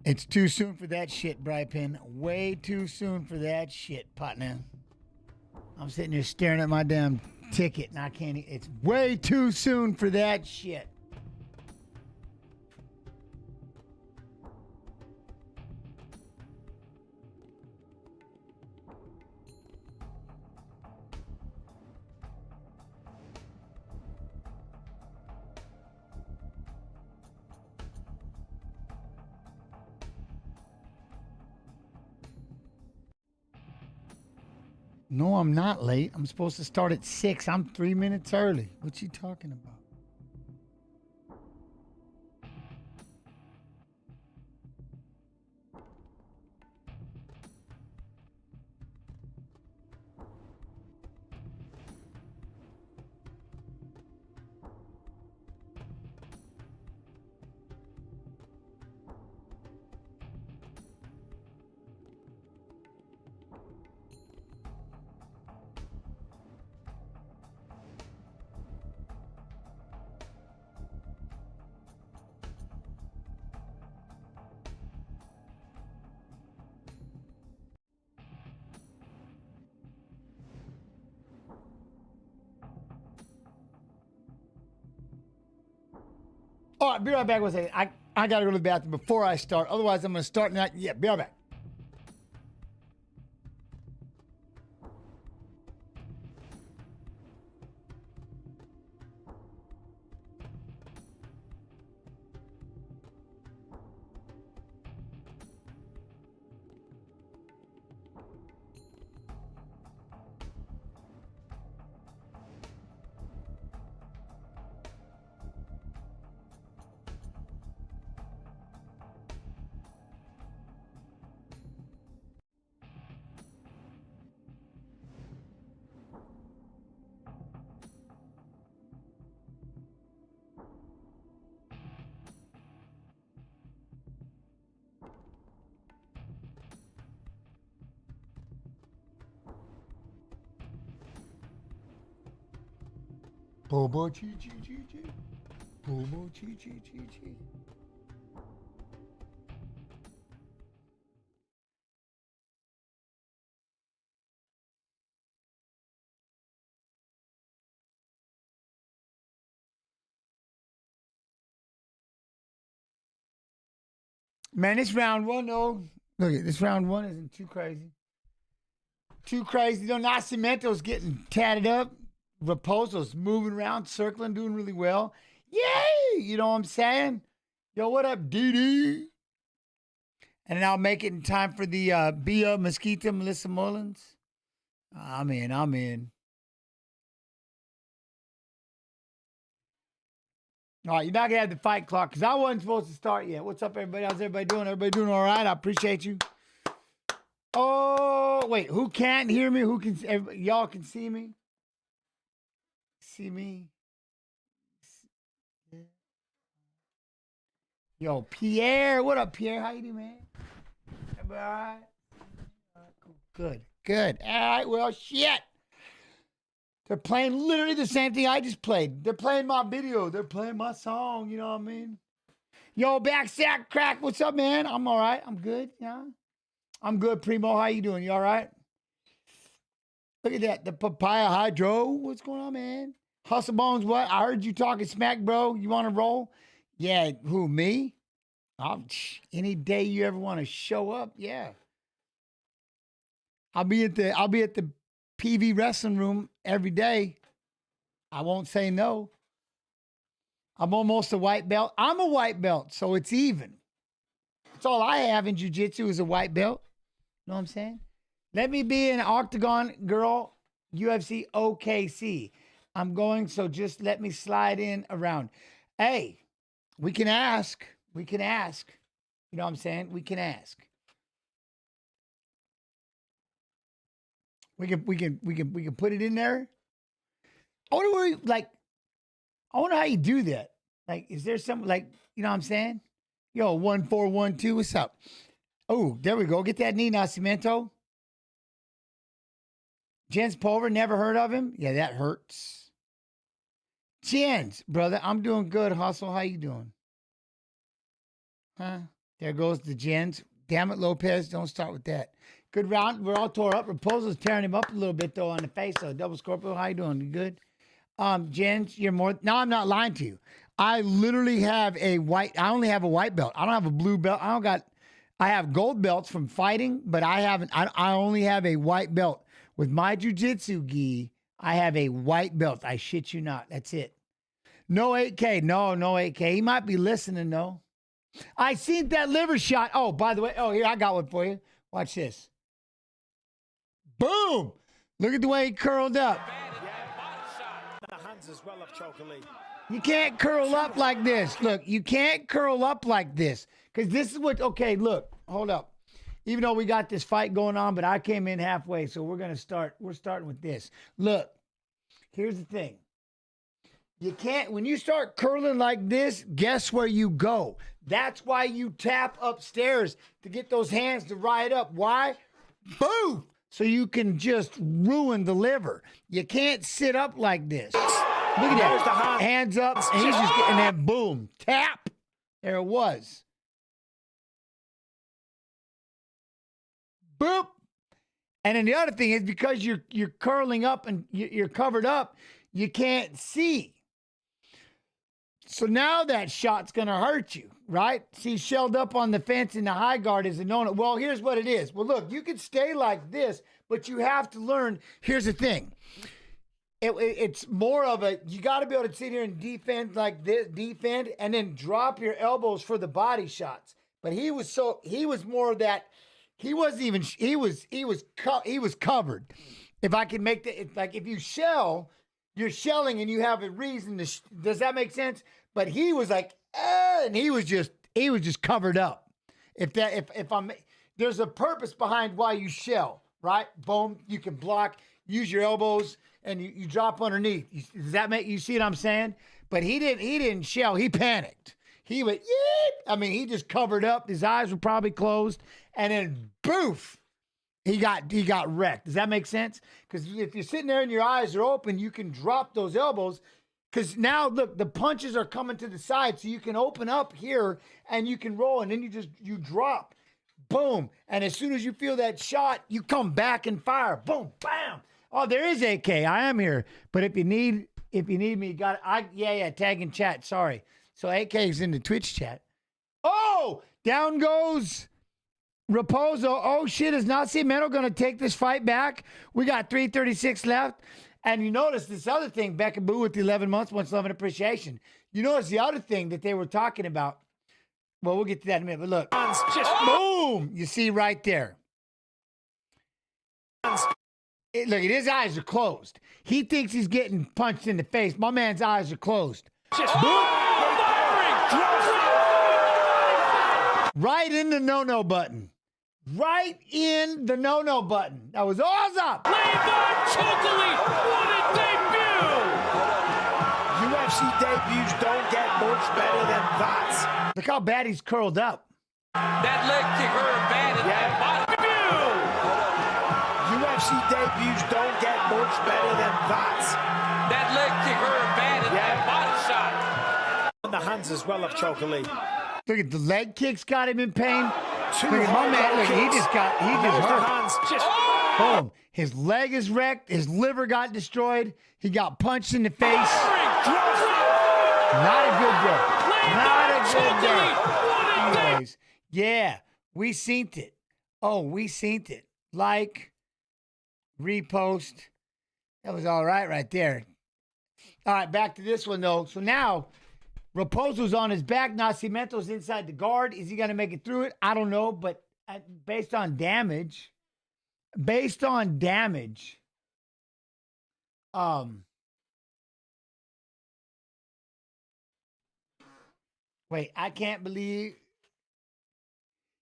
It's too soon for that shit, Brypin. Way too soon for that shit, partner. I'm sitting here staring at my damn ticket and I can't. It's way too soon for that shit. No, I'm not late. I'm supposed to start at 6. I'm 3 minutes early. What you talking about? All right, be right back. One second. I got to go to the bathroom before I start. Otherwise, I'm going to start now. Yeah, be right back. Bobo chi chi chi chi. Bobo chi chi chi chi. Man, this round one, though. Look at this round one isn't too crazy. Too crazy. You know, Nascimento's getting tatted up. Raposo's moving around, circling, doing really well. Yay! You know what I'm saying? Yo, what up, DD? And then I'll make it in time for the Bia Mosquito, Melissa Mullins. I'm in. I'm in. All right, you're not gonna have the fight clock because I wasn't supposed to start yet. What's up, everybody? How's everybody doing? Everybody doing all right? I appreciate you. Oh, wait, who can't hear me? Who can? Y'all can see me. See me. Yo, Pierre, what up, Pierre? How you doing, man? Everybody all right? All right, cool. Good, good. All right, well, shit. They're playing literally the same thing I just played. They're playing my video. They're playing my song. You know what I mean? Yo, Backsack Crack, what's up, man? I'm all right. I'm good. Yeah, I'm good, Primo. How you doing? You all right? Look at that. The Papaya Hydro. What's going on, man? Hustle Bones, what? I heard you talking smack, bro. You want to roll? Yeah, who, me? Any day you ever want to show up, yeah. I'll be at the PV wrestling room every day. I won't say no. I'm almost a white belt. I'm a white belt, so it's even. That's all I have in jiu-jitsu is a white belt. You know what I'm saying? Let me be an Octagon girl, UFC OKC. I'm going, so just let me slide in around. Hey, we can ask. We can ask. You know what I'm saying? We can ask. We can put it in there. I wonder how you do that. Like, is there some like, you know what I'm saying? Yo, 1412, what's up? Oh, there we go. Get that knee, Nascimento. Jens Pulver, never heard of him? Yeah, that hurts. Jens, brother, I'm doing good. Hustle, how you doing? Huh? There goes the Jens. Damn it, Lopez. Don't start with that. Good round. We're all tore up. Raposo's tearing him up a little bit, though, on the face. So, Double Scorpio, how you doing? You good? Jens, you're more. No, I'm not lying to you. I literally have a white. I only have a white belt. I don't have a blue belt. I have gold belts from fighting, but I haven't. I only have a white belt. With my jiu-jitsu gi, I have a white belt. I shit you not. That's it. No 8K. No 8K. He might be listening, though. I seen that liver shot. Oh, by the way. Oh, here, I got one for you. Watch this. Boom. Look at the way he curled up. You can't curl up like this. Look, you can't curl up like this. Because this is what, okay, look, hold up. Even though we got this fight going on, but I came in halfway, so we're starting with this. Look, here's the thing. You can't, when you start curling like this, guess where you go? That's why you tap upstairs to get those hands to ride up. Why? Boom! So you can just ruin the liver. You can't sit up like this. Look at that. Hands up, and he's just getting that boom. Tap. There it was. Boop. And then the other thing is because you're curling up and you're covered up, you can't see. So now that shot's going to hurt you, right? See, shelled up on the fence in the high guard is a no-no. Well, here's what it is. Well, look, you can stay like this, but you have to learn. Here's the thing. It's more of a, you got to be able to sit here and defend like this, and then drop your elbows for the body shots. But he was more of that. He wasn't even, he was covered. If I can make the, like if you shell, you're shelling and you have a reason to, does that make sense? But he was like, and he was just covered up. There's a purpose behind why you shell, right? Boom, you can block, use your elbows, and you drop underneath. Does that make, you see what I'm saying? But he didn't shell, he panicked. He went, yeet! I mean, he just covered up, his eyes were probably closed, and then boof, he got wrecked. Does that make sense? Because if you're sitting there and your eyes are open, you can drop those elbows. Because now, look, the punches are coming to the side, so you can open up here and you can roll, and then you drop. Boom. And as soon as you feel that shot, you come back and fire. Boom, bam. Oh, there is AK. I am here. But if you need me, tag in chat. Sorry. So AK is in the Twitch chat. Oh, down goes Raposo. Oh, shit, is Nascimento going to take this fight back? We got 3:36 left. And you notice this other thing, Becca Boo with the 11 months, much love and appreciation. You notice the other thing that they were talking about. Well, we'll get to that in a minute. But look, just boom, you see right there. Look, his eyes are closed. He thinks he's getting punched in the face. My man's eyes are closed. Just boom. Right in the no-no button. Right in the no-no button. That was awesome. What a debut! UFC debuts don't get much better than that. Look how bad he's curled up. That leg kick hurt bad at that debut. UFC debuts don't get much better than that. That leg kick hurt bad at that body shot. On the hands as well of Chocolate. Look at the leg kicks got him in pain. Look at my man. Look, he just hurt. Boom. His leg is wrecked. His liver got destroyed. He got punched in the face. Not a good day. Not a good day. Anyways, yeah, we seen it. Oh, we seen it. Like, repost. That was all right there. All right, back to this one, though. So now, Raposo's on his back. Nascimento's inside the guard. Is he going to make it through it? I don't know, but based on damage, wait, I can't believe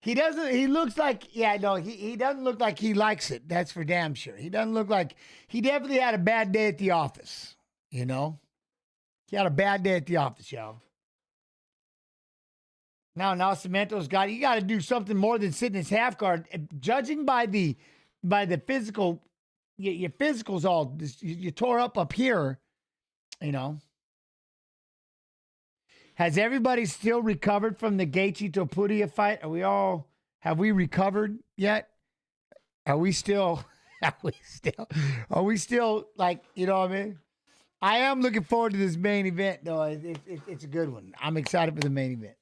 he looks like, he doesn't look like he likes it. That's for damn sure. He doesn't look like, he definitely had a bad day at the office, you know? He had a bad day at the office, y'all. Now Nascimento's you got to do something more than sit in his half guard. Judging by the physical, your physical's all, you tore up here, you know. Has everybody still recovered from the Gaethje Topuria fight? Have we recovered yet? Are we still like, you know what I mean? I am looking forward to this main event, though. It's a good one. I'm excited for the main event.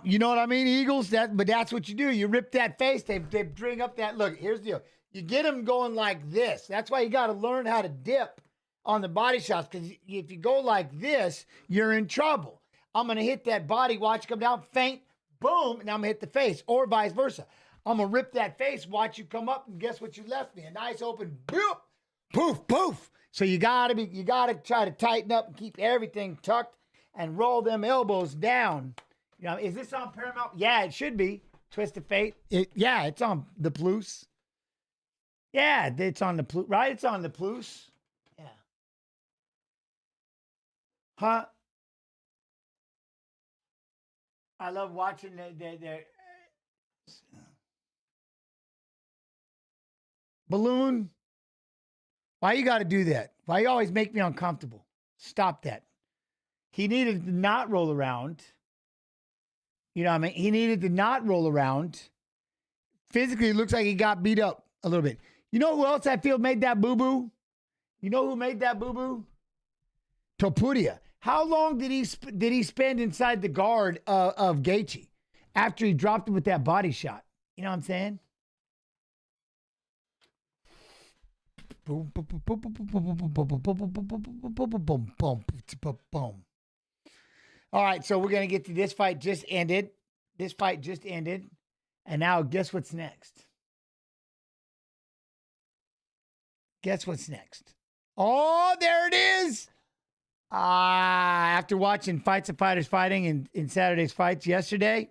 You know what I mean, Eagles? But that's what you do. You rip that face. They bring up that. Look, here's the deal. You get them going like this. That's why you got to learn how to dip on the body shots, because if you go like this, you're in trouble. I'm going to hit that body, watch it come down, feint, boom, and I'm going to hit the face, or vice versa. I'm going to rip that face, watch you come up, and guess what you left me? A nice open, boop, poof, poof. So you got to try to tighten up and keep everything tucked and roll them elbows down. You know, is this on Paramount? Yeah, it should be. Twist of Fate. It's on the Plus. Yeah, it's on the Plus, right? It's on the Plus. Yeah. Huh? I love watching their Balloon. Why you got to do that? Why you always make me uncomfortable? Stop that. He needed to not roll around. You know what I mean? He needed to not roll around. Physically, it looks like he got beat up a little bit. You know who else I feel made that boo-boo? You know who made that boo-boo? Topuria. How long did he spend inside the guard of Gaethje after he dropped him with that body shot? You know what I'm saying? Boom, boom, boom, boom, boom, boom, boom, boom, boom, boom. All right, so we're going to get to this fight just ended. This fight just ended. And now guess what's next? Guess what's next? Oh, there it is. After watching Fights of Fighters Fighting in Saturday's fights yesterday.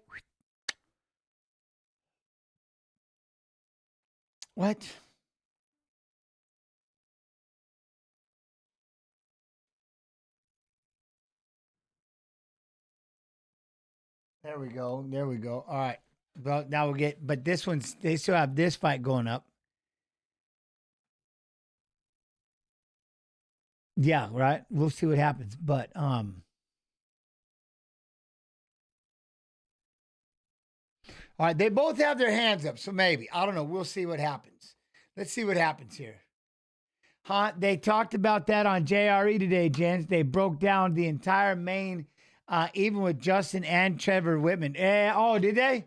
What? There we go. There we go. All right. Well, now we'll get, but this one's, they still have this fight going up. Yeah, right. We'll see what happens. But all right, they both have their hands up, so maybe. I don't know. We'll see what happens. Let's see what happens here. They talked about that on JRE today, Jens. They broke down the entire main, even with Justin and Trevor Whitman. Oh, did they?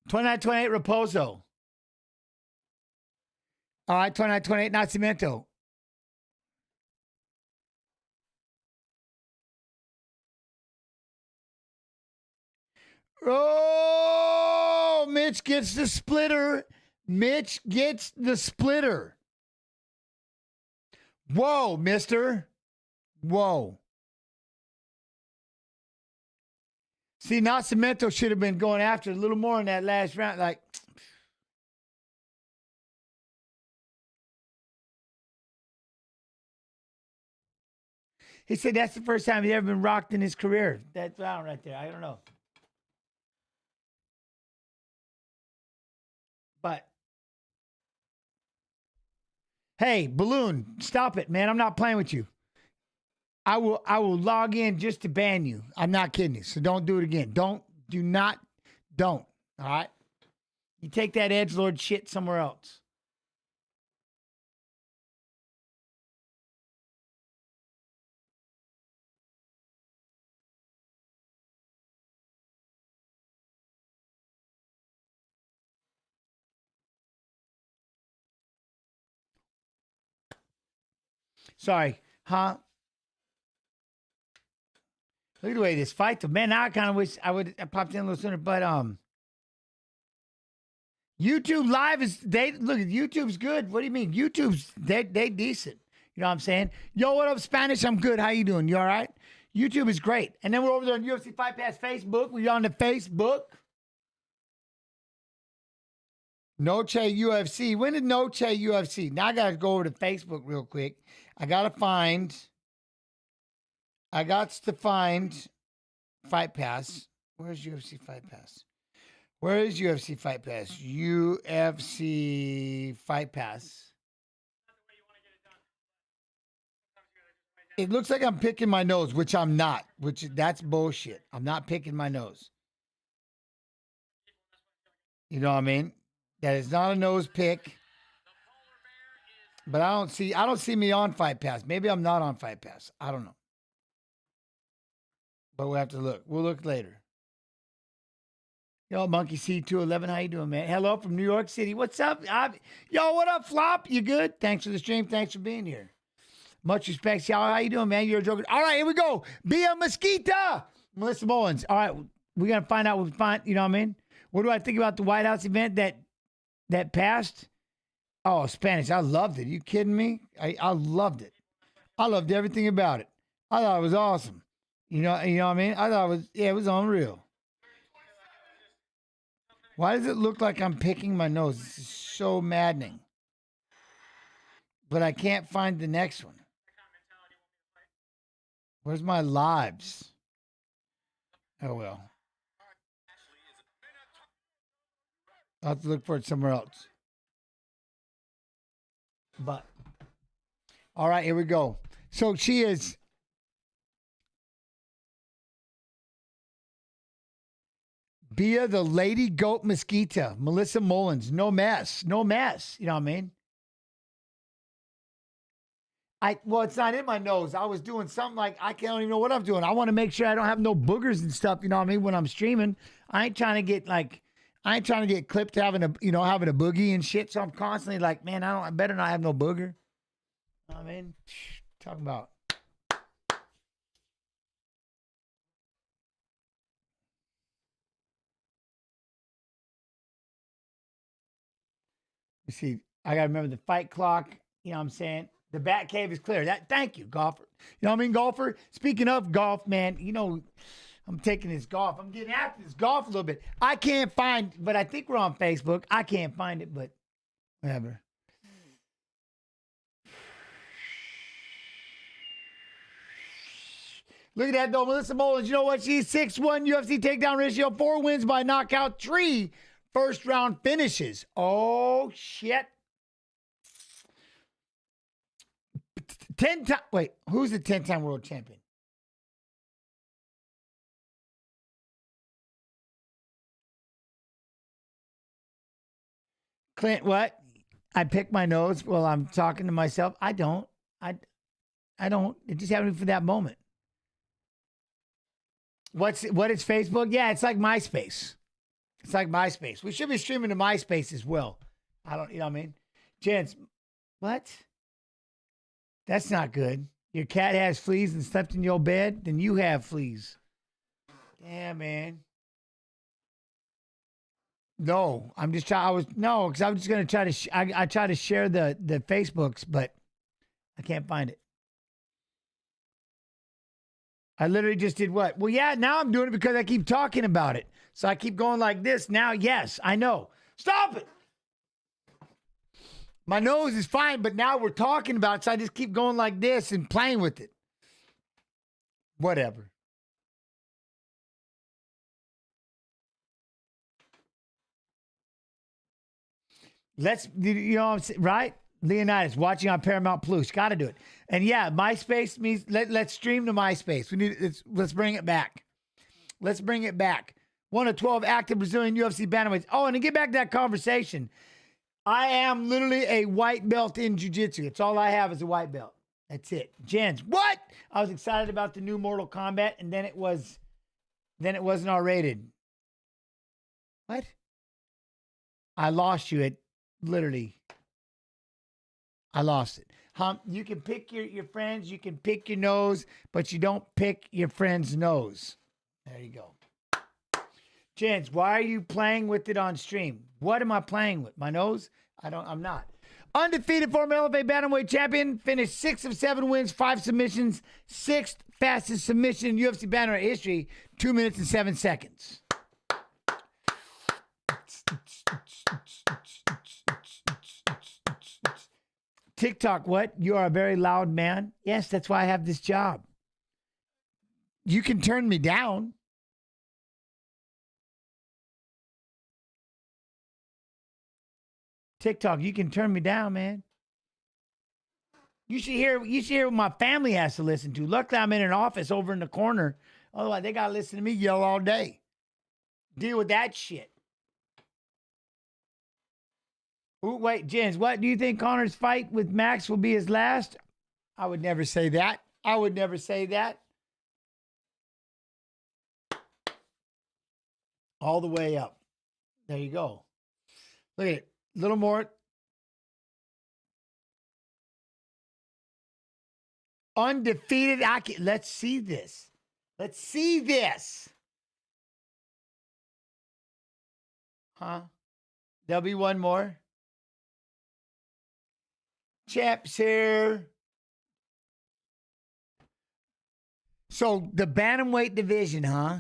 $29.28 Raposo. All right, $29.28 Nascimento. Oh, Mitch gets the splitter. Mitch gets the splitter. Whoa, mister. Whoa. See, Nascimento should have been going after a little more in that last round. Like, he said that's the first time he's ever been rocked in his career. That round right there. I don't know. But hey, Balloon, stop it, man. I'm not playing with you. I will log in just to ban you. I'm not kidding you. So don't do it again. Don't. All right? You take that edgelord shit somewhere else. Sorry. Huh? Look at the way this fight. Man, now I kind of wish I popped in a little sooner. But YouTube Live YouTube's good. What do you mean? YouTube's they decent. You know what I'm saying? Yo, what up, Spanish? I'm good. How you doing? You all right? YouTube is great. And then we're over there on UFC Fight Pass Facebook. We're on the Facebook. Noche UFC. When did Noche UFC? Now I gotta go over to Facebook real quick. I got to find Fight Pass. Where's UFC Fight Pass? Where is UFC Fight Pass? UFC Fight Pass. It looks like I'm picking my nose, which I'm not. That's bullshit. I'm not picking my nose. You know what I mean? That is not a nose pick. But I don't see me on Fight Pass. Maybe I'm not on Fight Pass. I don't know. But we'll have to look. We'll look later. Yo, Monkey C211, how you doing, man? Hello from New York City. What's up? Yo, what up, Flop? You good? Thanks for the stream. Thanks for being here. Much respect, y'all. How you doing, man? You're a joker. All right, here we go. Be a Mosquito. Melissa Mullins. All right, we're going to find out what we find. You know what I mean? What do I think about the White House event that passed? Oh, Spanish. I loved it. Are you kidding me? I loved it. I loved everything about it. I thought it was awesome. You know what I mean? I thought it was unreal. Why does it look like I'm picking my nose? This is so maddening. But I can't find the next one. Where's my lives? Oh, well. I'll have to look for it somewhere else. But, all right, here we go. So she is... Bia the Lady Goat Mosquito. Melissa Mullins. No mess. No mess. You know what I mean? Well, it's not in my nose. I was doing something like, I don't even know what I'm doing. I want to make sure I don't have no boogers and stuff, you know what I mean, when I'm streaming. I ain't trying to get clipped having a boogie and shit. So I'm constantly like, man, I better not have no booger. You know what I mean? Talking about. You see, I got to remember the fight clock. You know what I'm saying? The bat cave is clear. Thank you, golfer. You know what I mean, golfer? Speaking of golf, man, you know, I'm taking this golf. I'm getting after this golf a little bit. I can't find, but I think we're on Facebook. I can't find it, but whatever. Look at that, though. Melissa Mullins, you know what? She's 6'1", UFC takedown ratio, 4 wins by knockout, 3 first-round finishes. Oh, shit. 10-time. Wait, who's the 10-time world champion? Clint, what? I pick my nose while I'm talking to myself. I don't. I don't. It just happened for that moment. What is Facebook? Yeah, it's like MySpace. It's like MySpace. We should be streaming to MySpace as well. You know what I mean? Gents, what? That's not good. Your cat has fleas and slept in your bed, then you have fleas. Yeah, man. No, I'm just trying. because I was just gonna try to. I try to share the Facebooks, but I can't find it. I literally just did what? Well, yeah. Now I'm doing it because I keep talking about it, so I keep going like this. Now, yes, I know. Stop it. My nose is fine, but now we're talking about it, so I just keep going like this and playing with it. Whatever. You know what I'm saying, right? Leonidas watching on Paramount Plus. Got to do it. And yeah, MySpace means let's stream to MySpace. Let's bring it back. Let's bring it back. 1 of 12 active Brazilian UFC bantamweights. Oh, and to get back to that conversation, I am literally a white belt in jiu-jitsu. It's all I have is a white belt. That's it. Jens, what? I was excited about the new Mortal Kombat, and then it wasn't R-rated. What? I lost you at literally. I lost it. You can pick your friends, you can pick your nose, but you don't pick your friend's nose. There you go. Jens, why are you playing with it on stream? What am I playing with? My nose? I'm not. Undefeated former LFA Bantamweight champion, finished 6 of 7 wins, 5 submissions, 6th fastest submission in UFC Bantamweight history, 2 minutes and 7 seconds. TikTok, what? You are a very loud man. Yes, that's why I have this job. You can turn me down. TikTok. You can turn me down, man. You should hear what my family has to listen to. Luckily, I'm in an office over in the corner. Otherwise, they got to listen to me yell all day. Deal with that shit. Ooh, wait, Jens, what do you think Connor's fight with Max will be his last? I would never say that. I would never say that. All the way up. There you go. Look at it. A little more. Undefeated. Let's see this. Let's see this. Huh? There'll be one more. Champs here. So the bantamweight division, huh?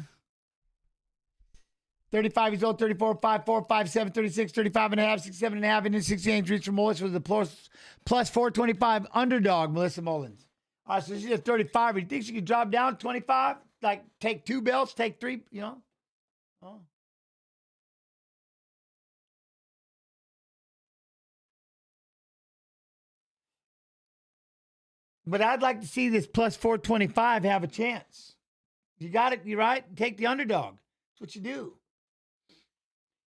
35 years old, 34, 5'4", 5'7", 36, 35 and a half, 67 and a half, and then 68 injuries from Mullins was the plus 425 underdog, Melissa Mullins. All right, so she's at 35. Do you think she could drop down 25? Like take 2 belts, take 3, you know? Oh. But I'd like to see this plus 425 have a chance. You got it. You're right. Take the underdog. That's what you do.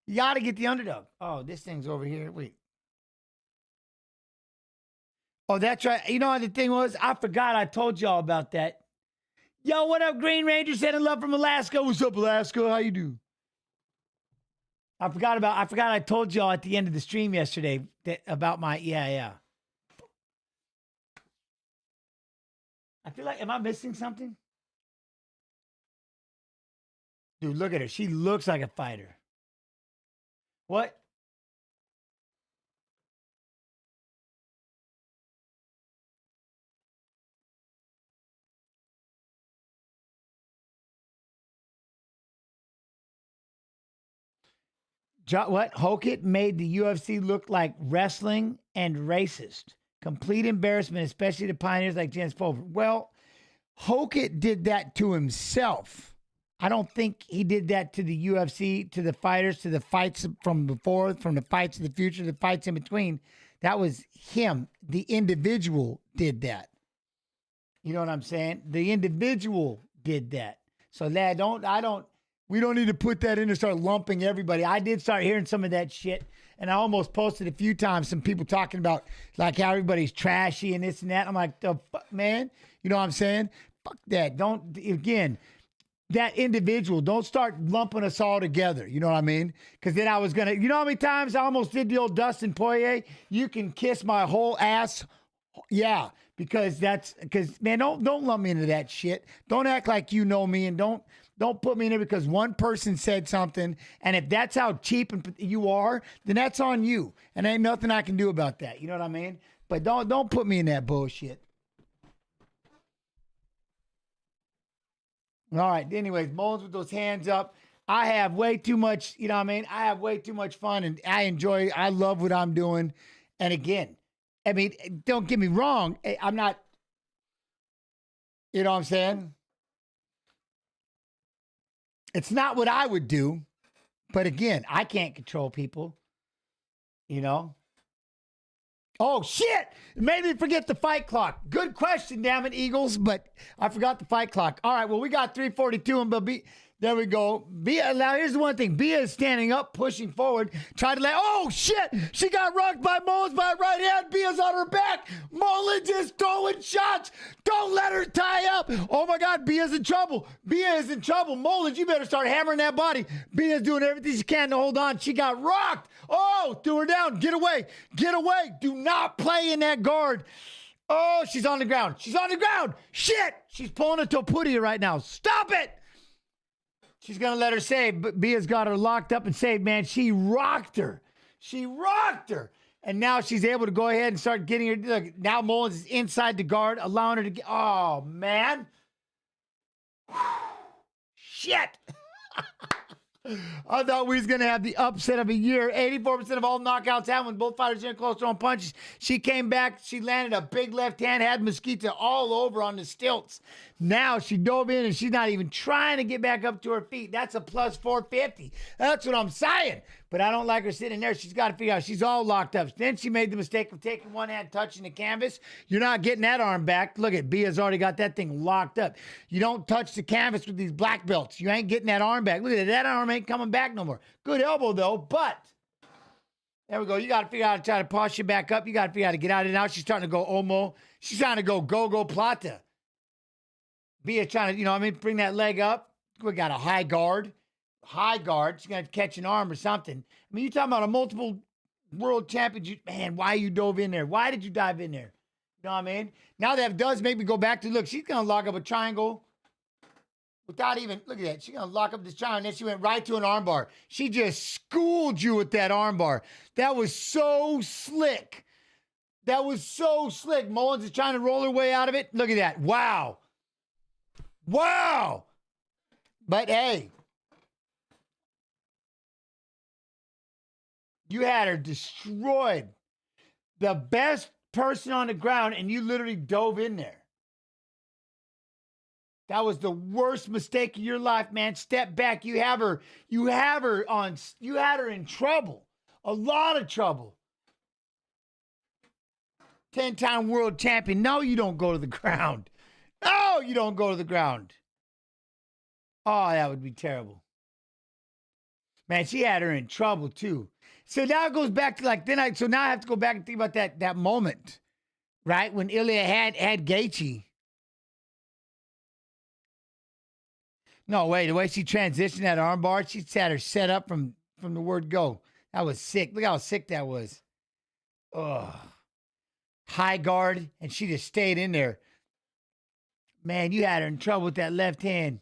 You got to get the underdog. Oh, this thing's over here. Wait. Oh, that's right. You know what the thing was? I forgot I told y'all about that. Yo, what up, Green Ranger? Sending love from Alaska. What's up, Alaska? How you do? I forgot I told y'all at the end of the stream yesterday about my, yeah. I feel like, am I missing something? Dude, look at her. She looks like a fighter. What? What? Hokett made the UFC look like wrestling and racist. Complete embarrassment, especially to pioneers like Jens Pulver. Well, Hokett did that to himself. I don't think he did that to the UFC, to the fighters, to the fights from before, from the fights of the future, the fights in between. That was him. The individual did that. You know what I'm saying? The individual did that. So we don't need to put that in and start lumping everybody. I did start hearing some of that shit. And I almost posted a few times some people talking about like how everybody's trashy and this and that. I'm like, the fuck, man? You know what I'm saying? Fuck that. Again, that individual, don't start lumping us all together. You know what I mean? Because then I was going to, you know how many times I almost did the old Dustin Poirier? You can kiss my whole ass. Yeah, because man, don't lump me into that shit. Don't act like you know me, and don't put me in it because one person said something. And if that's how cheap you are, then that's on you. And ain't nothing I can do about that. You know what I mean? But don't put me in that bullshit. All right. Anyways, Mullins with those hands up. I have way too much, you know what I mean? I have way too much fun and I love what I'm doing. And again, I mean, don't get me wrong. I'm not, you know what I'm saying? It's not what I would do. But again, I can't control people, you know? Oh, shit. It made me forget the fight clock. Good question, damn it, Eagles. But I forgot the fight clock. All right, well, we got 3:42 and there we go. Now, here's the one thing. Bia is standing up, pushing forward, trying to oh, shit. She got rocked by Mullins by a right hand. Bia's on her back. Mullins is throwing shots. Don't let her tie up. Oh, my God. Bia's in trouble. Bia is in trouble. Mullins, you better start hammering that body. Bia's doing everything she can to hold on. She got rocked. Oh, threw her down. Get away. Get away. Do not play in that guard. Oh, she's on the ground. She's on the ground. Shit. She's pulling a Topuria right now. Stop it. She's going to let her save, but Bia's got her locked up and saved, man. She rocked her. She rocked her. And now she's able to go ahead and start getting her. Look, now Mullins is inside the guard, allowing her to get. Oh, man. Shit. I thought we was going to have the upset of a year. 84% of all knockouts happened when both fighters in close throwing punches. She came back. She landed a big left hand, had Mosquito all over on the stilts. Now she dove in and she's not even trying to get back up to her feet. That's a plus 450. That's what I'm saying. But I don't like her sitting there. She's got to figure out. She's all locked up. Then she made the mistake of taking one hand, touching the canvas. You're not getting that arm back. Look at Bia's already got that thing locked up. You don't touch the canvas with these black belts. You ain't getting that arm back. Look at that. That arm ain't coming back no more. Good elbow, though, but there we go. You got to figure out how to try to posture back up. You got to figure out how to get out of it. Now she's starting to go Omo. She's trying to go Plata. Bia trying to, you know what I mean, bring that leg up. We got a high guard. High guard. She's going to catch an arm or something. I mean, you're talking about a multiple world champion. Man, why you dove in there? Why did you dive in there? You know what I mean? Now that does make me go back to, look, she's going to lock up a triangle without even, look at that. She's going to lock up this triangle, and then she went right to an armbar. She just schooled you with that armbar. That was so slick. That was so slick. Mullins is trying to roll her way out of it. Look at that. Wow. Wow. But, hey, you had her destroyed. The best person on the ground, and you literally dove in there. That was the worst mistake of your life, man. Step back. You had her in trouble. A lot of trouble. 10-time world champion. No, you don't go to the ground. No, you don't go to the ground. Oh, that would be terrible. Man, she had her in trouble too. So now it goes back to so now I have to go back and think about that moment, right? When Ilya had Gaethje. No way, the way she transitioned that armbar, she had her set up from the word go. That was sick. Look how sick that was. Ugh. High guard, and she just stayed in there. Man, you had her in trouble with that left hand.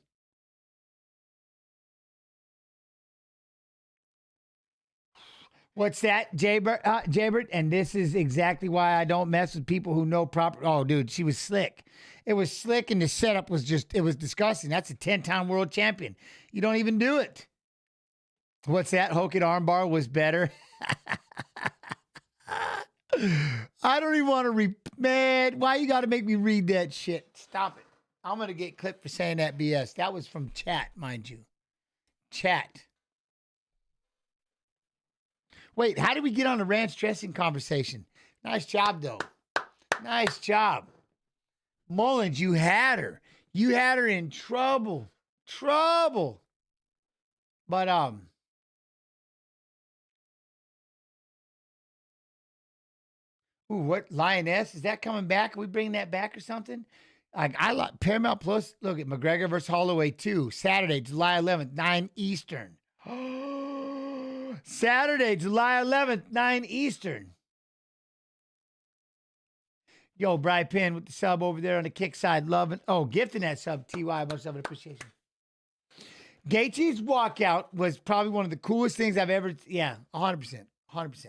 What's that, Jaybert? And this is exactly why I don't mess with people who know proper. Oh, dude, she was slick. It was slick, and the setup was it was disgusting. That's a 10-time world champion. You don't even do it. What's that? Hook it armbar was better. I don't even want to man, why you got to make me read that shit? Stop it. I'm going to get clipped for saying that BS. That was from chat, mind you. Chat. Wait, how did we get on the ranch dressing conversation? Nice job, though. Nice job. Mullins, you had her. You had her in trouble. Trouble. But, ooh, what, Lioness? Is that coming back? Are we bringing that back or something? Like, I like Paramount Plus. Look at McGregor versus Holloway 2, Saturday, July 11th, 9 Eastern. Saturday, July 11th, 9 Eastern. Yo, Bri Penn with the sub over there on the kick side. Loving. Oh, gifting that sub, TY. Much love and appreciation. Gaethje's walkout was probably one of the coolest things I've ever. Yeah, 100%. 100%.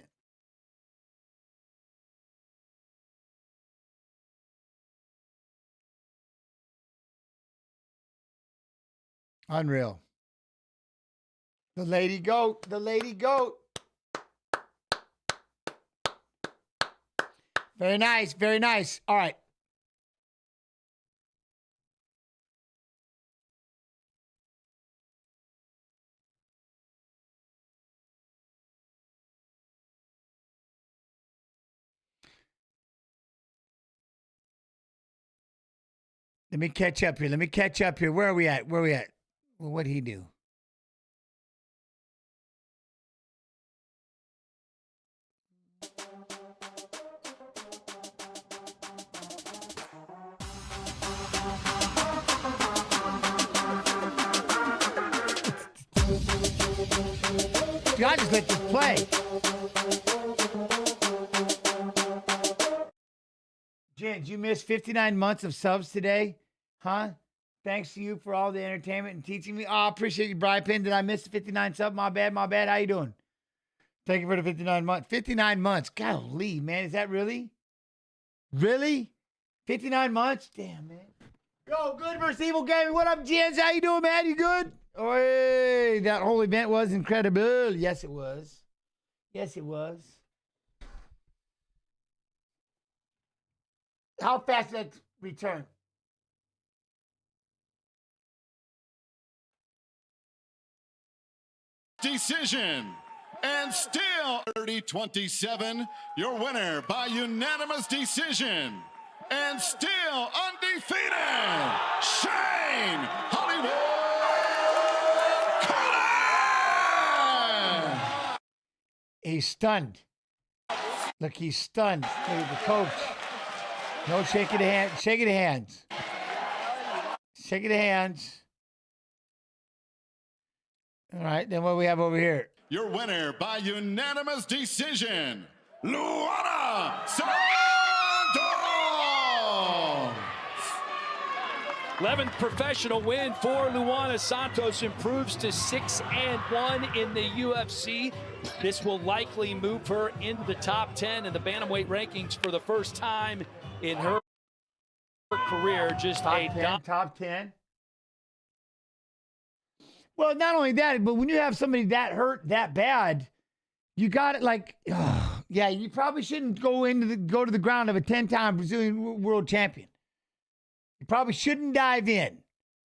Unreal. The lady goat. The lady goat. Very nice. Very nice. All right. Let me catch up here. Let me catch up here. Where are we at? Where are we at? Well, what'd he do? I just let this play. Jen, you missed 59 months of subs today? Huh? Thanks to you for all the entertainment and teaching me. Oh, I appreciate you, Bri Penn. Did I miss the 59 sub? My bad, my bad. How you doing? Thank you for the 59 months. 59 months. Golly, man. Is that really? Really? 59 months? Damn, man. Yo, Good versus Evil Gaming. What up, Jens? How you doing, man? You good? Oh, hey, that whole event was incredible. Yes, it was. Yes, it was. How fast did that return? Decision. And still 30-27, your winner by unanimous decision. And still undefeated, Shane Hollywood Carter! He's stunned. Look, he's stunned. Look at the coach. No shaking the hand. Shaking the hands. Shaking the hands. All right, then what do we have over here? Your winner by unanimous decision, Luana Santos! 11th professional win for Luana Santos, improves to 6-1 in the UFC. This will likely move her into the top 10 in the bantamweight rankings for the first time in her career. Just top 10. Well, not only that, but when you have somebody that hurt that bad, you got it like, yeah, you probably shouldn't go to the ground of a 10-time Brazilian world champion. You probably shouldn't dive in.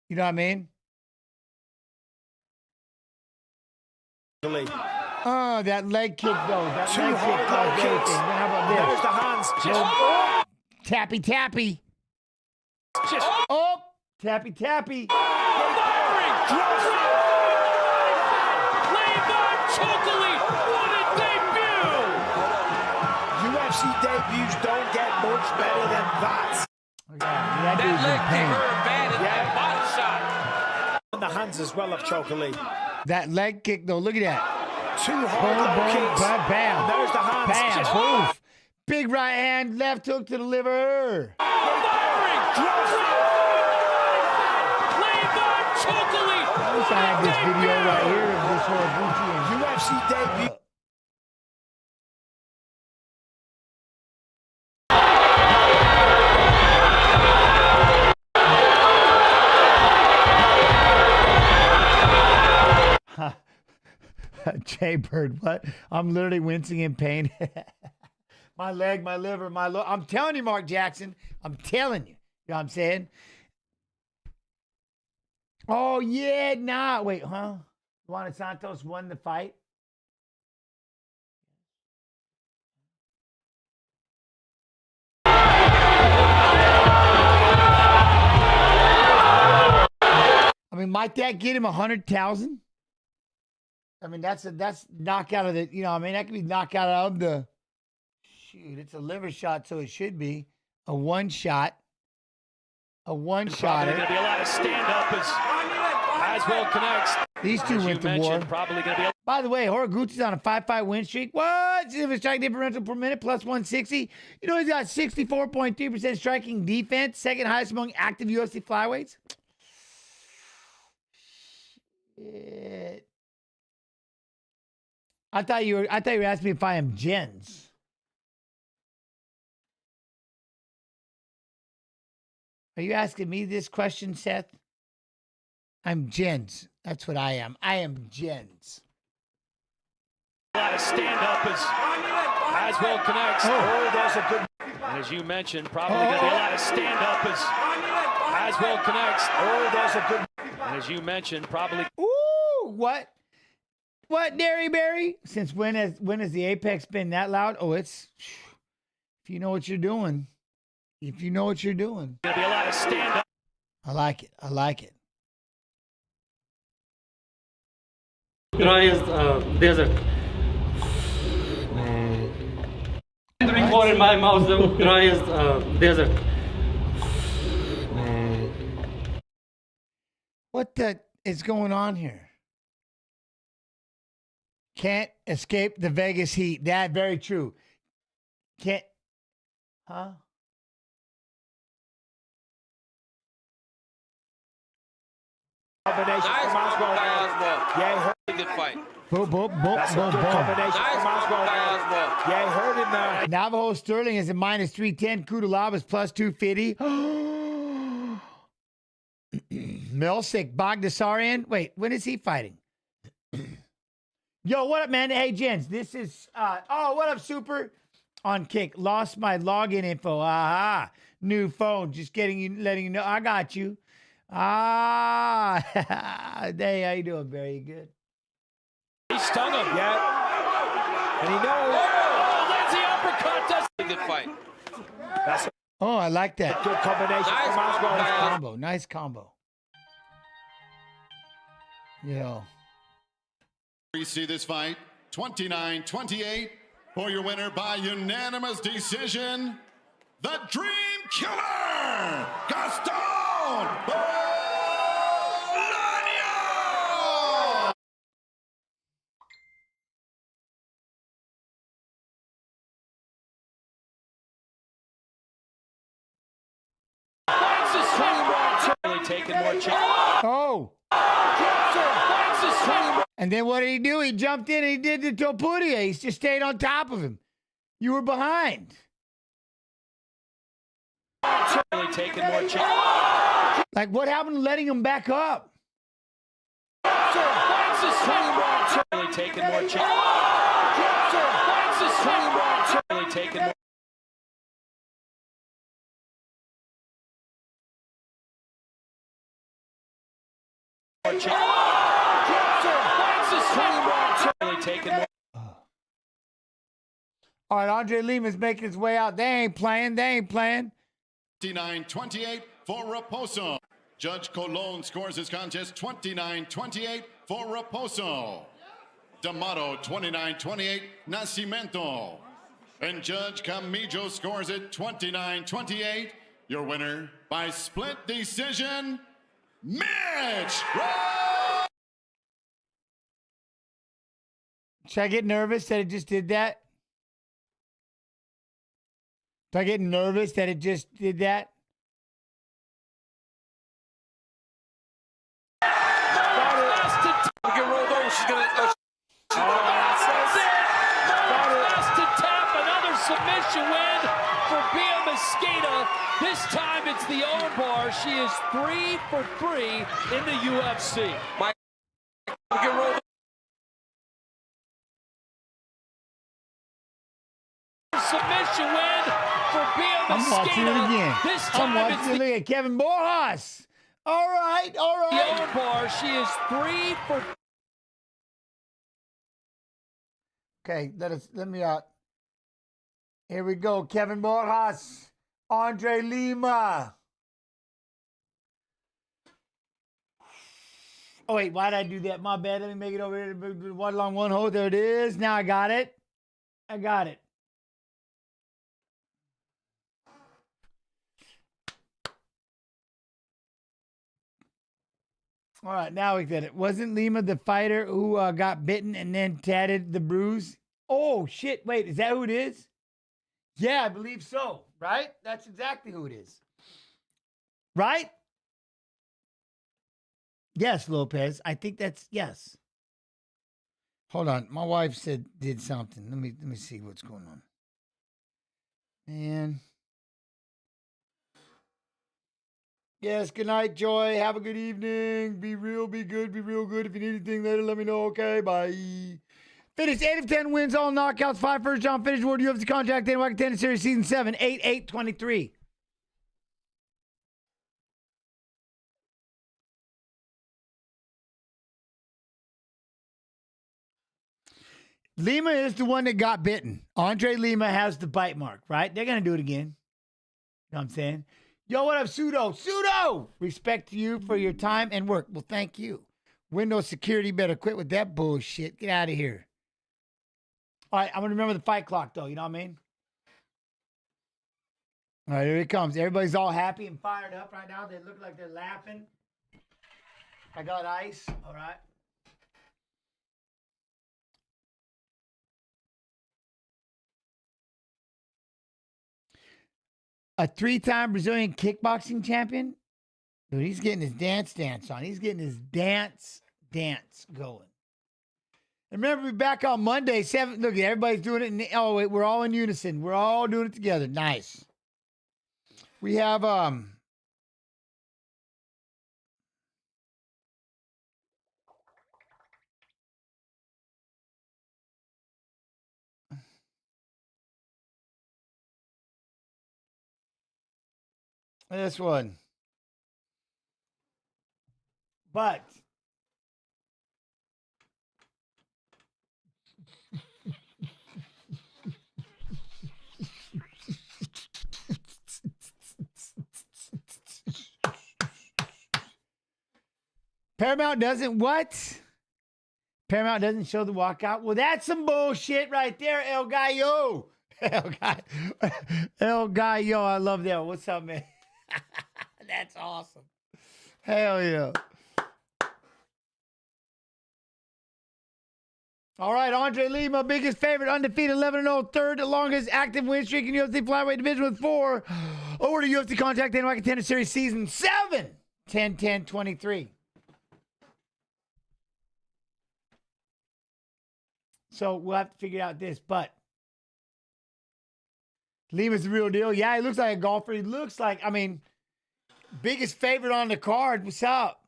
You know what I mean? Oh, that leg kick, though. That leg kick caused everything. Then how about this? There's the hands. Tappy, tappy. Tappy, tappy. UFC debuts don't get much better than that. That leg dude's in pain. kick hurt bad at that body shot. And the hands as well of Chocolate. That leg kick, though, look at that. Two Boom, hard boom, kicks. bam, bam. And there's the hands. Bam, boof. Big right hand, left hook to the liver. I wish I had this video right here of this Horiguchi and UFC debut. Jay Bird, what? I'm literally wincing in pain. My leg, my liver, I'm telling you, Mark Jackson. I'm telling you. You know what I'm saying? Oh, yeah, nah. Wait, huh? Luana Santos won the fight? I mean, might that get him 100,000? I mean, that's knockout of the, you know, I mean, that could be knockout of the, shoot, it's a liver shot, so it should be a one shot. A one shot. Probably going to be a lot of stand-up as well connects. These two went to war. Probably going to be By the way, Horiguchi's on a 5-5 win streak. What? See if his strike differential per minute plus 160. You know he's got 64.3% striking defense, second highest among active UFC flyweights. Shit. I thought you were asking me if I am Jens. Are you asking me this question, Seth? I'm Jens. That's what I am. I am Jens. a lot of stand-up as well connects. Oh, there's a good. And as you mentioned, probably going to be a lot of stand-up as well connects. Oh, there's a good. And as you mentioned, probably. Ooh, what? What, Derry Berry? Since when has the Apex been that loud? Oh, it's, if you know what you're doing. If you know what you're doing. Going to be a lot of stand-up. I like it. I like it. Guys, there's a drink water in my mouth. Guys, there's a What the is going on here? Can't escape the Vegas heat. That very true. Can't, huh? Combination Nice from Oswald. by Oswald. Yeah, Good fight. Boom, boom, boom, that's a boom, good boom. combination Nice from by Oswald. Oswald. Yeah, he heard him there. Navajo Sterling is at minus 310. Kudalab is plus 250. Milsic, Bogdasarian. Wait, when is he fighting? Yo, what up, man? Hey, Jens, this is, oh, what up, Super? On Kick, lost my login info. Aha, new phone. Just letting you know. I got you. Ah, hey, how you doing? Very good. He stung him. Yeah. And he knows. Oh, Lindsay uppercut does. Good fight. That's Oh, I like a that. good combination Nice from Osborne. Combo. Nice combo. Yeah. We see this fight 29-28 for your winner by unanimous decision, the Dream Killer, Gaston Bolaño! Finds the swing. Really taking more chances. Oh. Finds the swing. And then what did he do? He jumped in and he did the Topuria. He just stayed on top of him. You were behind. Really taking more chances. Like, what happened to letting him back up? Finds the swing. Really taking more chances. Finds the swing. Really taking more. Finds the swing. Really taking more. All right, Andre Lima's making his way out. They ain't playing. They ain't playing. 29-28 for Raposo. Judge Colon scores his contest 29-28 for Raposo. D'Amato 29-28 Nascimento. And Judge Camijo scores it 29-28. Your winner by split decision, Mitch. Should I get nervous that it just did that? Do I get nervous that it just did that? Get rolled over. She's gonna. Last to tap, another submission win for Bia Mosqueda. This time it's the armbar. She is 3 for 3 in the UFC. Get rolled. Submission win for Bia Mosqueda. I'm watching it again. This I'm time it's watching it again. Kevin Borjas. All right, all the right. armbar. She is 3 for. Okay, let me out. Here we go. Kevin Borjas. Andre Lima. Oh, wait, why did I do that? My bad. Let me make it over here. One long, one hold. There it is. Now I got it. I got it. All right, now we get it. Wasn't Lima the fighter who got bitten and then tatted the bruise? Oh, shit. Wait, is that who it is? Yeah, I believe so. Right? That's exactly who it is. Right? Yes, Lopez. I think that's yes. Hold on. My wife said did something. Let me see what's going on. Man. Yes, good night, Joy. Have a good evening. Be real, be good, be real good. If you need anything later, let me know. Okay, bye. Finished 8 of 10 wins, all knockouts, 5 first round finish. World UFC contract, NYC 10 Series Season 7, 8-8-23. Lima is the one that got bitten. Andre Lima has the bite mark, right? They're going to do it again. You know what I'm saying? Yo, what up, Pseudo? Pseudo! Respect to you for your time and work. Well, thank you. Windows security better quit with that bullshit. Get out of here. All right, I'm going to remember the fight clock, though. You know what I mean? All right, here it comes. Everybody's all happy and fired up right now. They look like they're laughing. I got ice. All right. A 3-time Brazilian kickboxing champion? Dude, he's getting his dance on. He's getting his dance going. And remember, we're back on Monday. 7. Look, everybody's doing it. Oh, wait, we're all in unison. We're all doing it together. Nice. We have this one. But Paramount doesn't what? Paramount doesn't show the walkout? Well, that's some bullshit right there, El Gallo. El Gallo, I love that. What's up, man? That's awesome. Hell yeah. All right, Andre Lee, my biggest favorite, undefeated 11-0, third longest active win streak in UFC flyweight division with 4. Over to UFC Contact NY Contender Series Season 7, 10-10-23. So we'll have to figure out this, but Lima's the real deal. Yeah, he looks like a golfer. He looks like, I mean, biggest favorite on the card. What's up?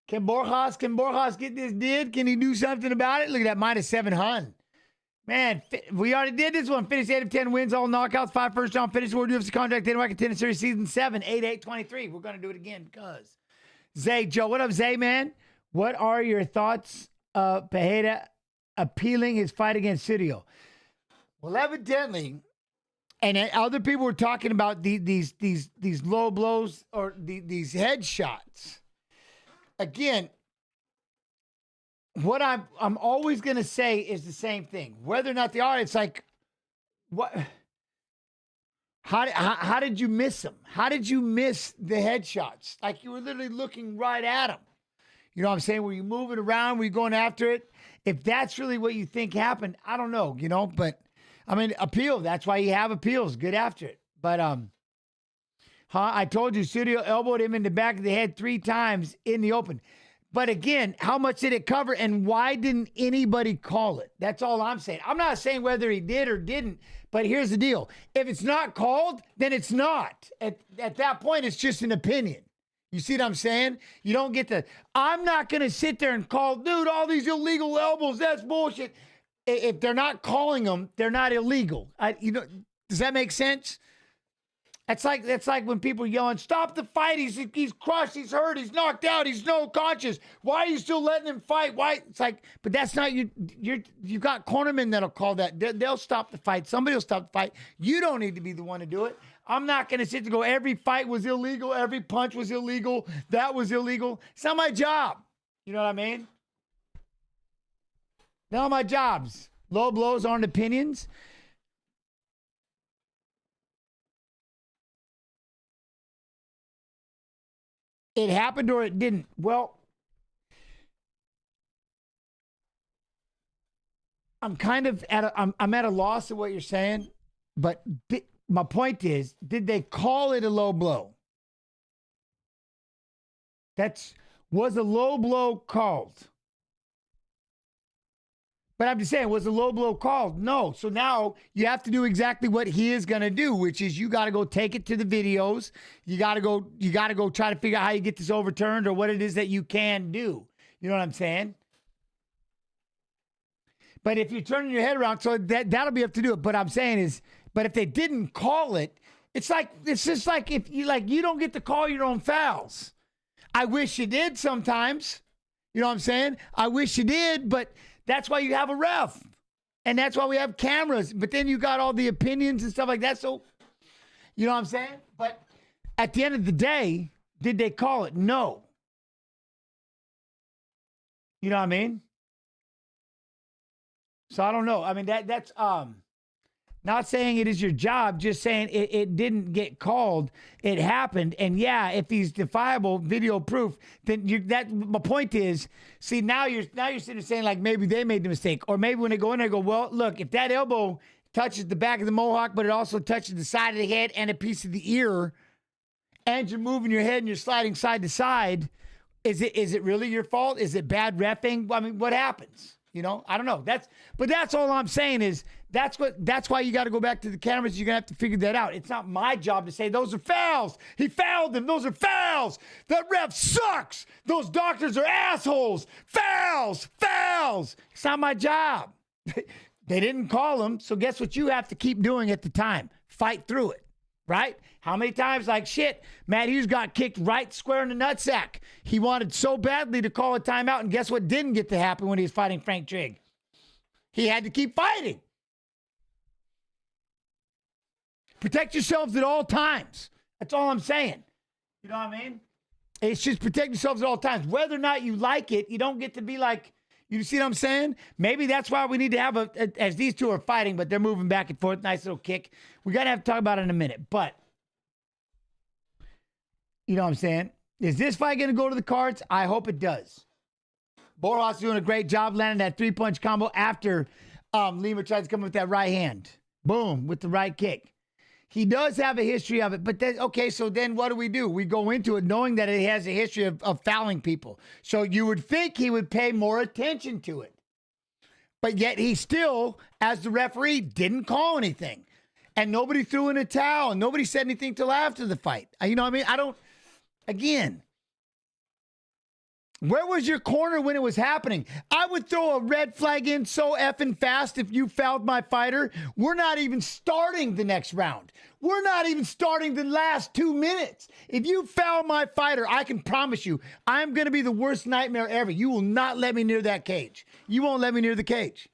Can Borjas get this did? Can he do something about it? Look at that minus 700. Man, we already did this one. Finished 8 of 10 wins, all knockouts, 5 first round finish. World UFC Contract NY Contender Series Season 7, 8-8-23. We're going to do it again because. Zay, Joe, what up, Zay, man? What are your thoughts of Pereira appealing his fight against Cirio? Well, evidently, and other people were talking about these low blows or these headshots. Again, what I'm always going to say is the same thing. Whether or not they are, it's like, what? How did you miss them? How did you miss the headshots? Like you were literally looking right at them. You know what I'm saying? Were you moving around? Were you going after it? If that's really what you think happened, I don't know, you know. But, I mean, appeal. That's why you have appeals. Get after it. But, I told you, Cirio elbowed him in the back of the head 3 times in the open. But again, how much did it cover and why didn't anybody call it? That's all I'm saying. I'm not saying whether he did or didn't, but here's the deal. If it's not called, then it's not. At that point, it's just an opinion. You see what I'm saying? You don't get to, I'm not going to sit there and call, dude, all these illegal elbows, that's bullshit. If they're not calling them, they're not illegal. Does that make sense? That's like when people yelling, stop the fight. He's crushed. He's hurt. He's knocked out. He's no conscious. Why are you still letting him fight? Why? It's like, but that's not you've got cornermen that'll call that. They'll stop the fight. Somebody will stop the fight. You don't need to be the one to do it. I'm not going to sit to go, every fight was illegal. Every punch was illegal. That was illegal. It's not my job. You know what I mean? Not my jobs. Low blows aren't opinions. It happened or it didn't. Well, I'm kind of I'm at a loss of what you're saying, but my point is, did they call it a low blow? Was a low blow called? But I'm just saying, was a low blow called? No. So now you have to do exactly what he is going to do, which is you got to go take it to the videos. You got to go try to figure out how you get this overturned or what it is that you can do. You know what I'm saying? But if you're turning your head around, so that'll be up to do it. But I'm saying is, but if they didn't call it, it's just like if you don't get to call your own fouls. I wish you did sometimes. You know what I'm saying? I wish you did, but that's why you have a ref. And that's why we have cameras. But then you got all the opinions and stuff like that. So, you know what I'm saying? But at the end of the day, did they call it? No. You know what I mean? So I don't know. I mean, that's not saying it is your job, just saying it didn't get called. It happened. And yeah, if he's defiable, video proof, then my point is, see, now you're sitting there saying like maybe they made the mistake. Or maybe when they go in there, go, well, look, if that elbow touches the back of the mohawk, but it also touches the side of the head and a piece of the ear, and you're moving your head and you're sliding side to side, is it really your fault? Is it bad reffing? I mean, what happens? You know, I don't know. That's all I'm saying is that's why you got to go back to the cameras. You're going to have to figure that out. It's not my job to say those are fouls. He fouled them. Those are fouls. That ref sucks. Those doctors are assholes. Fouls. It's not my job. They didn't call them. So guess what you have to keep doing at the time? Fight through it. Right? How many times, like shit, Matt Hughes got kicked right square in the nutsack. He wanted so badly to call a timeout, and guess what didn't get to happen when he was fighting Frank Trigg? He had to keep fighting. Protect yourselves at all times. That's all I'm saying. You know what I mean? It's just protect yourselves at all times. Whether or not you like it, you don't get to be like, you see what I'm saying? Maybe that's why we need to have as these two are fighting, but they're moving back and forth. Nice little kick. We got to have to talk about it in a minute. But, you know what I'm saying? Is this fight going to go to the cards? I hope it does. Borjas doing a great job landing that 3-punch combo after Lima tries to come with that right hand. Boom, with the right kick. He does have a history of it, but okay, so then what do? We go into it knowing that it has a history of fouling people. So you would think he would pay more attention to it. But yet he still, as the referee, didn't call anything. And nobody threw in a towel, and nobody said anything till after the fight. You know what I mean? Again, where was your corner when it was happening? I would throw a red flag in so effing fast if you fouled my fighter. We're not even starting the next round. We're not even starting the last 2 minutes. If you foul my fighter, I can promise you, I'm going to be the worst nightmare ever. You will not let me near that cage. You won't let me near the cage.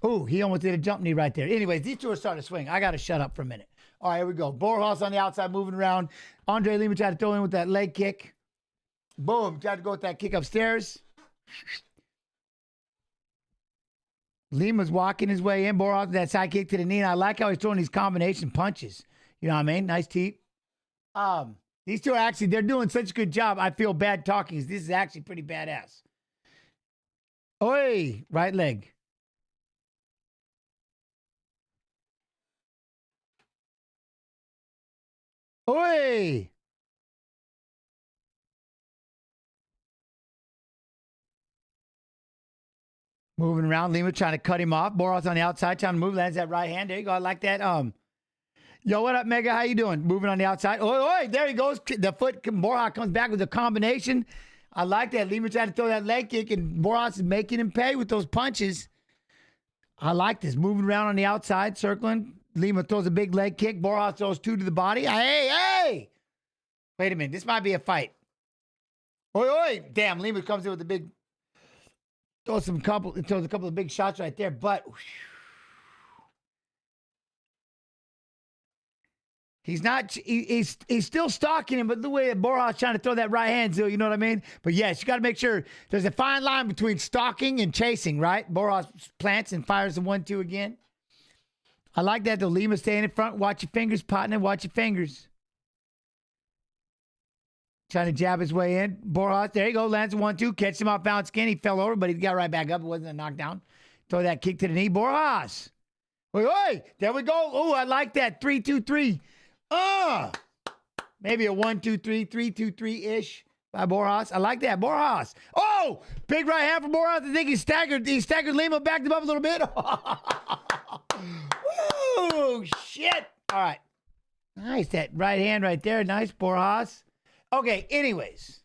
Oh, he almost did a jump knee right there. Anyways, these two are starting to swing. I got to shut up for a minute. All right, here we go. Borjas on the outside, moving around. Andre Lima tried to throw in with that leg kick. Boom, tried to go with that kick upstairs. Lima's walking his way in. Borjas with that side kick to the knee. And I like how he's throwing these combination punches. You know what I mean? Nice teep. These two are actually, they're doing such a good job. I feel bad talking. This is actually pretty badass. Oi, right leg. Oi. Moving around, Lima trying to cut him off. Borjas on the outside, trying to move, lands that right hand. There you go. I like that. Yo, what up, Mega? How you doing? Moving on the outside. Oh, there he goes. The foot. Borjas comes back with a combination. I like that. Lima tried to throw that leg kick, and Borjas is making him pay with those punches. I like this. Moving around on the outside, circling. Lima throws a big leg kick. Borjas throws two to the body. Hey! Wait a minute. This might be a fight. Oi! Damn, Lima comes in with a big... Throws a couple of big shots right there, but he's not. He's still stalking him, but the way that Borjas trying to throw that right hand, too, you know what I mean? But yes, you got to make sure there's a fine line between stalking and chasing, right? Borjas plants and fires the 1-2 again. I like that though. Lima staying in front. Watch your fingers, partner. Watch your fingers. Trying to jab his way in. Borjas, there you go. Lands a 1-2. Catches him off balance skin. He fell over, but he got right back up. It wasn't a knockdown. Throw that kick to the knee. Borjas. Oi. There we go. Oh, I like that. 3-2-3. Maybe a 1-2-3, 3-2-3-ish by Borjas. I like that. Borjas. Oh, big right hand from Borjas. I think he staggered Lima, backed him up a little bit. Oh, shit. All right. Nice. That right hand right there. Nice, Borjas. Okay, anyways.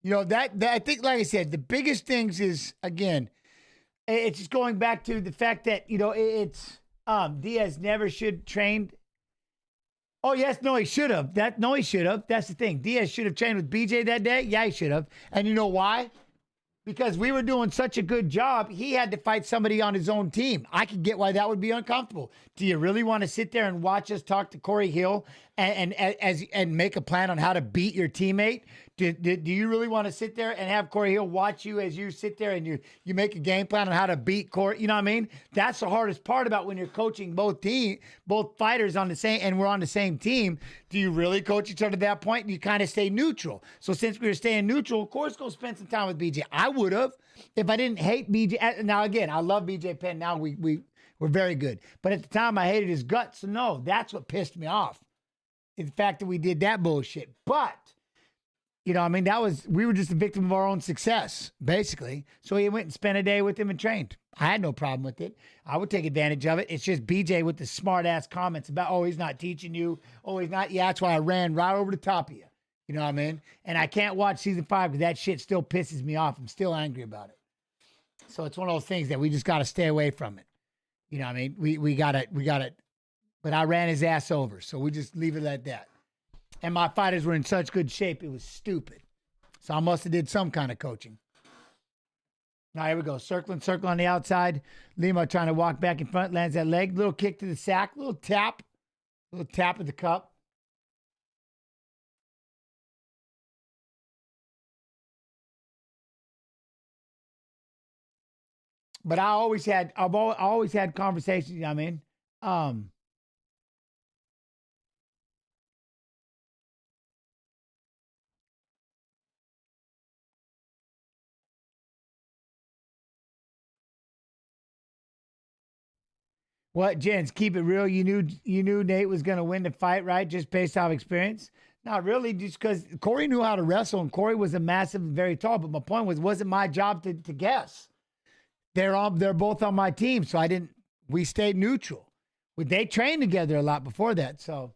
You know, that I think, like I said, the biggest things is, again, it's just going back to the fact that, you know, it's Diaz never should trained. Oh, yes, no, he should have. He should have. That's the thing. Diaz should have trained with BJ that day. Yeah, he should have. And you know why? Because we were doing such a good job, he had to fight somebody on his own team. I could get why that would be uncomfortable. Do you really want to sit there and watch us talk to Corey Hill and make a plan on how to beat your teammate? Do you really want to sit there and have Corey Hill watch you as you sit there and you make a game plan on how to beat Corey? You know what I mean? That's the hardest part about when you're coaching both fighters on the same, and we're on the same team. Do you really coach each other at that point? You kind of stay neutral. So since we were staying neutral, of course, go spend some time with BJ. I would have if I didn't hate BJ. Now again, I love BJ Penn. Now we're very good. But at the time, I hated his guts. So no, that's what pissed me off. The fact that we did that bullshit. But you know, I mean, we were just a victim of our own success, basically. So he went and spent a day with him and trained. I had no problem with it. I would take advantage of it. It's just BJ with the smart ass comments about, oh, he's not teaching you. Oh, he's not. Yeah, that's why I ran right over the top of you. You know what I mean? And I can't watch season 5 because that shit still pisses me off. I'm still angry about it. So it's one of those things that we just got to stay away from it. You know what I mean? We got it. But I ran his ass over. So we just leave it at that. And my fighters were in such good shape, it was stupid. So I must have did some kind of coaching. All right, here we go. Circling on the outside. Lima trying to walk back in front, lands that leg. Little kick to the sack, little tap of the cup. But I've always had conversations, you know what I mean? What, Jens, keep it real. You knew Nate was gonna win the fight, right? Just based off experience? Not really, just because Corey knew how to wrestle and Corey was a massive and very tall. But my point wasn't my job to guess. They're both on my team, so we stayed neutral. They trained together a lot before that. So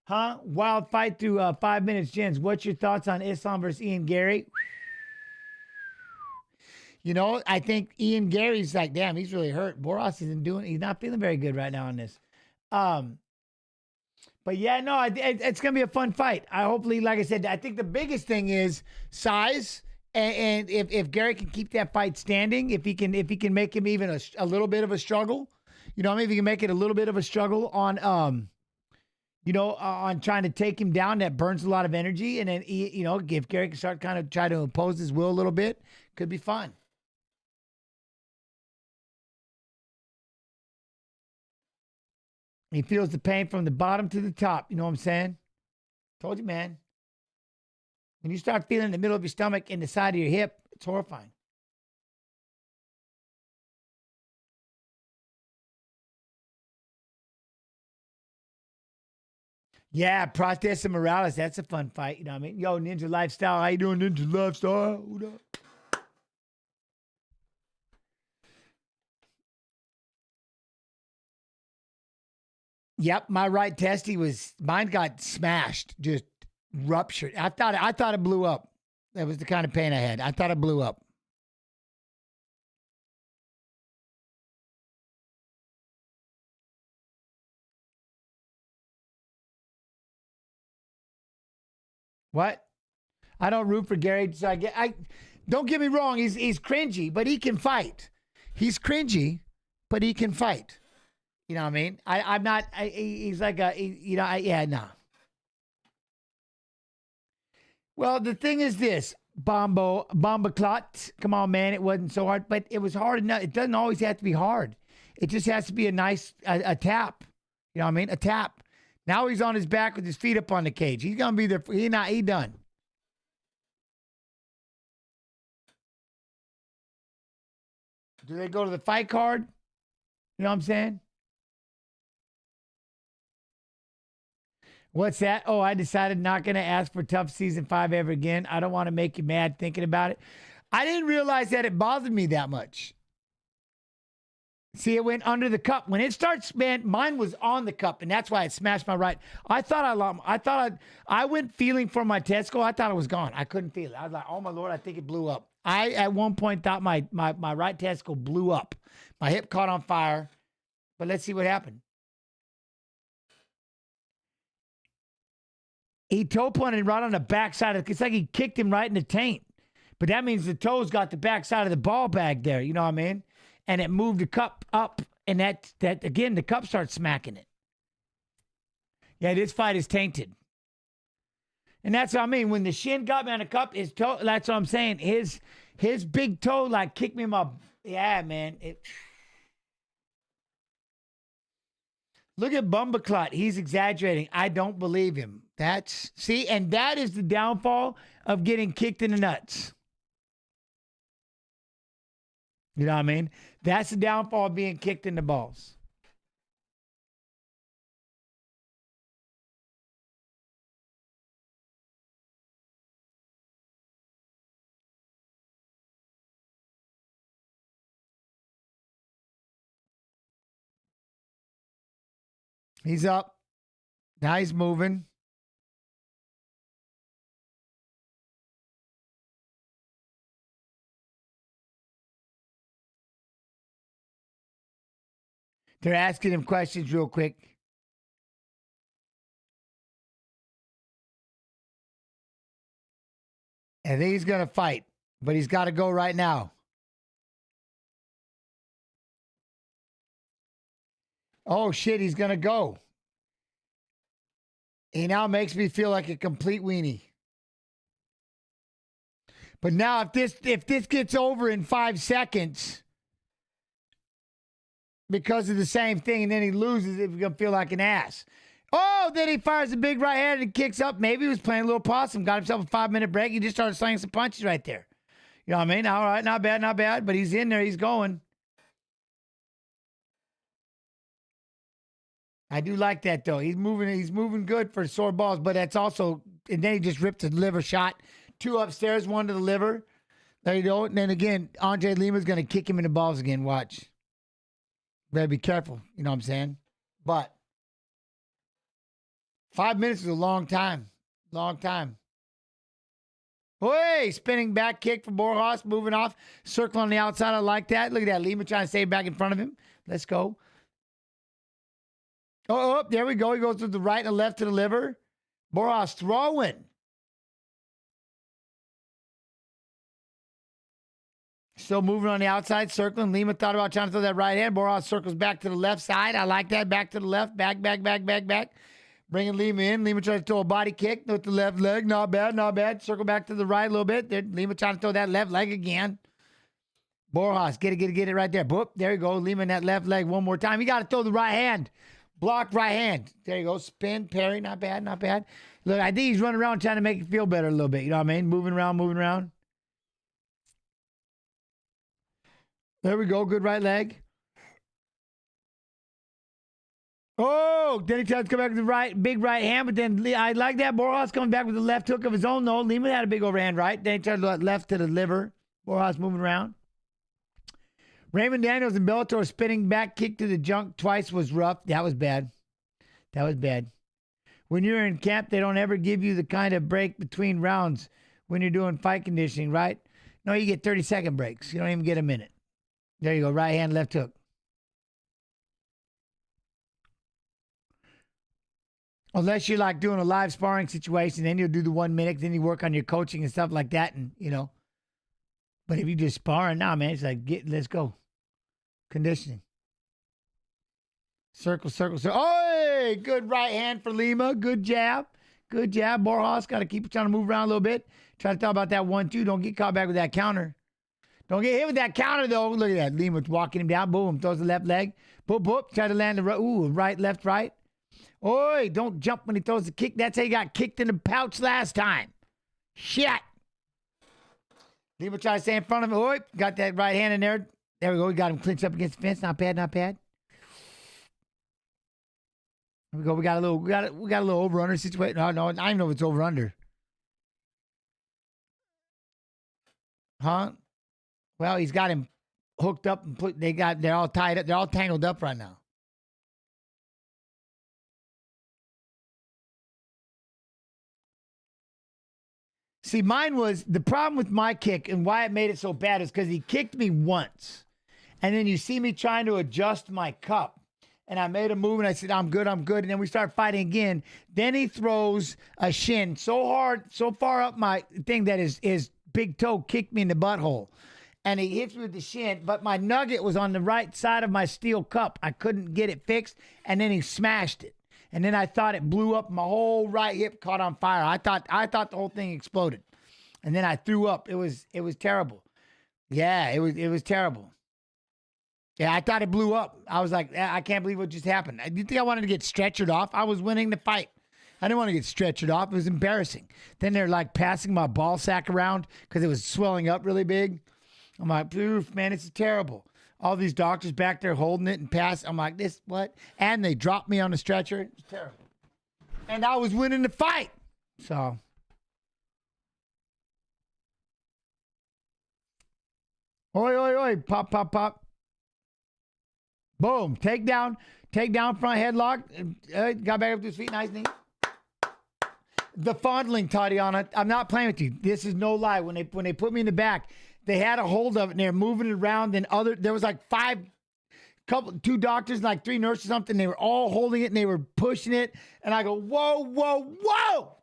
wild fight through 5 minutes. Jens, what's your thoughts on Islam versus Ian Gary? You know, I think Ian Gary's like, damn, he's really hurt. Boras he's not feeling very good right now on this. But yeah, no, it's going to be a fun fight. Hopefully, like I said, I think the biggest thing is size. And if Gary can keep that fight standing, if he can make him even a little bit of a struggle, you know, I mean, if he can make it a little bit of a struggle on, on trying to take him down, that burns a lot of energy. And then, if Gary can start kind of try to impose his will a little bit, could be fun. He feels the pain from the bottom to the top. You know what I'm saying? Told you, man. When you start feeling the middle of your stomach and the side of your hip, it's horrifying. Yeah, Protesta Morales. That's a fun fight. You know what I mean? Yo, Ninja Lifestyle. How you doing, Ninja Lifestyle? What up? Yep, my right testy mine got smashed, just ruptured. I thought it blew up. That was the kind of pain I had. I thought it blew up. What? I don't root for Gary. So I don't get me wrong. He's cringy, but he can fight. He's cringy, but he can fight. You know what I mean? I'm not. He's like nah. Well, the thing is this, Bomba Clot. Come on, man. It wasn't so hard, but it was hard enough. It doesn't always have to be hard. It just has to be a nice a tap. You know what I mean? A tap. Now he's on his back with his feet up on the cage. He's gonna be there. He done. Do they go to the fight card? You know what I'm saying? What's that? Oh, I decided not going to ask for tough season 5 ever again. I don't want to make you mad thinking about it. I didn't realize that it bothered me that much. See, it went under the cup. When it starts, man, mine was on the cup, and that's why it smashed my right. I went feeling for my testicle. I thought it was gone. I couldn't feel it. I was like, oh, my Lord, I think it blew up. I, at one point, thought my right testicle blew up. My hip caught on fire. But let's see what happened. He toe punted right on the backside of it. It's like he kicked him right in the taint. But that means the toes got the backside of the ball bag there. You know what I mean? And it moved the cup up. And that again, the cup starts smacking it. Yeah, this fight is tainted. And that's what I mean. When the shin got me on the cup, his toe, that's what I'm saying. His big toe like kicked me in my, yeah, man. Look at Bumbaclot. He's exaggerating. I don't believe him. And that is the downfall of getting kicked in the nuts. You know what I mean? That's the downfall of being kicked in the balls. He's up. Now he's moving. They're asking him questions real quick. I think he's going to fight, but he's got to go right now. Oh, shit, he's going to go. He now makes me feel like a complete weenie. But now if this gets over in 5 seconds because of the same thing and then he loses, it's going to feel like an ass. Oh, then he fires a big right hand and kicks up. Maybe he was playing a little possum, got himself a 5-minute break. He just started slinging some punches right there. You know what I mean? All right, not bad, not bad. But he's in there. He's going. I do like that, though. He's moving good for sore balls, but that's also, and then he just ripped a liver shot. 2 upstairs, 1 to the liver. There you go. And then again, Andre Lima's going to kick him in the balls again. Watch. Better be careful. You know what I'm saying? But 5 minutes is a long time. Long time. Hey, spinning back kick for Borjas, moving off. Circle on the outside. I like that. Look at that. Lima trying to stay back in front of him. Let's go. Oh, there we go. He goes to the right and left to the liver. Borjas throwing. Still moving on the outside, circling. Lima thought about trying to throw that right hand. Borjas circles back to the left side. I like that. Back to the left. Back. Bringing Lima in. Lima tries to throw a body kick with the left leg. Not bad, not bad. Circle back to the right a little bit. Then Lima trying to throw that left leg again. Borjas, get it right there. Boop, there you go. Lima in that left leg one more time. You got to throw the right hand. Block right hand. There you go. Spin, parry. Not bad, not bad. Look, I think he's running around trying to make it feel better a little bit. You know what I mean? Moving around. There we go. Good right leg. Oh, then he tries to come back with the right, big right hand, but then I like that. Borjas coming back with the left hook of his own. No, Lima had a big overhand right. Then he tried to go left to the liver. Borjas moving around. Raymond Daniels and Bellator spinning back kick to the junk twice was rough. That was bad. When you're in camp, they don't ever give you the kind of break between rounds when you're doing fight conditioning, right? No, you get 30-second breaks. You don't even get a minute. There you go. Right hand, left hook. Unless you're like doing a live sparring situation, then you'll do the 1 minute, then you work on your coaching and stuff like that, and you know. But if you just sparring, nah, man, it's like let's go. Conditioning. Circle. Oh, good right hand for Lima. Good jab. Borjas got to keep trying to move around a little bit. Try to talk about that 1-2. Don't get caught back with that counter. Don't get hit with that counter, though. Look at that. Lima walking him down. Boom. Throws the left leg. Boop. Try to land the right. Ooh, right, left, right. Oi, don't jump when he throws the kick. That's how he got kicked in the pouch last time. Shit. Lima tries to stay in front of him. Oi, got that right hand in there. There we go. We got him clinched up against the fence. Not bad. Here we go. We got a little over under situation. No, I don't even know if it's over under. Huh? Well, he's got him hooked up and they're all tied up. They're all tangled up right now. See, mine was the problem with my kick and why it made it so bad is because he kicked me once. And then you see me trying to adjust my cup. And I made a move and I said, I'm good. And then we start fighting again. Then he throws a shin so hard, so far up my thing that his big toe kicked me in the butthole. And he hits me with the shin, but my nugget was on the right side of my steel cup. I couldn't get it fixed. And then he smashed it. And then I thought it blew up. My whole right hip caught on fire. I thought the whole thing exploded. And then I threw up. It was terrible. Yeah, it was terrible. Yeah, I thought it blew up. I was like, I can't believe what just happened. I didn't think I wanted to get stretchered off. I was winning the fight. I didn't want to get stretchered off. It was embarrassing. Then they're like passing my ball sack around because it was swelling up really big. I'm like, oof, man, this is terrible. All these doctors back there holding it and pass. I'm like, this, what? And they dropped me on the stretcher. It was terrible. And I was winning the fight. So. Oi. Pop. Boom. Takedown, front headlock. Got back up to his feet. Nice knee. The fondling, Tatiana. I'm not playing with you. This is no lie. When they put me in the back, they had a hold of it and they're moving it around. And there was like two doctors and like 3 nurses or something. They were all holding it and they were pushing it. And I go, whoa.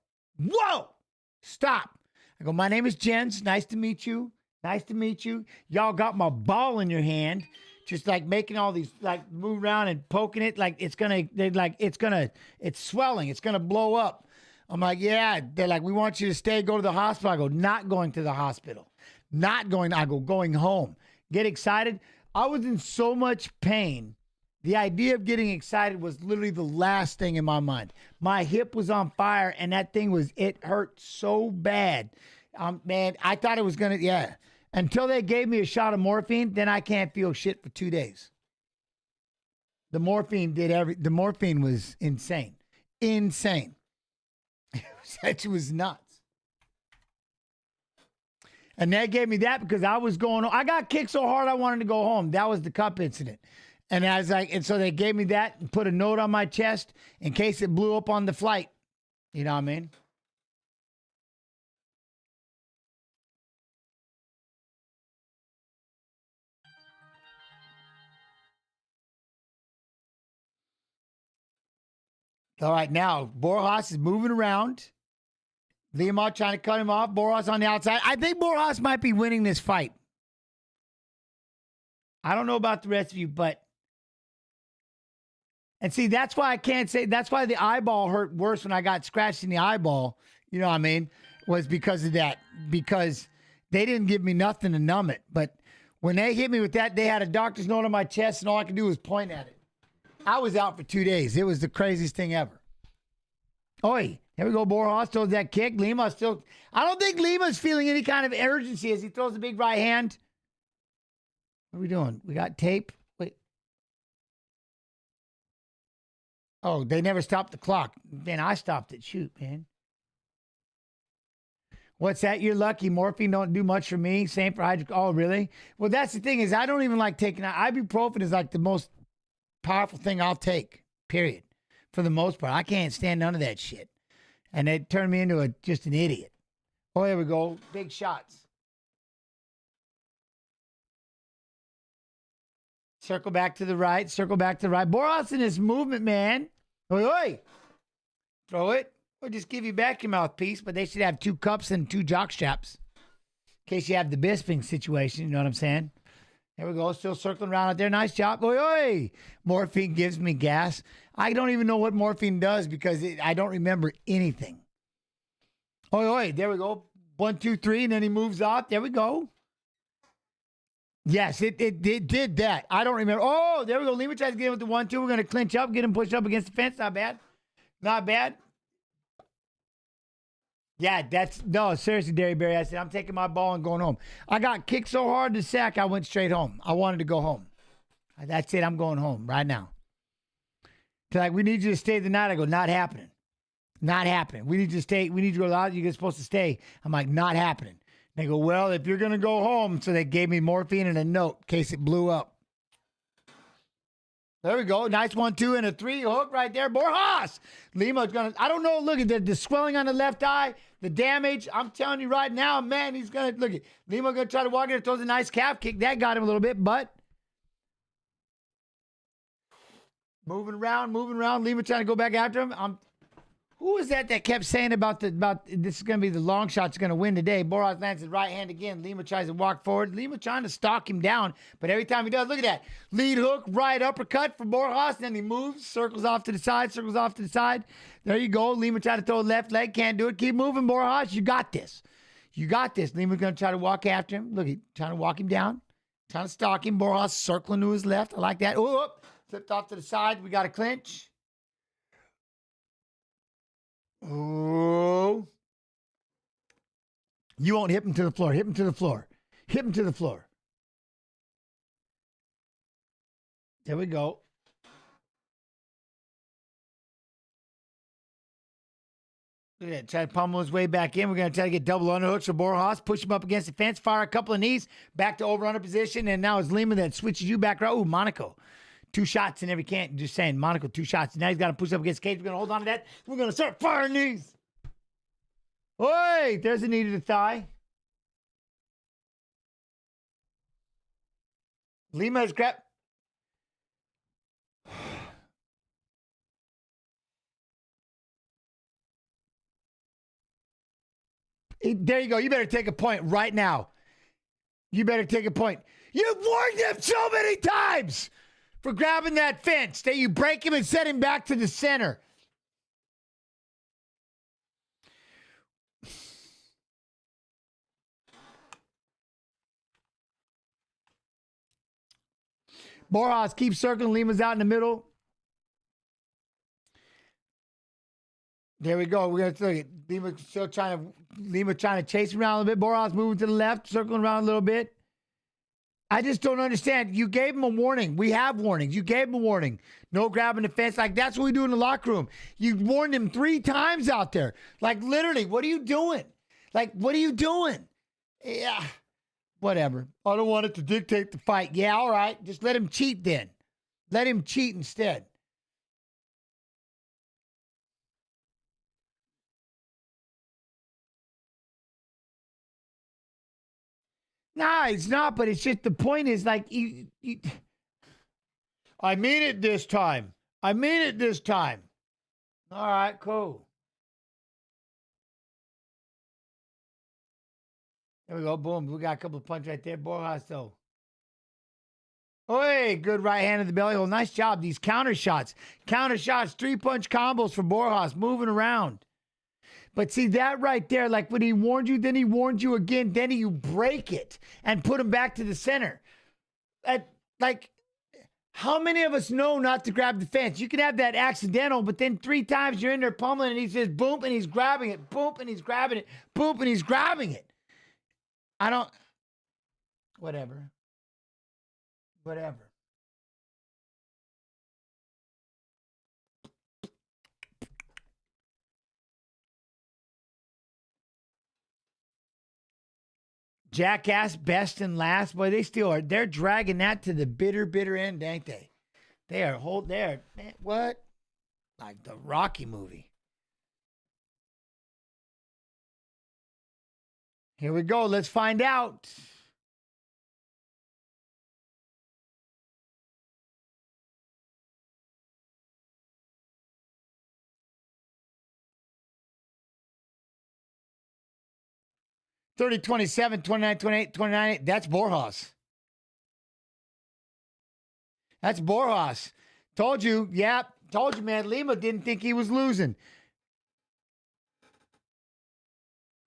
Stop. I go, my name is Jens. Nice to meet you. Y'all got my ball in your hand. just like making all these, like move around and poking it. Like it's swelling. It's going to blow up. I'm like, yeah. They're like, we want you to stay, go to the hospital. I go, not going to the hospital. Not going. I go, going home. Get excited. I was in so much pain. The idea of getting excited was literally the last thing in my mind. My hip was on fire, and that thing it hurt so bad. Man, I thought it was going to, yeah. Until they gave me a shot of morphine, then I can't feel shit for 2 days. The morphine was insane. Insane. It was nuts. And they gave me that because I got kicked so hard I wanted to go home. That was the cup incident. And I was like, and so they gave me that and put a note on my chest in case it blew up on the flight. You know what I mean? All right, now Borjas is moving around. Lima trying to cut him off. Borjas on the outside. I think Borjas might be winning this fight. I don't know about the rest of you, but... And see, that's why I can't say... That's why the eyeball hurt worse when I got scratched in the eyeball. You know what I mean? Was because of that. Because they didn't give me nothing to numb it. But when they hit me with that, they had a doctor's note on my chest, and all I could do was point at it. I was out for 2 days. It was the craziest thing ever. Oi, here we go. Borjas throws that kick. Lima still... I don't think Lima's feeling any kind of urgency as he throws the big right hand. What are we doing? We got tape. Wait. Oh, they never stopped the clock. Man, I stopped it. Shoot, man. What's that? You're lucky. Morphine don't do much for me. Same for hydro... Oh, really? Well, that's the thing is I don't even like taking... Ibuprofen is like the most powerful thing I'll take, period. For the most part. I can't stand none of that shit. And it turned me into just an idiot. Oh, there we go. Big shots. Circle back to the right. Circle back to the right. Borjas in his movement, man. Oi, oi. Throw it. Or just give you back your mouthpiece. But they should have 2 cups and 2 jock straps. In case you have the Bisping situation. You know what I'm saying? There we go. Still circling around out there. Nice job. Oi, oi. Morphine gives me gas. I don't even know what morphine does because I don't remember anything. Oi, oi. There we go. 1, 2, 3. And then he moves off. There we go. Yes, it did that. I don't remember. Oh, there we go. Lima tries to get him with the 1, 2. We're going to clinch up, get him pushed up against the fence. Not bad. Not bad. Yeah, no, seriously, Derry Berry. I said, I'm taking my ball and going home. I got kicked so hard to sack, I went straight home. I wanted to go home. That's it. I'm going home right now. They're like, we need you to stay the night. I go, not happening. Not happening. We need you to stay. We need you to go out. You're supposed to stay. I'm like, not happening. They go, well, if you're going to go home. So they gave me morphine and a note in case it blew up. There we go. Nice 1, 2, and a 3 hook right there. Borjas. Lima's going to, I don't know. Look at the swelling on the left eye, the damage. I'm telling you right now, man, he's going to, look at Lima going to try to walk in. Throws a nice calf kick. That got him a little bit, but moving around. Lima trying to go back after him. Who was that kept saying about this is going to be the long shot's going to win today? Borjas lands his right hand again. Lima tries to walk forward. Lima trying to stalk him down, but every time he does, look at that. Lead hook, right uppercut for Borjas. Then he moves, circles off to the side. There you go. Lima trying to throw left leg, can't do it. Keep moving, Borjas. You got this. Lima's going to try to walk after him. Look, he's trying to walk him down, trying to stalk him. Borjas circling to his left. I like that. Oh, flipped off to the side. We got a clinch. Oh. You won't hit him to the floor. Hit him to the floor. There we go. Look at that. Try to pummel his way back in. We're going to try to get double underhooks for Borjas. Push him up against the fence. Fire a couple of knees. Back to over-under position. And now it's Lima that switches you back around. Ooh, Monaco. 2 shots in every can't. Just saying, Monaco, 2 shots. Now he's got to push up against the cage. We're going to hold on to that. We're going to start firing knees. Oi, there's a knee to the thigh. Lima has grabbed. There you go. You better take a point right now. You better take a point. You've warned him so many times for grabbing that fence that you break him and set him back to the center. Borjas keeps circling. Lima's out in the middle. There we go. We're going to look at Lima trying to chase him around a little bit. Borjas moving to the left, circling around a little bit. I just don't understand. You gave him a warning. We have warnings. You gave him a warning. No grabbing the fence. Like, that's what we do in the locker room. You warned him 3 times out there. Like, literally, what are you doing? Like, what are you doing? Yeah, whatever. I don't want it to dictate the fight. Yeah, all right. Just let him cheat then. Let him cheat instead. Nah, it's not, but it's just the point is like, I mean it this time. I mean it this time. All right, cool. There we go. Boom. We got a couple of punches right there. Borjas, though. Hey, good right hand in the belly. Well, nice job. These counter shots. Counter shots, 3-punch combos for Borjas, moving around. But see, that right there, like when he warned you, then he warned you again, then you break it and put him back to the center. Like, how many of us know not to grab the fence? You can have that accidental, but then 3 times you're in there pummeling and he says, boom, and he's grabbing it, boom, and he's grabbing it, boom, and he's grabbing it. Whatever. Jackass, best and last. Boy, they still are. They're dragging that to the bitter, bitter end, ain't they? They are what? Like the Rocky movie. Here we go. Let's find out. $30, $27, $29, $28, $29. That's Borjas. That's Borjas. Told you, man. Lima didn't think he was losing.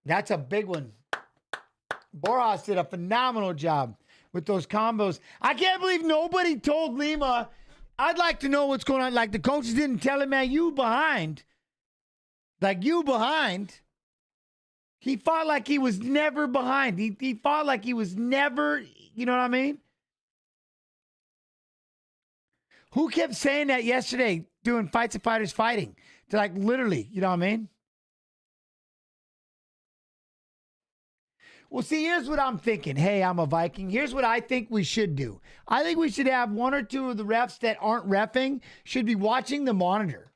That's a big one. Borjas did a phenomenal job with those combos. I can't believe nobody told Lima. I'd like to know what's going on. Like the coaches didn't tell him, man, you behind. Like you behind. He fought like he was never behind. He fought like he was never, you know what I mean? Who kept saying that yesterday doing Fights and Fighters Fighting? To like literally, you know what I mean? Well, see, here's what I'm thinking. Hey, I'm a Viking. Here's what I think we should do. I think we should have 1 or 2 of the refs that aren't reffing should be watching the monitor.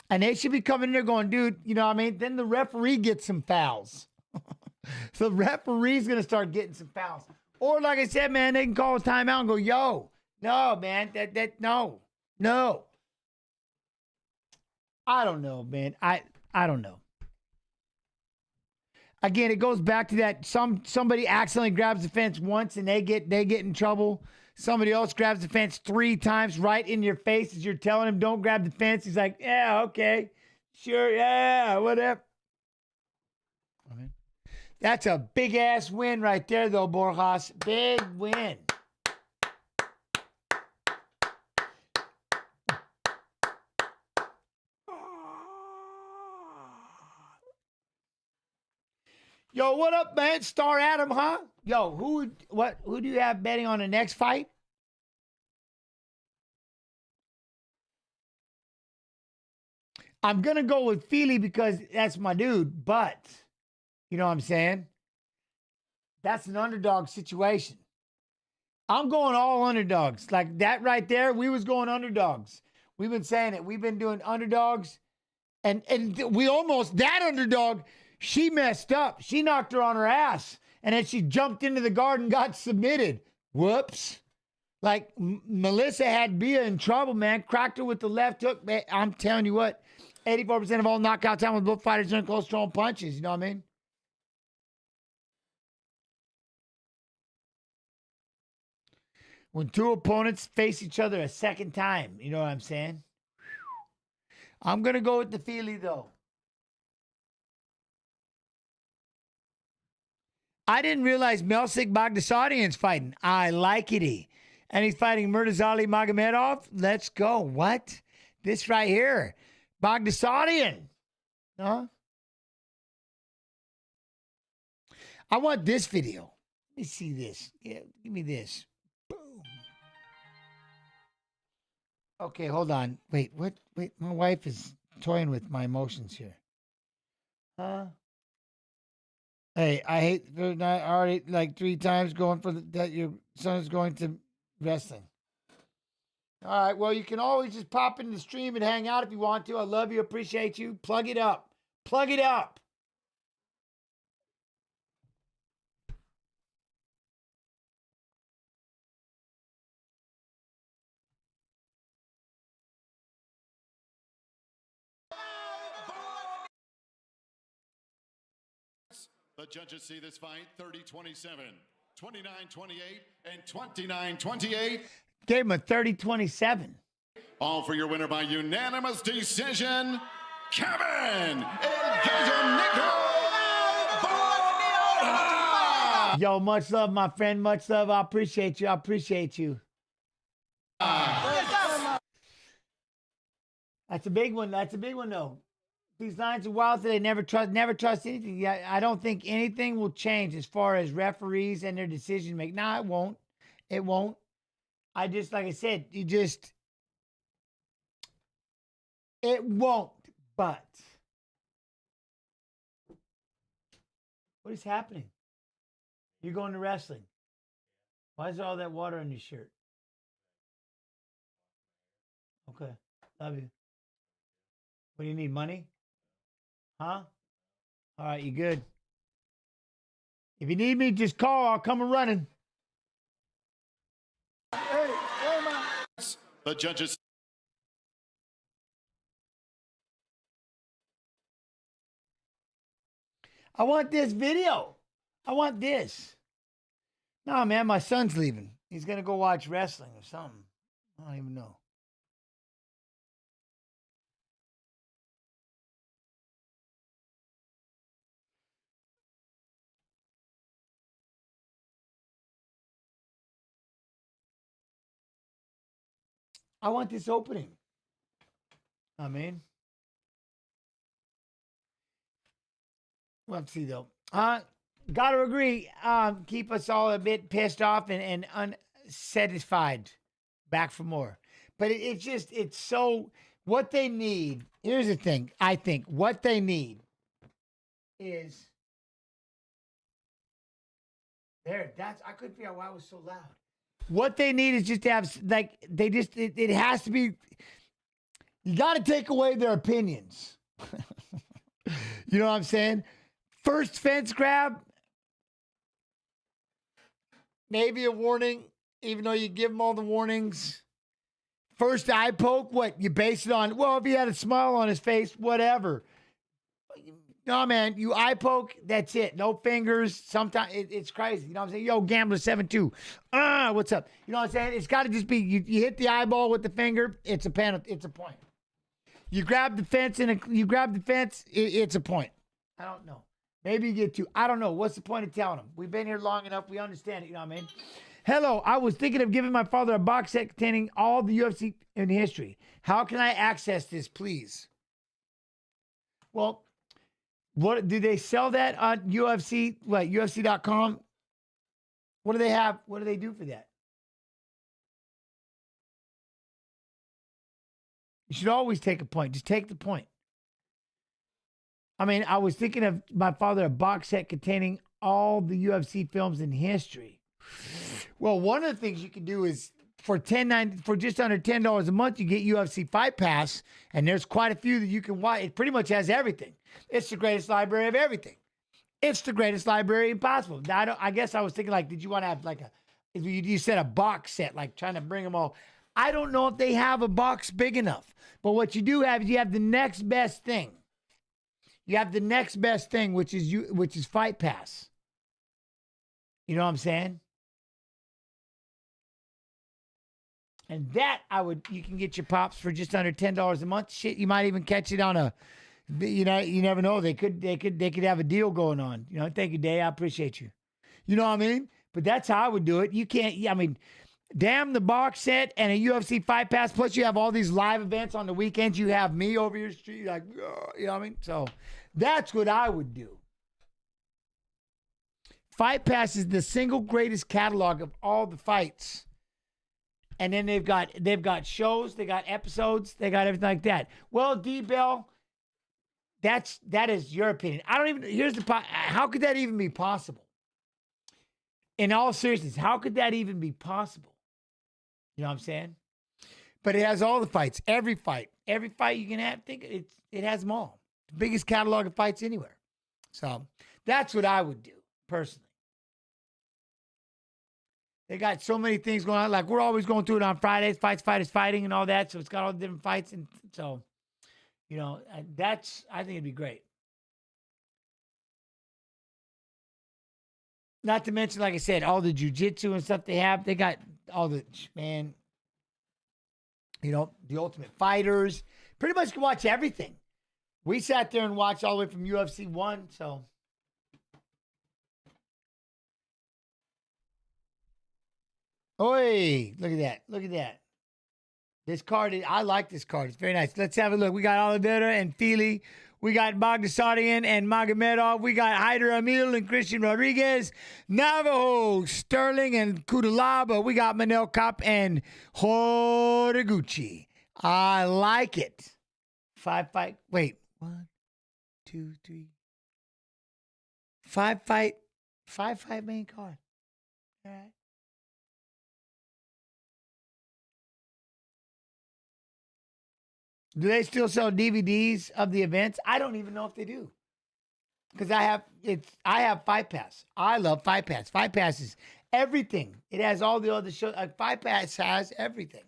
And they should be coming in there going, dude, you know what I mean? Then the referee gets some fouls. So the referee's going to start getting some fouls. Or like I said, man, they can call a timeout and go, yo, no, man, no. I don't know, man. I don't know. Again, it goes back to that somebody accidentally grabs the fence once and they get in trouble. Somebody else grabs the fence 3 times right in your face as you're telling him don't grab the fence. He's like, yeah, okay, sure, yeah, whatever. Okay. That's a big-ass win right there, though, Borjas. Big win. Yo, what up, man? Star Adam, huh? Yo, who do you have betting on the next fight? I'm going to go with Feely because that's my dude, but you know what I'm saying? That's an underdog situation. I'm going all underdogs. Like that right there, we was going underdogs. We've been saying it. We've been doing underdogs. And we almost, that underdog, she messed up. She knocked her on her ass. And then she jumped into the guard and got submitted. Whoops. Like, Melissa had Bia in trouble, man. Cracked her with the left hook. Man, I'm telling you what, 84% of all knockout time with both fighters in close, strong punches. You know what I mean? When two opponents face each other a second time. You know what I'm saying? I'm going to go with the Feely, though. I didn't realize Melsik Bagdasaryan's fighting. I like it. And he's fighting Murtazali Magomedov. Let's go. What? This right here. Bagdasaryan. Huh? I want this video. Let me see this. Yeah, give me this. Boom. Okay, hold on. Wait, what? Wait, my wife is toying with my emotions here. Huh? Hey, I hate for not already like 3 times going for that your son is going to wrestling. All right, well, you can always just pop into the stream and hang out if you want to. I love you, appreciate you. Plug it up. Plug it up. The judges see this fight 30-27, 29-28, and 29-28. Gave him a 30-27. All for your winner by unanimous decision, Kevin El Yo, much love, my friend. Much love. I appreciate you. I appreciate you. That's a big one. That's a big one, though. These lines are wild today. Never trust anything. Yeah, I don't think anything will change as far as referees and their decision making. No, it won't. It won't. I just, like I said, it won't. But what is happening? You're going to wrestling. Why is there all that water on your shirt? Okay. Love you. What do you need? Money? Huh? All right, you good. If you need me, just call. I'll come running. The judges. I want this video. I want this. No, man, my son's leaving. He's going to go watch wrestling or something. I don't even know. I want this opening. I mean, let's see though. Gotta agree. Keep us all a bit pissed off and unsatisfied. Back for more. But it's so, what they need, here's the thing. I think what they need is, I couldn't figure out why it was so loud. What they need is just to have, like, it has to be, you got to take away their opinions. You know what I'm saying? First fence grab, maybe a warning, even though you give them all the warnings. First eye poke, what? You base it on, well, if he had a smile on his face, whatever. No, man, you eye poke, that's it. No fingers. Sometimes it's crazy. You know what I'm saying? Yo, Gambler 72. What's up? You know what I'm saying? It's got to just be, you hit the eyeball with the finger, it's a penalty, it's a point. You grab the fence it's a point. I don't know. Maybe you get two. I don't know. What's the point of telling them? We've been here long enough. We understand it. You know what I mean? Hello, I was thinking of giving my father a box set containing all the UFC in history. How can I access this, please? Well, what do they sell that on UFC? What, UFC.com? What do they have? What do they do for that? You should always take a point. Just take the point. I mean, I was thinking of my father a box set containing all the UFC films in history. Well, one of the things you can do is for just under $10 a month, you get UFC Fight Pass, and there's quite a few that you can watch. It pretty much has everything. It's the greatest library of everything. It's the greatest library possible. Now, I guess I was thinking, like, did you want to have like you said a box set, like trying to bring them all. I don't know if they have a box big enough, but what you do have is you have the next best thing. You have the next best thing, which is Fight Pass. You know what I'm saying? And that you can get your pops for just under $10 a month. Shit, you might even catch it on a, you never know. They could have a deal going on. Thank you, Day. I appreciate you. You know what I mean? But that's how I would do it. You can't, damn the box set and a UFC Fight Pass. Plus you have all these live events on the weekends. You have me over your street. Like, you know what I mean? So that's what I would do. Fight Pass is the single greatest catalog of all the fights. And then they've got shows, they got episodes, they got everything like that. Well, D-Bell, that is your opinion. How could that even be possible? In all seriousness, how could that even be possible? You know what I'm saying? But it has all the fights, every fight you can have. It has them all. The biggest catalog of fights anywhere. So that's what I would do personally. They got so many things going on. Like, we're always going through it on Fridays, fighters fighting and all that. So it's got all the different fights. And so, I think it'd be great. Not to mention, like I said, all the jiu-jitsu and stuff they have. They got all the, the Ultimate Fighters. Pretty much can watch everything. We sat there and watched all the way from UFC 1, so. Oi, look at that. This card, I like this card. It's very nice. Let's have a look. We got Oliveira and Fili. We got Bagdasarian and Magomedov. We got Hyder Emil and Christian Rodriguez. Navajo, Sterling and Kudalaba. We got Manel Kopp and Horiguchi. I like it. 5 fight. Wait. 1, 2, 3. 5 fight main card. All right. Do they still sell DVDs of the events? I don't even know if they do. Because I have Fight Pass. I love Fight Pass. Fight Pass is everything. It has all the other shows. Fight Pass has everything.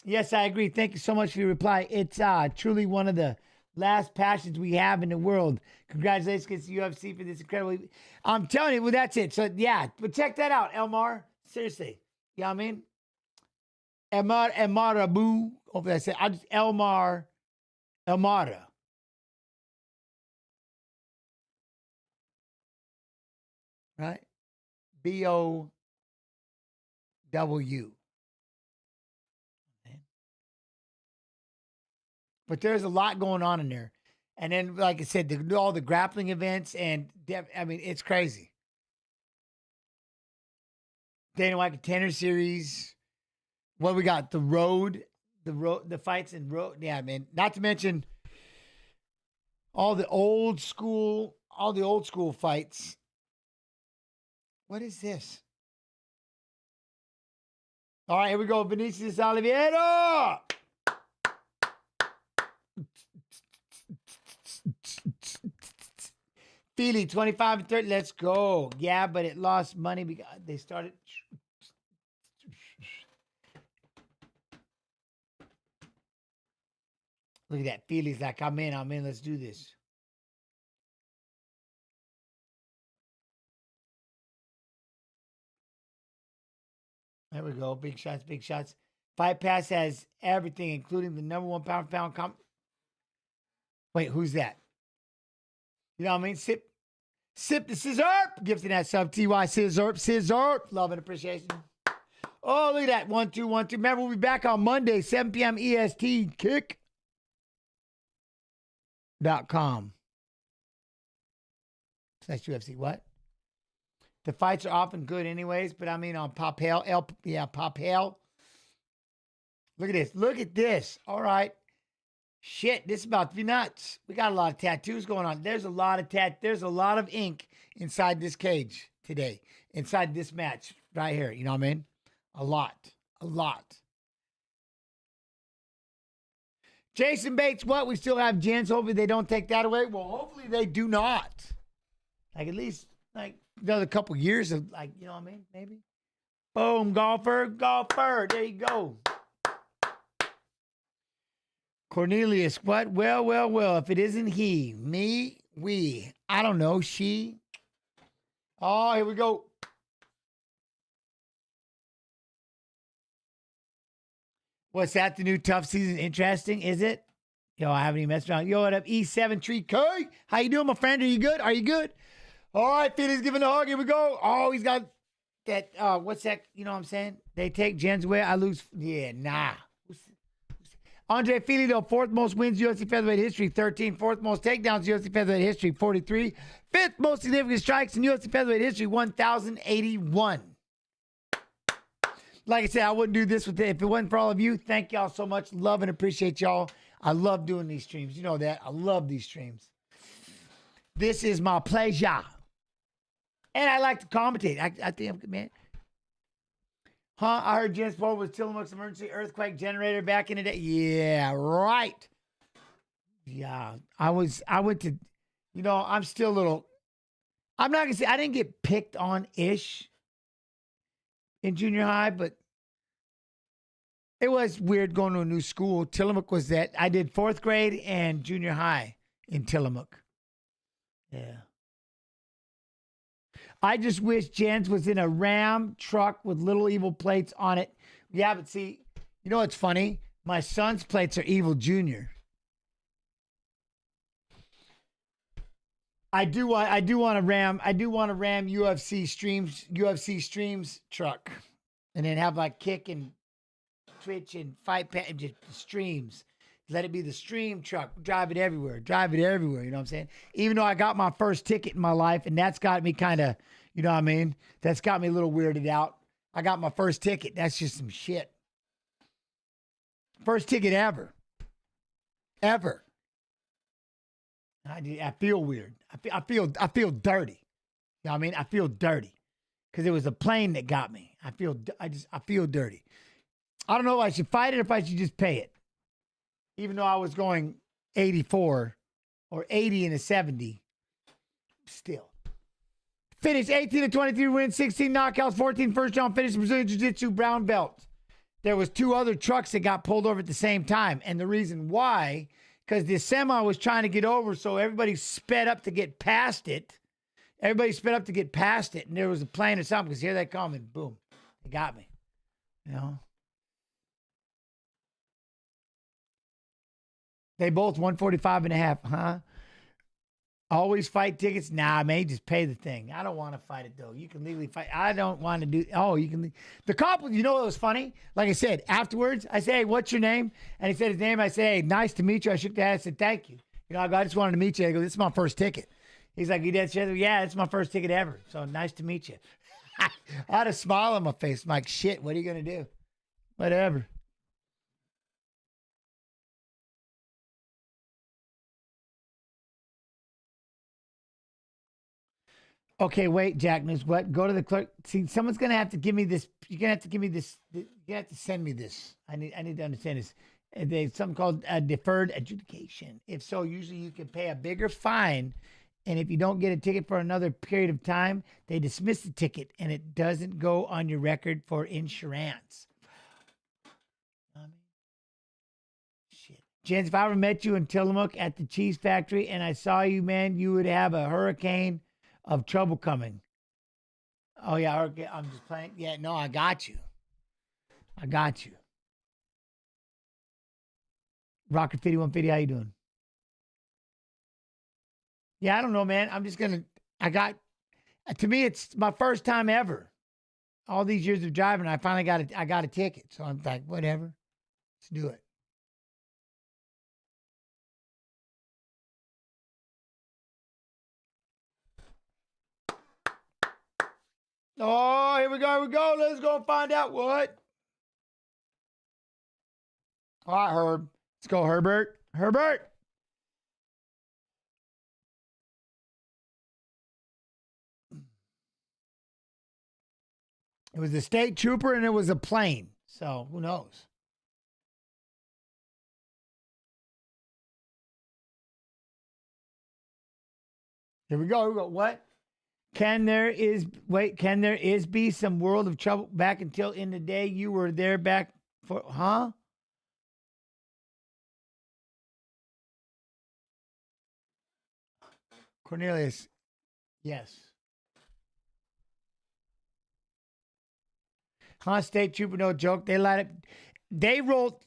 Yes, I agree. Thank you so much for your reply. It's truly one of the last passions we have in the world. Congratulations to UFC for this incredible. I'm telling you, well, that's it. So, yeah, but check that out, Elmar. Seriously. You know what I mean? Elmarabu. Hopefully I said, I'll just Elmara. Right? BOW. But there's a lot going on in there. And then, like I said, all the grappling events and, it's crazy. Dana White Contender Series. What we got? The fights in road. Yeah, man. Not to mention all the old school fights. What is this? All right, here we go. Vinicius Oliveira. Fili, 25 and 30. Let's go. Yeah, but it lost money because they started. Look at that. Fili's like, I'm in. Let's do this. There we go. Big shots. Fight Pass has everything, including the number 1 pound comp. Wait, who's that? You know what I mean? Sip the scissor. Gifting that sub. TY scissor. Love and appreciation. Oh, look at that. 1, 2, 1, 2. Remember, we'll be back on Monday, 7 p.m. EST. Kick.com. That's UFC. What? The fights are often good anyways, but on Pop Hell. Pop Hell. Look at this. All right. Shit, this is about to be nuts. We got a lot of tattoos going on. There's a lot of ink inside this cage today. Inside this match right here. You know what I mean? A lot. Jason Bates, what? We still have Jens. Hopefully they don't take that away. Well, hopefully they do not. At least another couple years of you know what I mean? Maybe. Boom, golfer. There you go. Cornelius, what? Well. If it isn't he, me, we, I don't know, she. Oh, here we go. What's that? The new tough season interesting? Is it? Yo, I haven't even messed around. Yo, what up? E7 Tree K. How you doing, my friend? Are you good? Are you good? All right, Philly's giving a hug. Here we go. Oh, he's got that. What's that? You know what I'm saying? They take Jen's away. I lose. Yeah, nah. Andre Fili, though, 4th most wins UFC featherweight history, 13. 4th most takedowns UFC featherweight history, 43. 5th most significant strikes in UFC featherweight history, 1,081. Like I said, I wouldn't do this if it wasn't for all of you. Thank y'all so much. Love and appreciate y'all. I love doing these streams. You know that. I love these streams. This is my pleasure. And I like to commentate. I think, man. Huh? I heard Jen's Pulver was Tillamook's emergency earthquake generator back in the day. Yeah, right. Yeah. I went to, you know, I'm still a little, I'm not going to say, I didn't get picked on-ish in junior high, but it was weird going to a new school. Tillamook was that. I did 4th grade and junior high in Tillamook. Yeah. I just wish Jen's was in a Ram truck with little evil plates on it. Yeah, but see, you know what's funny? My son's plates are Evil Junior. I do want a Ram UFC streams truck, and then have like Kick and Twitch and Fight Pass and just streams. Let it be the stream truck. Drive it everywhere. You know what I'm saying? Even though I got my first ticket in my life, and that's got me kind of, you know what I mean? That's got me a little weirded out. I got my first ticket. That's just some shit. First ticket ever. Ever. I feel weird. I feel dirty. You know what I mean? I feel dirty. Because it was a plane that got me. I feel dirty. I don't know if I should fight it or if I should just pay it. Even though I was going 84 or 80 and a 70, still. Finished 18 to 23 wins, 16 knockouts, 14 first round finishes, Brazilian Jiu-Jitsu brown belt. There was 2 other trucks that got pulled over at the same time. And the reason why, because the semi was trying to get over, so everybody sped up to get past it. And there was a plane or something, because here they come, and boom, they got me. You know? They both 145 and a half, huh? Always fight tickets? Nah, man, just pay the thing. I don't want to fight it, though. You can legally fight. I don't want to do, you can. The cop, you know what was funny? Like I said, afterwards, I say, hey, what's your name? And he said his name. I say, hey, nice to meet you. I shook the hand. I said, thank you. You know, I just wanted to meet you. I go, this is my first ticket. He's like, you did shit? Yeah, it's my first ticket ever. So nice to meet you. I had a smile on my face. I'm like, shit, what are you going to do? Whatever. Okay, wait, Jack News. What? Go to the clerk. See, someone's gonna have to give me this. You're gonna have to give me this. You're gonna have to send me this. I need to understand this. There's something called deferred adjudication. If so, usually you can pay a bigger fine, and if you don't get a ticket for another period of time, they dismiss the ticket, and it doesn't go on your record for insurance. Shit, Jens, if I ever met you in Tillamook at the cheese factory, and I saw you, man, you would have a hurricane of trouble coming. Oh, yeah, okay, I'm just playing. Yeah, no, I got you. Rocket 5150, how you doing? Yeah, I don't know, man. I'm just going to, to me, it's my first time ever. All these years of driving, I finally got a ticket. So I'm like, whatever, let's do it. Oh, here we go. Let's go find out what. All right, Herb. Let's go, Herbert. It was a state trooper and it was a plane. So who knows? Here we go. What? Can there be some world of trouble back until in the day you were there back for, huh? Cornelius, yes. Huh, state trooper, no joke. They light up.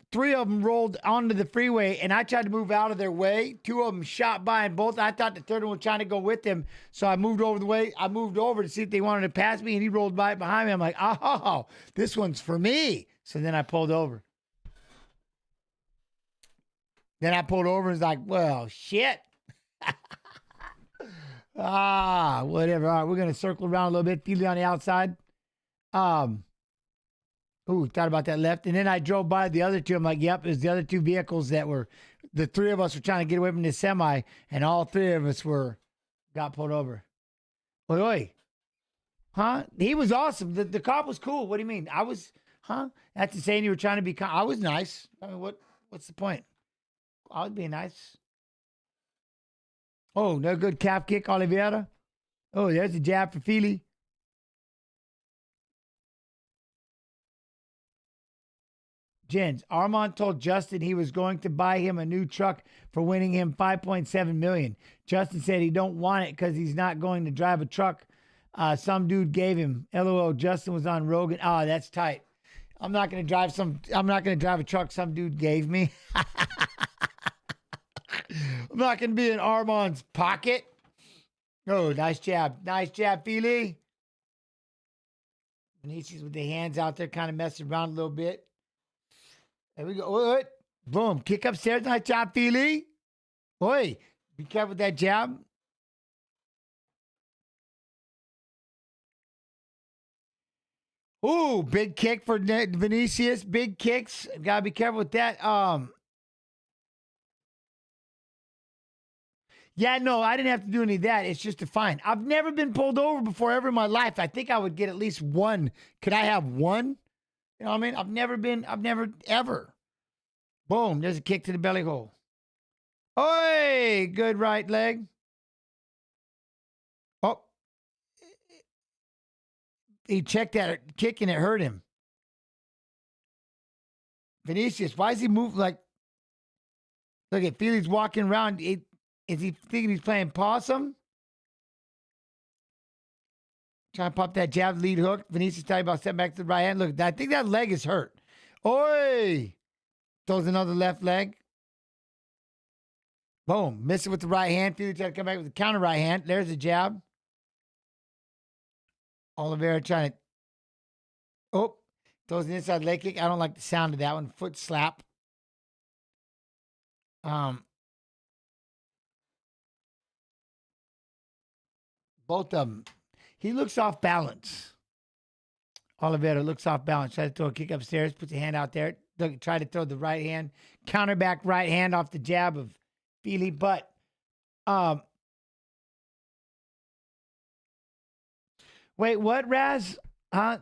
Three of them rolled onto the freeway, and I tried to move out of their way. Two of them shot by, and both, I thought the third one was trying to go with them. So I moved over the way. I moved over to see if they wanted to pass me, and he rolled by behind me. I'm like, oh, this one's for me. So then I pulled over. Then I pulled over and was like, well, shit. Whatever. All right, we're going to circle around a little bit. Feel it on the outside. Thought about that left. And then I drove by the other two. I'm like, yep, it was the other two vehicles that were, the three of us were trying to get away from this semi, and all three of us got pulled over. Oi. Huh? He was awesome. The cop was cool. What do you mean? That's insane. You were trying to be, I was nice. I mean, what's the point? I was being nice. Oh, no good calf kick, Oliveira. Oh, there's a jab for Feely. Jens, Armand told Justin he was going to buy him a new truck for winning him $5.7 million. Justin said he don't want it because he's not going to drive a truck some dude gave him. LOL, Justin was on Rogan. Oh, that's tight. I'm not going to drive a truck some dude gave me. I'm not going to be in Armand's pocket. Oh, nice jab. Nice jab, Feely. Vinicius with the hands out there kind of messing around a little bit. There we go. Oh, boom. Kick upstairs. Nice job, Feely. Boy, be careful with that jab. Ooh, big kick for Vinicius. Big kicks. Gotta be careful with that. Yeah, no, I didn't have to do any of that. It's just a fine. I've never been pulled over before ever in my life. I think I would get at least one. Could I have one? You know what I mean? I've never, ever. Boom, there's a kick to the belly hole. Oi, good right leg. Oh. He checked that kick and it hurt him. Vinicius, why is he move like, look at Feely's walking around. Is he thinking he's playing possum? Trying to pop that jab lead hook. Vinicius talking about stepping back to the right hand. Look, I think that leg is hurt. Oi! Throws another left leg. Boom. Miss it with the right hand. Feely trying to come back with the counter right hand. There's the jab. Oliveira trying to. Oh, throws an inside leg kick. I don't like the sound of that one. Foot slap. Both of them. He looks off balance. Oliveira looks off balance. Tries to throw a kick upstairs. Puts a hand out there. Try to throw the right hand. Counter back right hand off the jab of Feely. But wait, what, Raz? Huh?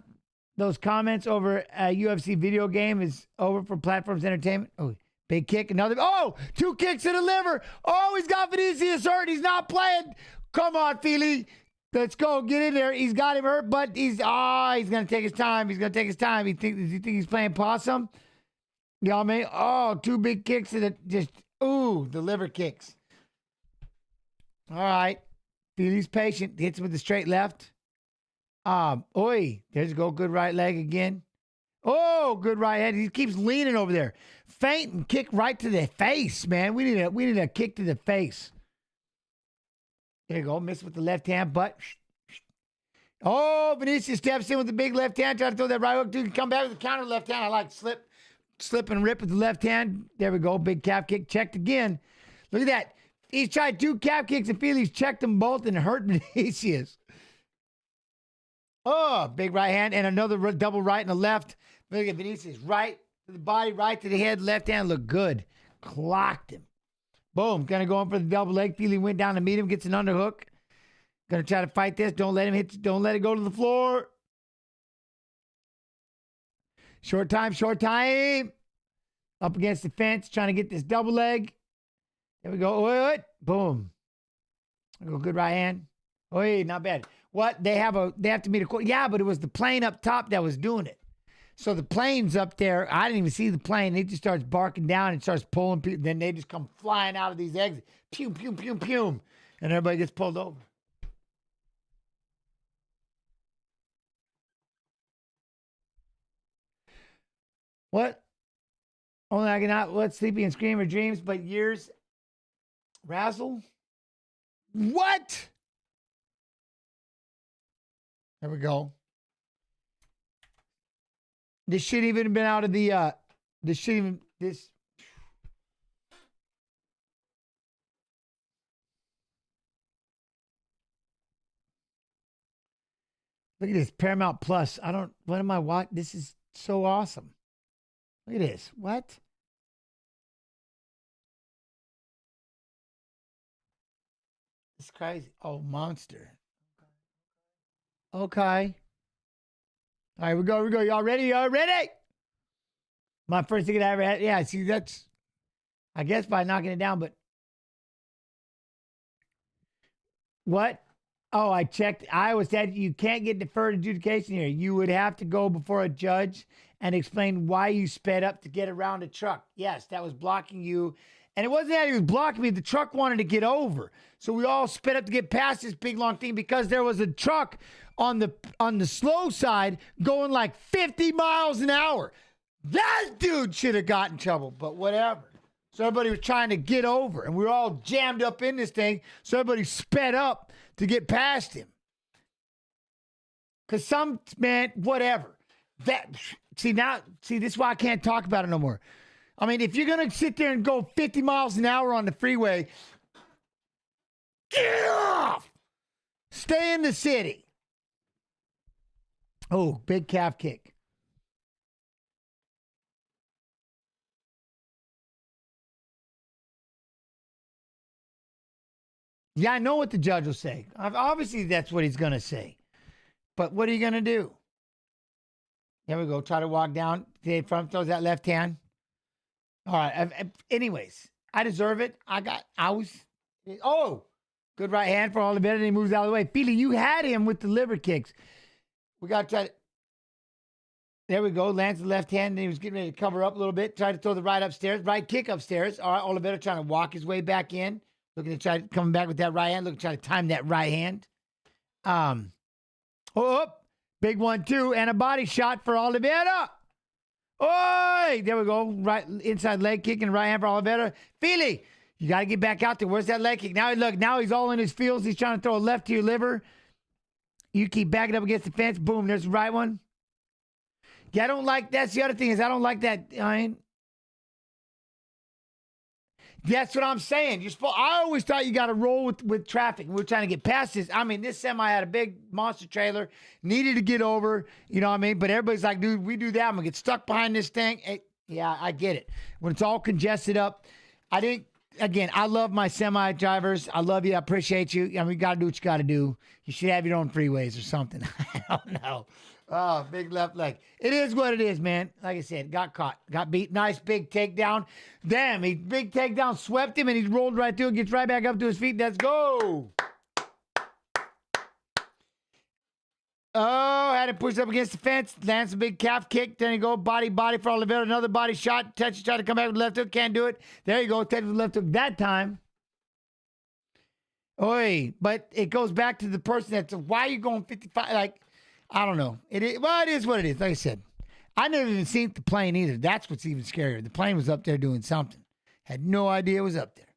Those comments over a UFC video game is over for Platforms Entertainment. Oh, big kick. Another. Oh, two kicks to the liver. Oh, he's got Vinicius hurt. He's not playing. Come on, Feely. Let's go. Get in there. He's got him hurt, but he's going to take his time. He's going to take his time. Does he think he's playing possum? You know what I mean? Oh, two big kicks to the liver kicks. All right. Feely's patient. Hits him with the straight left. There's go. Good right leg again. Oh, good right head. He keeps leaning over there. Feint and kick right to the face, man. We need a kick to the face. There you go. Miss with the left hand, but. Oh, Vinicius steps in with the big left hand. Try to throw that right hook. Dude, come back with the counter left hand. I like slip and rip with the left hand. There we go. Big calf kick. Checked again. Look at that. He's tried two calf kicks and Feely's checked them both and hurt Vinicius. Oh, big right hand and another double right and a left. Look at Vinicius. Right to the body, right to the head. Left hand looked good. Clocked him. Boom. Gonna go in for the double leg. Feely went down to meet him. Gets an underhook. Gonna try to fight this. Don't let him hit. Don't let it go to the floor. Short time. Up against the fence. Trying to get this double leg. There we go. Boom. Go good right hand. Not bad. What? They have to meet a court. Yeah, but it was the plane up top that was doing it. So the plane's up there. I didn't even see the plane. It just starts barking down and starts pulling people. Then they just come flying out of these exits. Pew, pew, pew, pew. And everybody gets pulled over. What? Only I cannot let sleepy and scream or dreams, but years razzle. What? There we go. This shouldn't even have been out of the this shouldn't even this. Look at this Paramount Plus. What am I watching? This is so awesome. Look at this. What? It's crazy. Oh, monster. Okay. All right, we go. Y'all ready? Y'all ready? My first thing I ever had. Yeah, see, that's, I guess by knocking it down, but. What? Oh, I checked. Iowa said you can't get deferred adjudication here. You would have to go before a judge and explain why you sped up to get around a truck. Yes, that was blocking you. And it wasn't that he was blocking me. The truck wanted to get over. So we all sped up to get past this big, long thing because there was a truck on the slow side going like 50 miles an hour. That dude should have got in trouble, but whatever. So everybody was trying to get over, and we were all jammed up in this thing. So everybody sped up to get past him. Because some, man, whatever. See, this is why I can't talk about it no more. I mean, if you're going to sit there and go 50 miles an hour on the freeway, get off! Stay in the city. Oh, big calf kick. Yeah, I know what the judge will say. Obviously, that's what he's going to say. But what are you going to do? There we go. Try to walk down. The front throws that left hand. All right. Anyways, I deserve it. Good right hand for Oliveira, and he moves out of the way. Feely, you had him with the liver kicks. We got to try to. There we go. Lands the left hand, and he was getting ready to cover up a little bit. Tried to throw the right upstairs. Right kick upstairs. All right, Oliveira trying to walk his way back in. Looking to try coming back with that right hand. Looking to try to time that right hand. Big 1-2 and a body shot for Oliveira. Oi! There we go. Right inside leg kick and right hand for Oliveira. Feely, you got to get back out there. Where's that leg kick? Now he's all in his feels. He's trying to throw a left to your liver. You keep backing up against the fence. Boom, there's the right one. Yeah, I don't like, that's the other thing is I don't like that. That's what I'm saying. I always thought you got to roll with traffic. We're trying to get past this. I mean, this semi had a big monster trailer, needed to get over, you know what I mean? But everybody's like, dude, we do that, I'm going to get stuck behind this thing. Yeah, I get it. When it's all congested up, I love my semi drivers. I love you. I appreciate you. I mean, you got to do what you got to do. You should have your own freeways or something. I don't know. Oh, big left leg. It is what it is, man. Like I said, got caught. Got beat. Nice big takedown. Damn, big takedown, swept him, and he rolled right through, gets right back up to his feet. Let's go. Oh, had it pushed up against the fence. Lands a big calf kick. Then you go body for Oliveira. Another body shot. Touch, try to come back with the left hook. Can't do it. There you go. Touch with the left hook that time. Oi, but it goes back to the person that's, why are you going 55? Like, I don't know. It is what it is. Like I said, I never even seen the plane either. That's what's even scarier. The plane was up there doing something. Had no idea it was up there.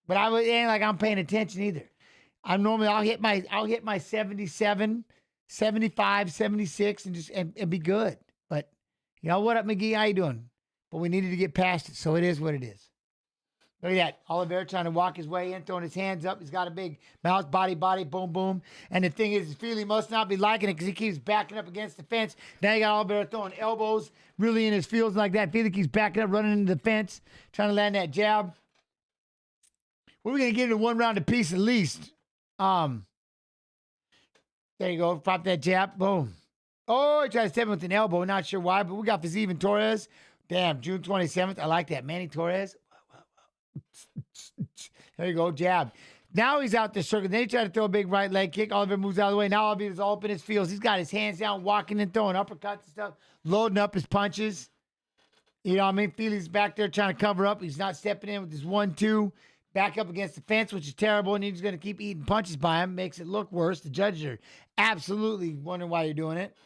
But it ain't like I'm paying attention either. I'll hit my 77, 75, 76 and be good. But you know what up, McGee? How you doing? But we needed to get past it, so it is what it is. Look at that. Oliveira trying to walk his way in, throwing his hands up. He's got a big mouth, body, boom, boom. And the thing is, Feely must not be liking it because he keeps backing up against the fence. Now you got Oliveira throwing elbows really in his feels like that. Feely keeps backing up, running into the fence, trying to land that jab. We're going to get into one round apiece at least. There you go. Pop that jab. Boom. Oh, he tried to step in with an elbow. Not sure why, but we got Fazeev and Torres. Damn, June 27th. I like that. Manny Torres. There you go, jab. Now he's out there circling. Then he tried to throw a big right leg kick. Oliver moves out of the way. Now Oliver's all up in his feels. He's got his hands down, walking and throwing uppercuts and stuff, loading up his punches. You know what I mean? Feely's back there trying to cover up. He's not stepping in with his 1-2. Back up against the fence, which is terrible, and he's going to keep eating punches by him. Makes it look worse. The judges are absolutely wondering why you're doing it.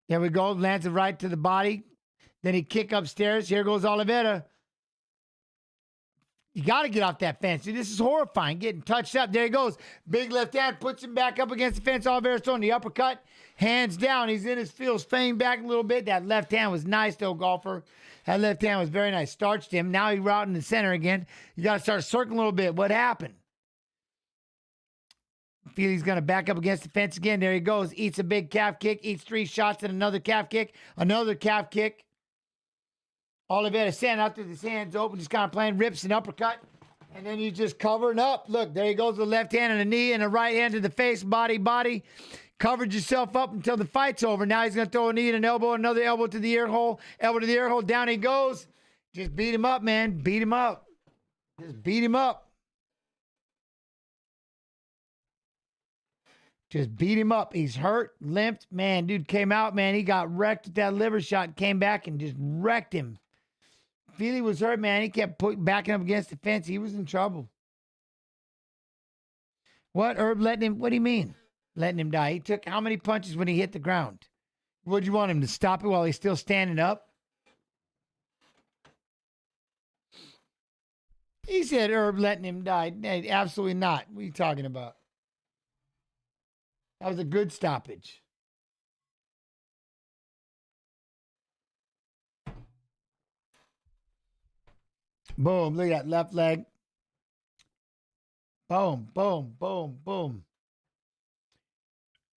There we go. Lands it right to the body. Then he kick upstairs. Here goes Oliveira. You got to get off that fence. See, this is horrifying. Getting touched up. There he goes. Big left hand puts him back up against the fence. Oliveira's throwing the uppercut. Hands down. He's in his feels. Fading back a little bit. That left hand was nice, though, golfer. That left hand was very nice. Starched him. Now he's routing the center again. You got to start circling a little bit. What happened? Feel he's going to back up against the fence again. There he goes. Eats a big calf kick. Eats 3 shots and another calf kick. Another calf kick. Oliveira standing out there with his hands open, just kind of playing rips and uppercut. And then he's just covering up. Look, there he goes with the left hand and a knee and a right hand to the face, body. Covered yourself up until the fight's over. Now he's going to throw a knee and an elbow, another elbow to the ear hole, elbow to the ear hole. Down he goes. Just beat him up, man. Beat him up. Just beat him up. Just beat him up. He's hurt, limped. Man, dude came out, man. He got wrecked with that liver shot, came back and just wrecked him. Feely was hurt, man. He kept backing up against the fence. He was in trouble. What? Herb letting him, what do you mean? Letting him die. He took how many punches when he hit the ground? Would you want him to stop it while he's still standing up? He said Herb letting him die. Hey, absolutely not. What are you talking about? That was a good stoppage. Boom. Look at that left leg. Boom, boom, boom, boom.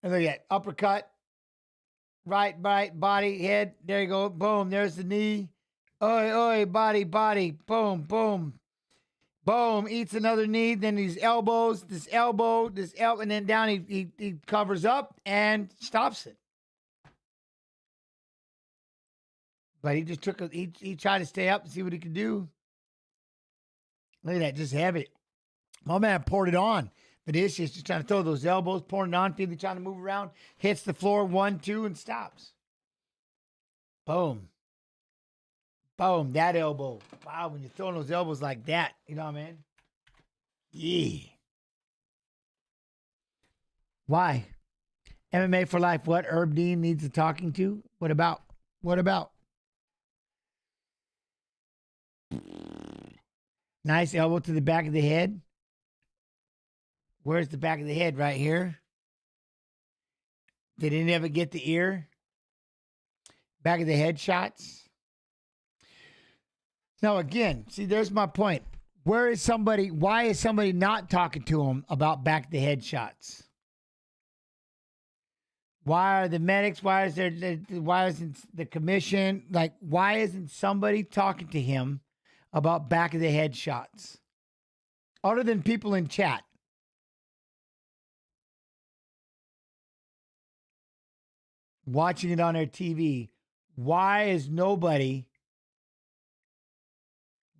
And look at that uppercut. Right, body, head. There you go. Boom. There's the knee. Oi, body. Boom, boom. Boom. Eats another knee. Then these elbows. This elbow. And then down he covers up and stops it. But he just took he tried to stay up and see what he could do. Look at that. Just have it. My man poured it on. But he's just trying to throw those elbows, pouring it on, Feely trying to move around, hits the floor, 1, 2, and stops. Boom. Boom. That elbow. Wow, when you're throwing those elbows like that, you know what I mean? Yeah. Why? MMA for life. What? Herb Dean needs a talking to? What about? Nice elbow to the back of the head. Where's the back of the head? Right here. Did he never get the ear? Back of the head shots. Now, again, see, there's my point. Why is somebody not talking to him about back of the head shots? Why are the medics? Why isn't the commission? Like, why isn't somebody talking to him about back of the head shots? Other than people in chat. Watching it on their TV. Why is nobody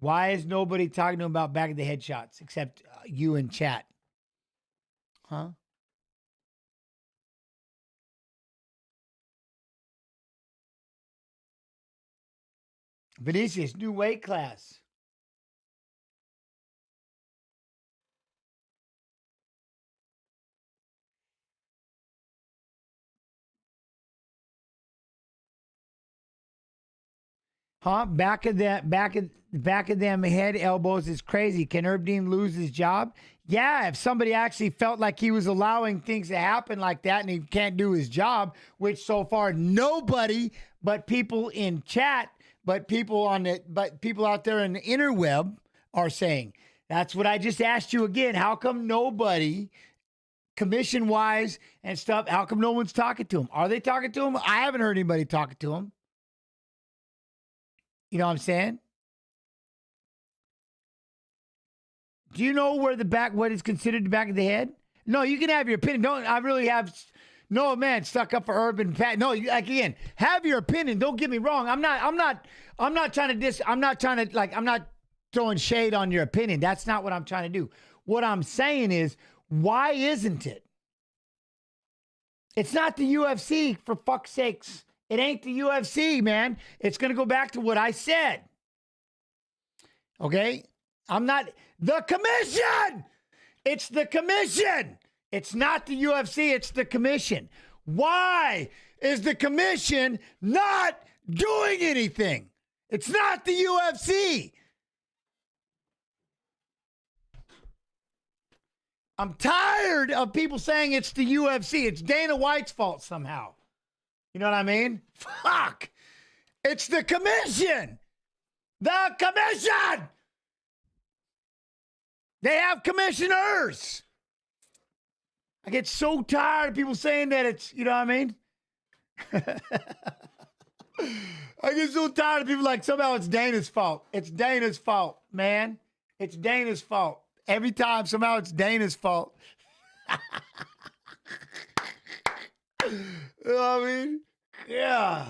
talking to him about back of the head shots except you in chat? Huh? Vinicius, new weight class. Huh? Back of them head elbows is crazy. Can Herb Dean lose his job? Yeah, if somebody actually felt like he was allowing things to happen like that and he can't do his job, which so far nobody but people in chat, but people out there in the interweb are saying. That's what I just asked you again. How come nobody, commission-wise and stuff, how come no one's talking to him? Are they talking to him? I haven't heard anybody talking to him. You know what I'm saying? Do you know where what is considered the back of the head? No, you can have your opinion. I really have no man stuck up for Urban Pat. No, again, have your opinion. Don't get me wrong. I'm not trying to I'm not throwing shade on your opinion. That's not what I'm trying to do. What I'm saying is, why isn't it? It's not the UFC, for fuck's sakes. It ain't the UFC, man. It's going to go back to what I said. Okay? The commission! It's the commission! It's not the UFC, it's the commission. Why is the commission not doing anything. It's not the UFC. I'm tired of people saying it's the UFC. It's Dana White's fault somehow. You know what I mean? Fuck. It's the commission. The commission. They have commissioners. I get so tired of people saying that it's, you know what I mean? I get so tired of people like somehow it's Dana's fault. It's Dana's fault, man. It's Dana's fault. Every time somehow it's Dana's fault. You know what I mean? Yeah.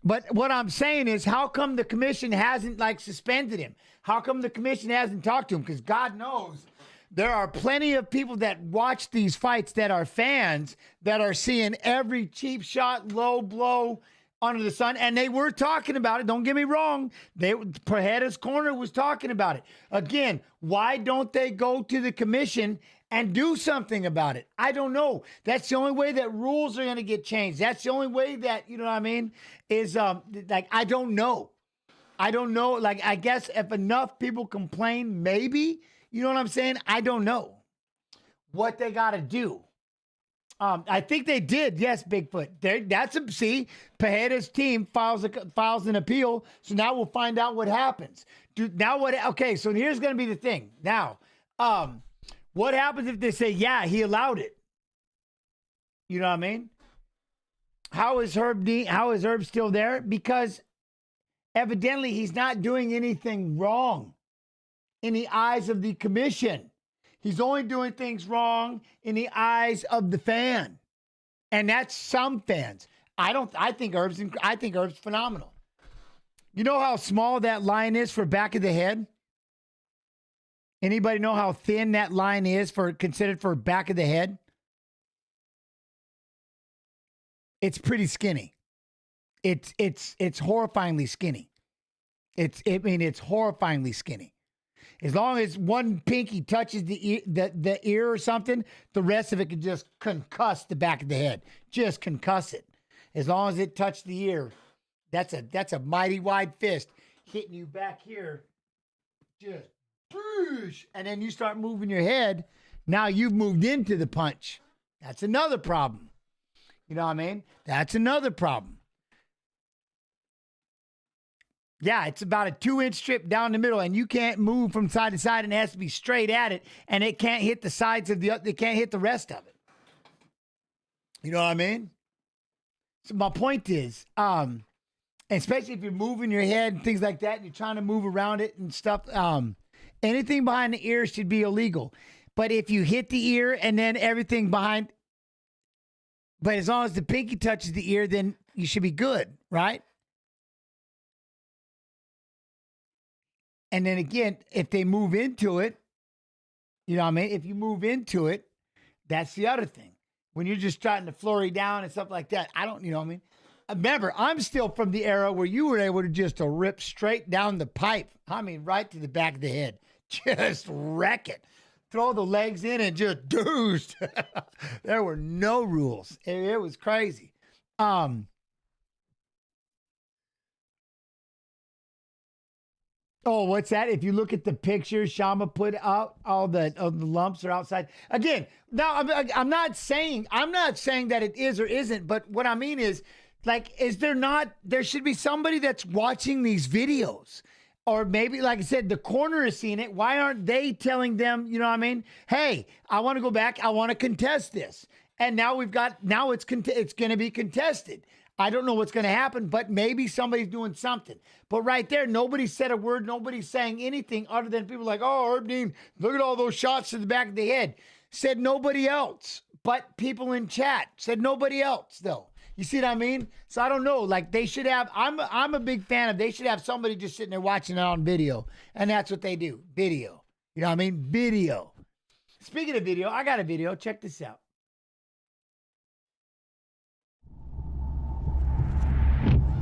But what I'm saying is, how come the commission hasn't like suspended him? How come the commission hasn't talked to him? Because God knows there are plenty of people that watch these fights that are fans that are seeing every cheap shot, low blow under the sun. And they were talking about it. Don't get me wrong. Pereira's Corner was talking about it. Again, why don't they go to the commission and do something about it? I don't know. That's the only way that rules are going to get changed. That's the only way that, you know what I mean, is like, I don't know. I don't know. Like, I guess if enough people complain, maybe, you know what I'm saying? I don't know what they got to do. I think they did. Yes, Bigfoot. See, Pereira's team files an appeal. So now we'll find out what happens. Okay, so here's going to be the thing. Now, what happens if they say, yeah, he allowed it? You know what I mean? How is Herb still there? Because evidently he's not doing anything wrong in the eyes of the commission. He's only doing things wrong in the eyes of the fan. And that's some fans. I think Herb's phenomenal. You know how small that line is for back of the head? Anybody know how thin that line is considered for back of the head? It's pretty skinny. It's horrifyingly skinny. It's horrifyingly skinny. As long as one pinky touches the ear or something, the rest of it can just concuss the back of the head. Just concuss it. As long as it touched the ear, that's a mighty wide fist hitting you back here. Just boosh, and then you start moving your head. Now you've moved into the punch. That's another problem. You know what I mean? That's another problem. Yeah, it's about a 2-inch strip down the middle, and you can't move from side to side, and it has to be straight at it, and it can't hit the sides of it can't hit the rest of it. You know what I mean? So my point is, especially if you're moving your head and things like that, and you're trying to move around it and stuff, anything behind the ear should be illegal. But if you hit the ear and then everything behind, but as long as the pinky touches the ear, then you should be good, right? And then again, if they move into it, you know what I mean? If you move into it, that's the other thing. When you're just trying to flurry down and stuff like that, you know what I mean? Remember, I'm still from the era where you were able to just rip straight down the pipe. I mean, right to the back of the head. Just wreck it. Throw the legs in and just deuced. There were no rules. It was crazy. Oh, what's that? If you look at the pictures Shama put out, all the lumps are outside. Again, now I'm not saying that it is or isn't, but what I mean is, like, there should be somebody that's watching these videos. Or maybe, like I said, the corner is seeing it. Why aren't they telling them, you know what I mean? Hey, I want to go back. I want to contest this. And now it's going to be contested. I don't know what's going to happen, but maybe somebody's doing something. But right there, nobody said a word. Nobody's saying anything other than people like, oh, Herb Dean, look at all those shots to the back of the head. Said nobody else, but people in chat said nobody else, though. You see what I mean? So I don't know. Like, they should have, I'm a big fan of, they should have somebody just sitting there watching it on video. And that's what they do. Video. You know what I mean? Video. Speaking of video, I got a video. Check this out.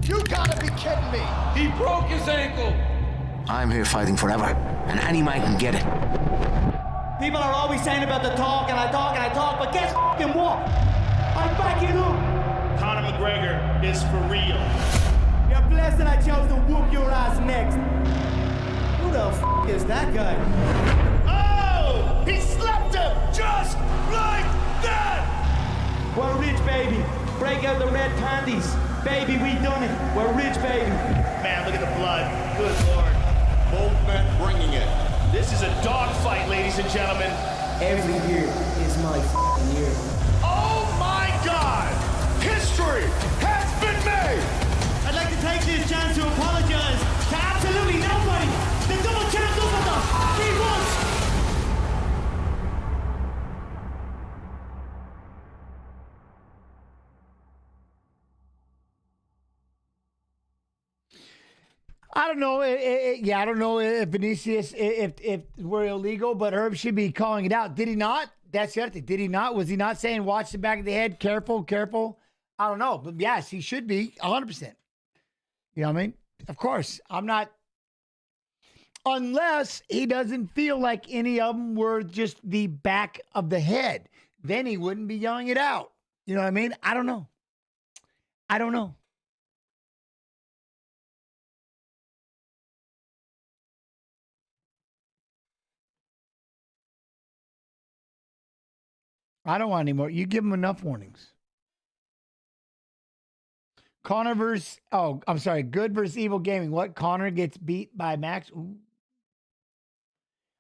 You gotta be kidding me. He broke his ankle. I'm here fighting forever, and any man can get it. People are always saying about the talk, and I talk, but guess fucking what? I'm backing up. Conor McGregor is for real. You're blessed that I chose to whoop your ass next. Who the f is that guy? Oh! He slapped him just like that! We're rich, baby. Break out the red panties. Baby, we done it. We're rich, baby. Man, look at the blood. Good Lord. Both men bringing it. This is a dogfight, ladies and gentlemen. Every year is my f***ing year. Oh my God! History has been made! I'd like to take this chance to apologize to absolutely nobody. The double champ does what the f*** he wants. I don't know. Yeah, I don't know if Vinicius, if we're illegal, but Herb should be calling it out. Did he not? That's the other thing. Did he not? Was he not saying, watch the back of the head, careful, careful? I don't know. But yes, he should be 100%. You know what I mean? Of course. I'm not. Unless he doesn't feel like any of them were just the back of the head. Then he wouldn't be yelling it out. You know what I mean? I don't know. I don't know. I don't want any more. You give him enough warnings. Connor versus, Good versus Evil Gaming. What? Connor gets beat by Max? Ooh.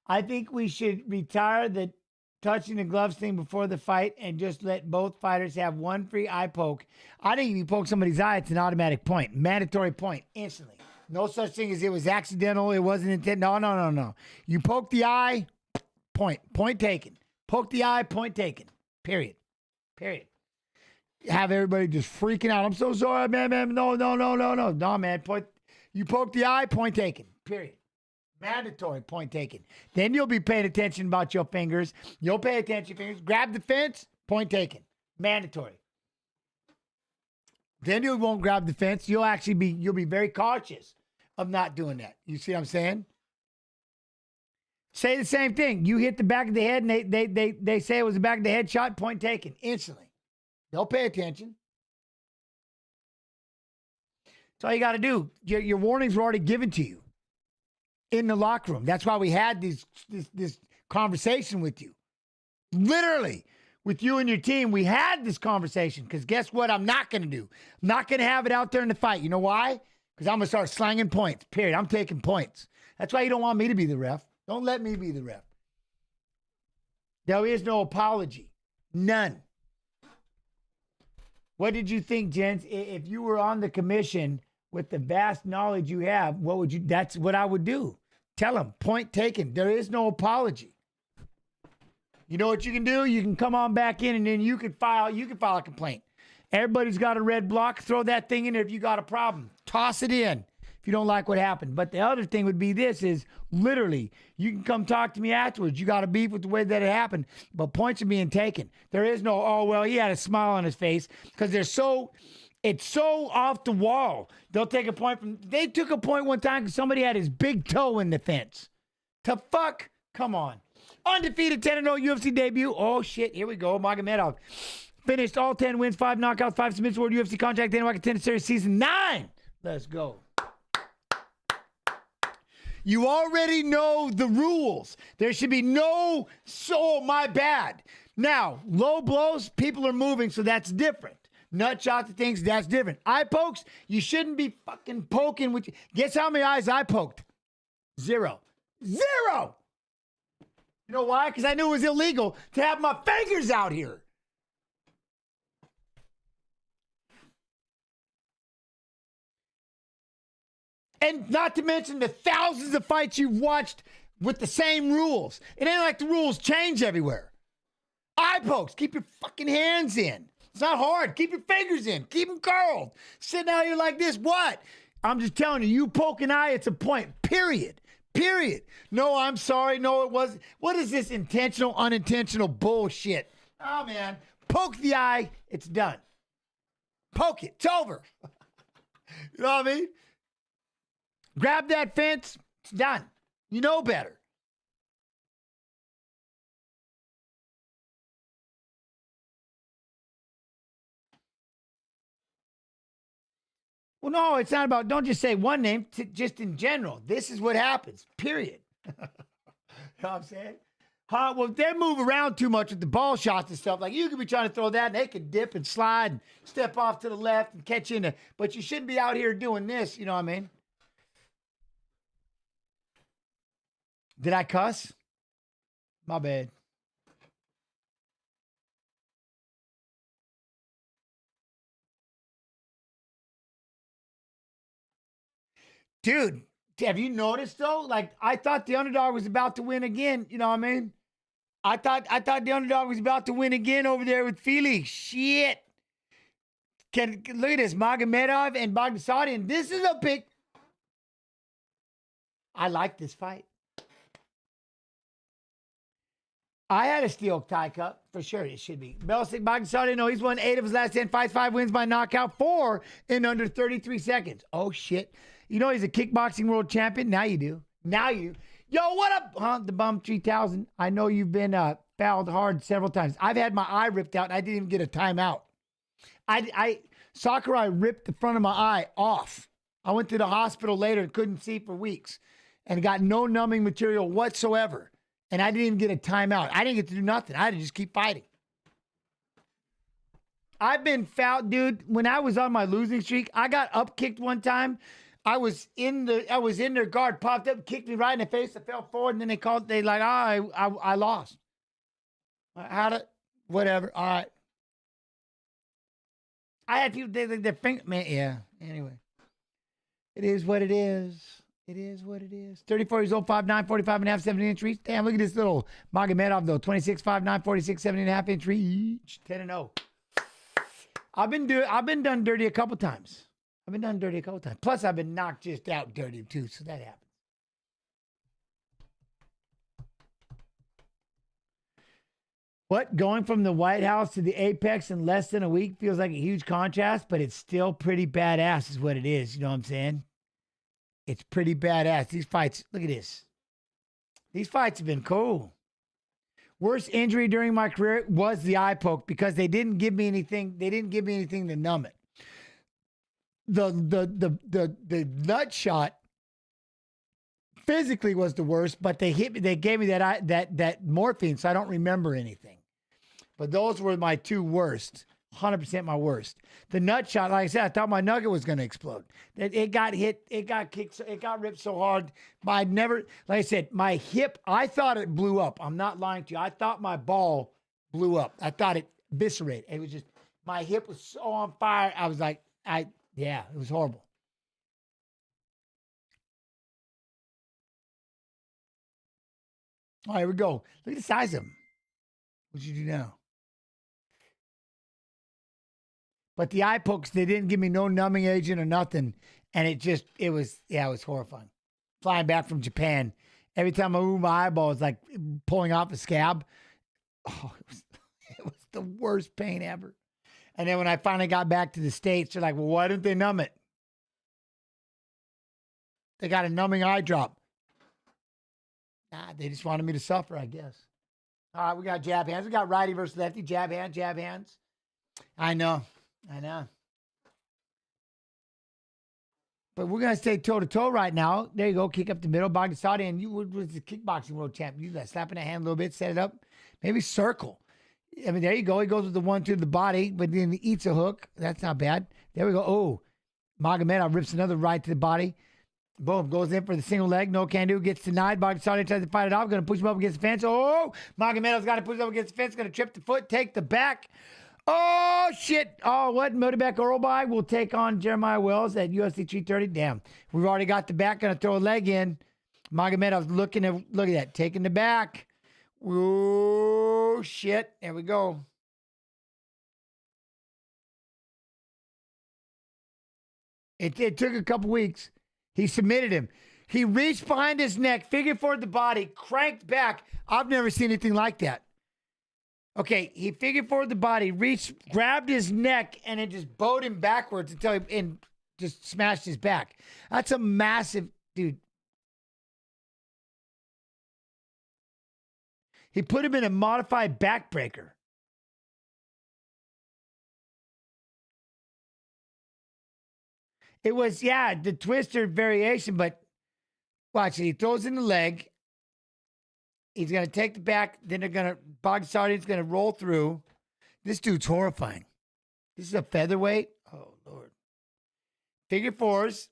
I think we should retire the touching the gloves thing before the fight and just let both fighters have one free eye poke. I think if you poke somebody's eye, it's an automatic point. Mandatory point. Instantly. No such thing as it was accidental. It wasn't intent. No. You poke the eye, point. Point taken. Poke the eye, point taken. Period. Have everybody just freaking out. I'm so sorry, man. No. No, man. You poke the eye, point taken. Period. Mandatory point taken. Then you'll be paying attention about your fingers. You'll pay attention to your fingers. Grab the fence, point taken. Mandatory. Then you won't grab the fence. You'll be very cautious of not doing that. You see what I'm saying? Say the same thing. You hit the back of the head and they say it was the back of the head shot, point taken. Instantly. They'll pay attention. That's all you got to do. Your warnings were already given to you in the locker room. That's why we had this conversation with you. Literally, with you and your team, we had this conversation. Because guess what I'm not going to do? I'm not going to have it out there in the fight. You know why? Because I'm going to start slanging points. Period. I'm taking points. That's why you don't want me to be the ref. Don't let me be the ref. There is no apology. None. What did you think, gents? If you were on the commission with the vast knowledge you have, what would you? That's what I would do. Tell them, point taken. There is no apology. You know what you can do? You can come on back in and then you can file a complaint. Everybody's got a red block. Throw that thing in there if you got a problem. Toss it in if you don't like what happened. But the other thing would be this is literally, you can come talk to me afterwards. You got a beef with the way that it happened, but points are being taken. There is no, oh, well, he had a smile on his face because it's so off the wall. They'll take a point they took a point one time because somebody had his big toe in the fence. To fuck? Come on. Undefeated 10-0 UFC debut. Oh, shit. Here we go. Magomedov finished all 10 wins, 5 knockouts, 5 submits, World UFC contract, Dana White Contender Series Season 9. Let's go. You already know the rules. There should be no, my bad. Now, low blows, people are moving, so that's different. Nut shots and things, that's different. Eye pokes, you shouldn't be fucking poking with. Guess how many eyes I poked? 0. You know why? Because I knew it was illegal to have my fingers out here. And not to mention the thousands of fights you've watched with the same rules. It ain't like the rules change everywhere. Eye pokes, keep your fucking hands in. It's not hard. Keep your fingers in. Keep them curled. Sitting out here like this, what? I'm just telling you, you poke an eye, it's a point. Period. No, I'm sorry. No, it wasn't. What is this intentional, unintentional bullshit? Oh, man. Poke the eye, it's done. Poke it. It's over. You know what I mean? Grab that fence, it's done. You know better. Well, no, it's not about, don't just say one name, just in general. This is what happens, period. You know what I'm saying? Well, they move around too much with the ball shots and stuff. Like, you could be trying to throw that, and they could dip and slide and step off to the left and catch in. But you shouldn't be out here doing this, you know what I mean? Did I cuss? My bad. Dude, have you noticed though? Like, I thought the underdog was about to win again. You know what I mean? I thought the underdog was about to win again over there with Felix. Shit. Look at this, Magomedov and Baghdasaryan. This is a big. I like this fight. I had a steel tie cup for sure. It should be. Belsic Baghdasaryan. No, he's won 8 of his last 10 fights, 5 wins by knockout, 4 in under 33 seconds. Oh shit. You know he's a kickboxing world champion? Now you do. Now you. Yo, what up, the Bum 3000? I know you've been fouled hard several times. I've had my eye ripped out, and I didn't even get a timeout. Sakurai ripped the front of my eye off. I went to the hospital later and couldn't see for weeks and got no numbing material whatsoever. And I didn't even get a timeout. I didn't get to do nothing. I had to just keep fighting. I've been fouled, dude. When I was on my losing streak, I got up kicked one time. I was in their guard, popped up, kicked me right in the face. I fell forward, and then I lost. Whatever. All right. I had people, their finger, man, yeah. Anyway. It is what it is. It is what it is. 34 years old, 5'9", 45 and a half, 70-inch reach. Damn, look at this little Magomedov, though. 26, 5'9", 46, 70 and a half inch reach. 10-0. I've been done dirty a couple times. Plus, I've been knocked just out dirty, too, so that happens. What? Going from the White House to the Apex in less than a week feels like a huge contrast, but it's still pretty badass is what it is. You know what I'm saying? It's pretty badass. These fights, look at this. These fights have been cool. Worst injury during my career was the eye poke because they didn't give me anything. They didn't give me anything to numb it. The nut shot physically was the worst, but they hit me. They gave me that morphine, so I don't remember anything. But those were my 2 worst. 100% my worst. The nut shot, like I said, I thought my nugget was going to explode. It got hit, it got kicked, it got ripped so hard. Like I said, my hip, I thought it blew up. I'm not lying to you. I thought my ball blew up. I thought it eviscerated. It was just, my hip was so on fire. I was like, yeah, it was horrible. All right, here we go. Look at the size of them. What'd you do now? But the eye pokes, they didn't give me no numbing agent or nothing. And it was horrifying. Flying back from Japan. Every time I moved my eyeball, it's like pulling off a scab. Oh, it was the worst pain ever. And then when I finally got back to the States, they're like, well, why didn't they numb it? They got a numbing eye drop. Nah, they just wanted me to suffer, I guess. All right, we got jab hands. We got righty versus lefty. Jab hands. I know. But we're going to stay toe-to-toe right now. There you go. Kick up the middle. Baghdasaryan, you was the kickboxing world champ. You got slapping a hand a little bit, set it up. Maybe circle. I mean, there you go. He goes with the 1-2 to the body, but then he eats a hook. That's not bad. There we go. Oh, Magomedov rips another right to the body. Boom. Goes in for the single leg. No can do. Gets denied. Baghdasaryan tries to fight it off. Going to push him up against the fence. Oh, Magomedov's got to push him up against the fence. Going to trip the foot. Take the back. Oh, shit. Oh, what? Motorbek Orlbai will take on Jeremiah Wells at UFC 330. Damn. We've already got the back. Going to throw a leg in. Magomedov's look at that. Taking the back. Oh, shit. There we go. It took a couple weeks. He submitted him. He reached behind his neck, figured forward the body, cranked back. I've never seen anything like that. Okay, he figured forward the body, reached, grabbed his neck, and then just bowed him backwards until and just smashed his back. That's a massive, dude. He put him in a modified backbreaker. It was, yeah, the twister variation, but watch it. He throws in the leg. He's going to take the back. Then they're going to, Bogsardian's going to roll through. This dude's horrifying. This is a featherweight. Oh, Lord. Figure fours.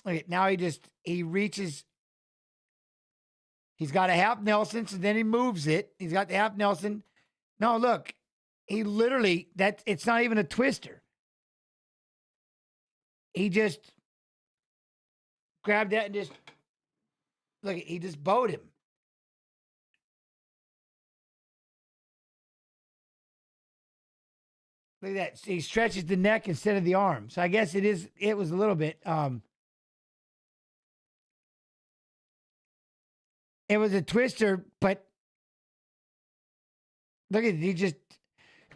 Okay, now he reaches. He's got a half Nelson, so then he moves it. He's got the half Nelson. No, look. He literally, it's not even a twister. He just grabbed that and just, look, he just bowed him. Look at that. He stretches the neck instead of the arm. So I guess it was a little bit, it was a twister, but look at it.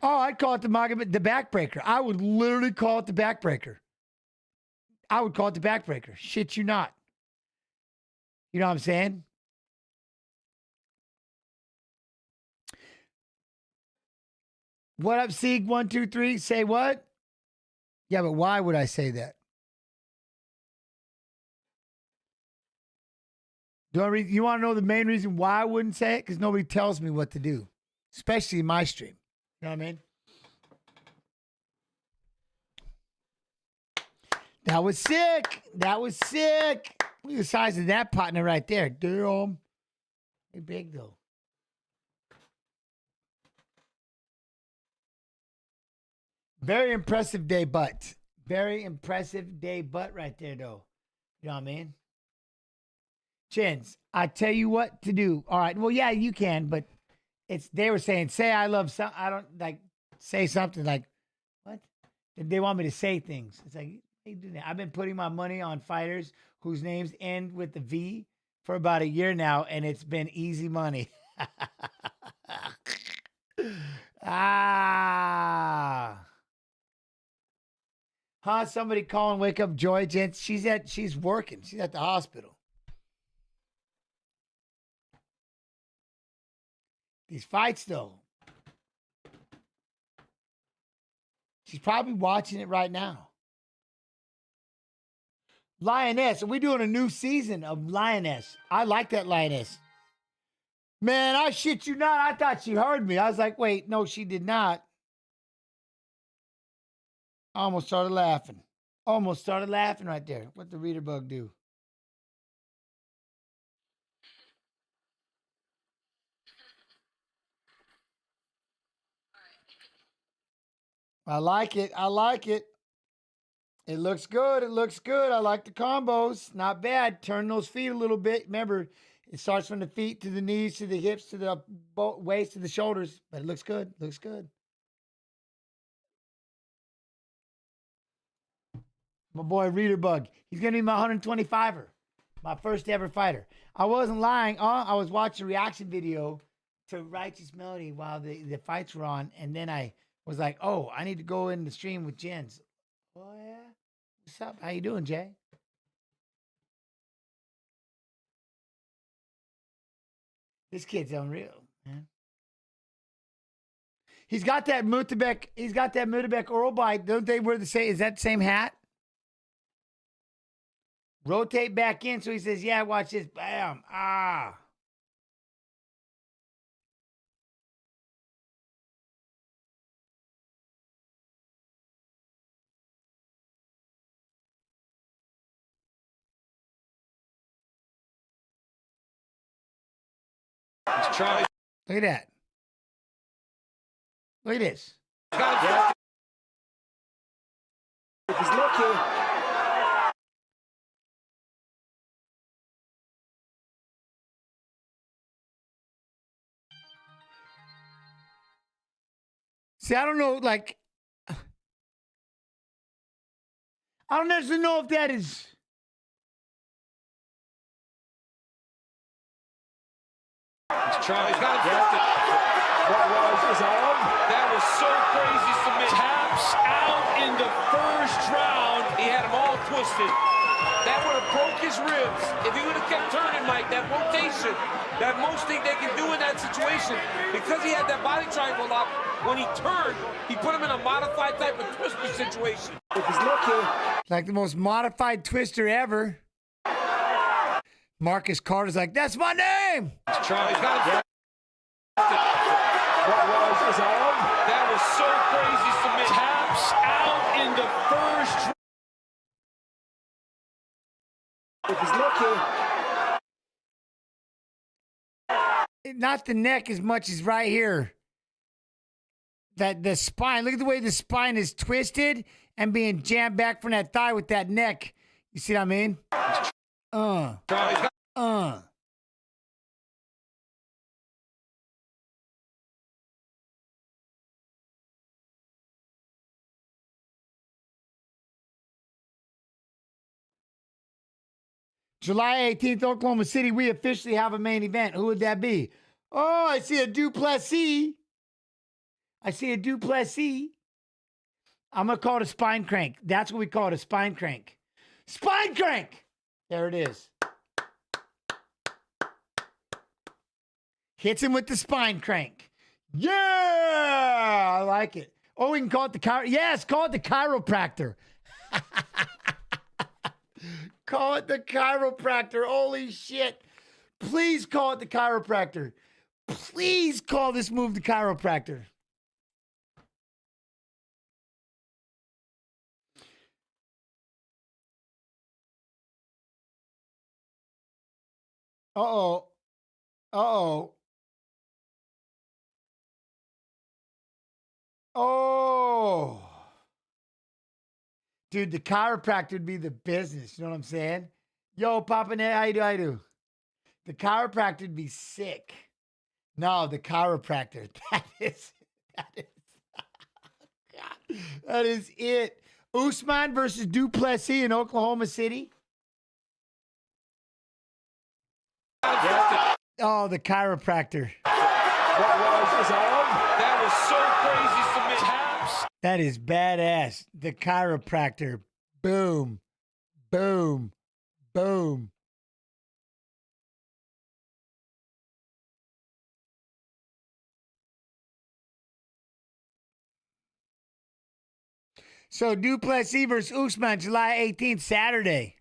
I'd call it the backbreaker. I would literally call it the backbreaker. I would call it the backbreaker. Shit you not. You know what I'm saying? What up, Sieg? 1, 2, 3. Say what? Yeah, but why would I say that? You want to know the main reason why I wouldn't say it? Because nobody tells me what to do, especially in my stream. You know what I mean? That was sick. That was sick. Look at the size of that partner right there. Damn. They're big, though. Very impressive day butt. Very impressive day butt right there, though. You know what I mean? Chins, I tell you what to do. All right. Well, yeah, you can, but they were saying, say I love some. I don't say something like, what? They want me to say things. It's like, hey, do that. I've been putting my money on fighters whose names end with the V for about a year now, and it's been easy money. Somebody calling Wake Up Joy, gents. She's working. She's at the hospital. These fights, though. She's probably watching it right now. Lioness. Are we doing a new season of Lioness? I like that Lioness. Man, I shit you not. I thought she heard me. I was like, wait, no, she did not. I almost started laughing. Almost started laughing right there. What the reader bug do? I like it. I like it. It looks good. It looks good. I like the combos. Not bad. Turn those feet a little bit. Remember, it starts from the feet to the knees, to the hips, to the waist, to the shoulders. But it looks good. Looks good. My boy Reader Bug. He's going to be my 125er. My first ever fighter. I wasn't lying. I was watching a reaction video to Righteous Melody while the fights were on. And then I was like, oh, I need to go in the stream with Jens. Oh, yeah? What's up? How you doing, Jay? This kid's unreal, man. He's got that Mutabek. He's got that Mutabek oral bite. Don't they wear the same? Is that the same hat? Rotate back in. So he says, yeah, watch this. Bam. Ah. He's trying. Look at that. Look at this. Yeah. If he's lucky. See, I don't know, like, I don't necessarily know if that is. He's trying. He's got it lifted. What was his arm? That was so crazy submission. Taps out in the first round. He had him all twisted. That would have broke his ribs. If he would have kept turning, Mike, that rotation, that most thing they can do in that situation, because he had that body triangle lock, when he turned, he put him in a modified type of twister situation. If he's lucky. Like the most modified twister ever. Marcus Carter's like, that's my name. He's trying. He's got his What was his arm? That was so crazy submission. Taps out in the first. If he's lucky. Not the neck as much as right here. That the spine. Look at the way the spine is twisted and being jammed back from that thigh with that neck. You see what I mean? July 18th, Oklahoma City, we officially have a main event. Who would that be? Oh, I see a Duplessis. I'm going to call it a spine crank. That's what we call it, a spine crank. Spine crank! There it is. Hits him with the spine crank. Yeah! I like it. Oh, we can call it the yes, call it the chiropractor. Call it the chiropractor. Holy shit. Please call it the chiropractor. Please call this move the chiropractor. Uh-oh. Uh-oh. Oh. Dude, the chiropractor would be the business. You know what I'm saying? Yo, Papa Ned, how you do? The chiropractor would be sick. No, the chiropractor. That is it. Usman versus Duplessis in Oklahoma City. Oh, the chiropractor. What was his arm? That was so crazy submission. Taps. That is badass. The chiropractor. Boom. Boom. Boom. So Duplessis versus Usman, July 18th, Saturday.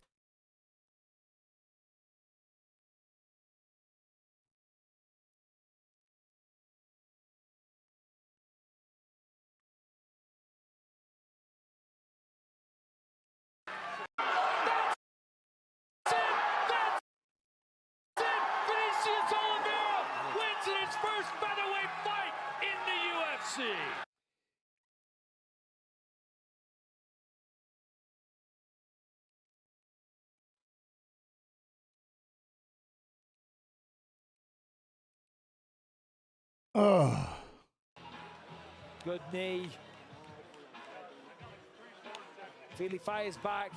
Oh. Good knee. Feely fires back,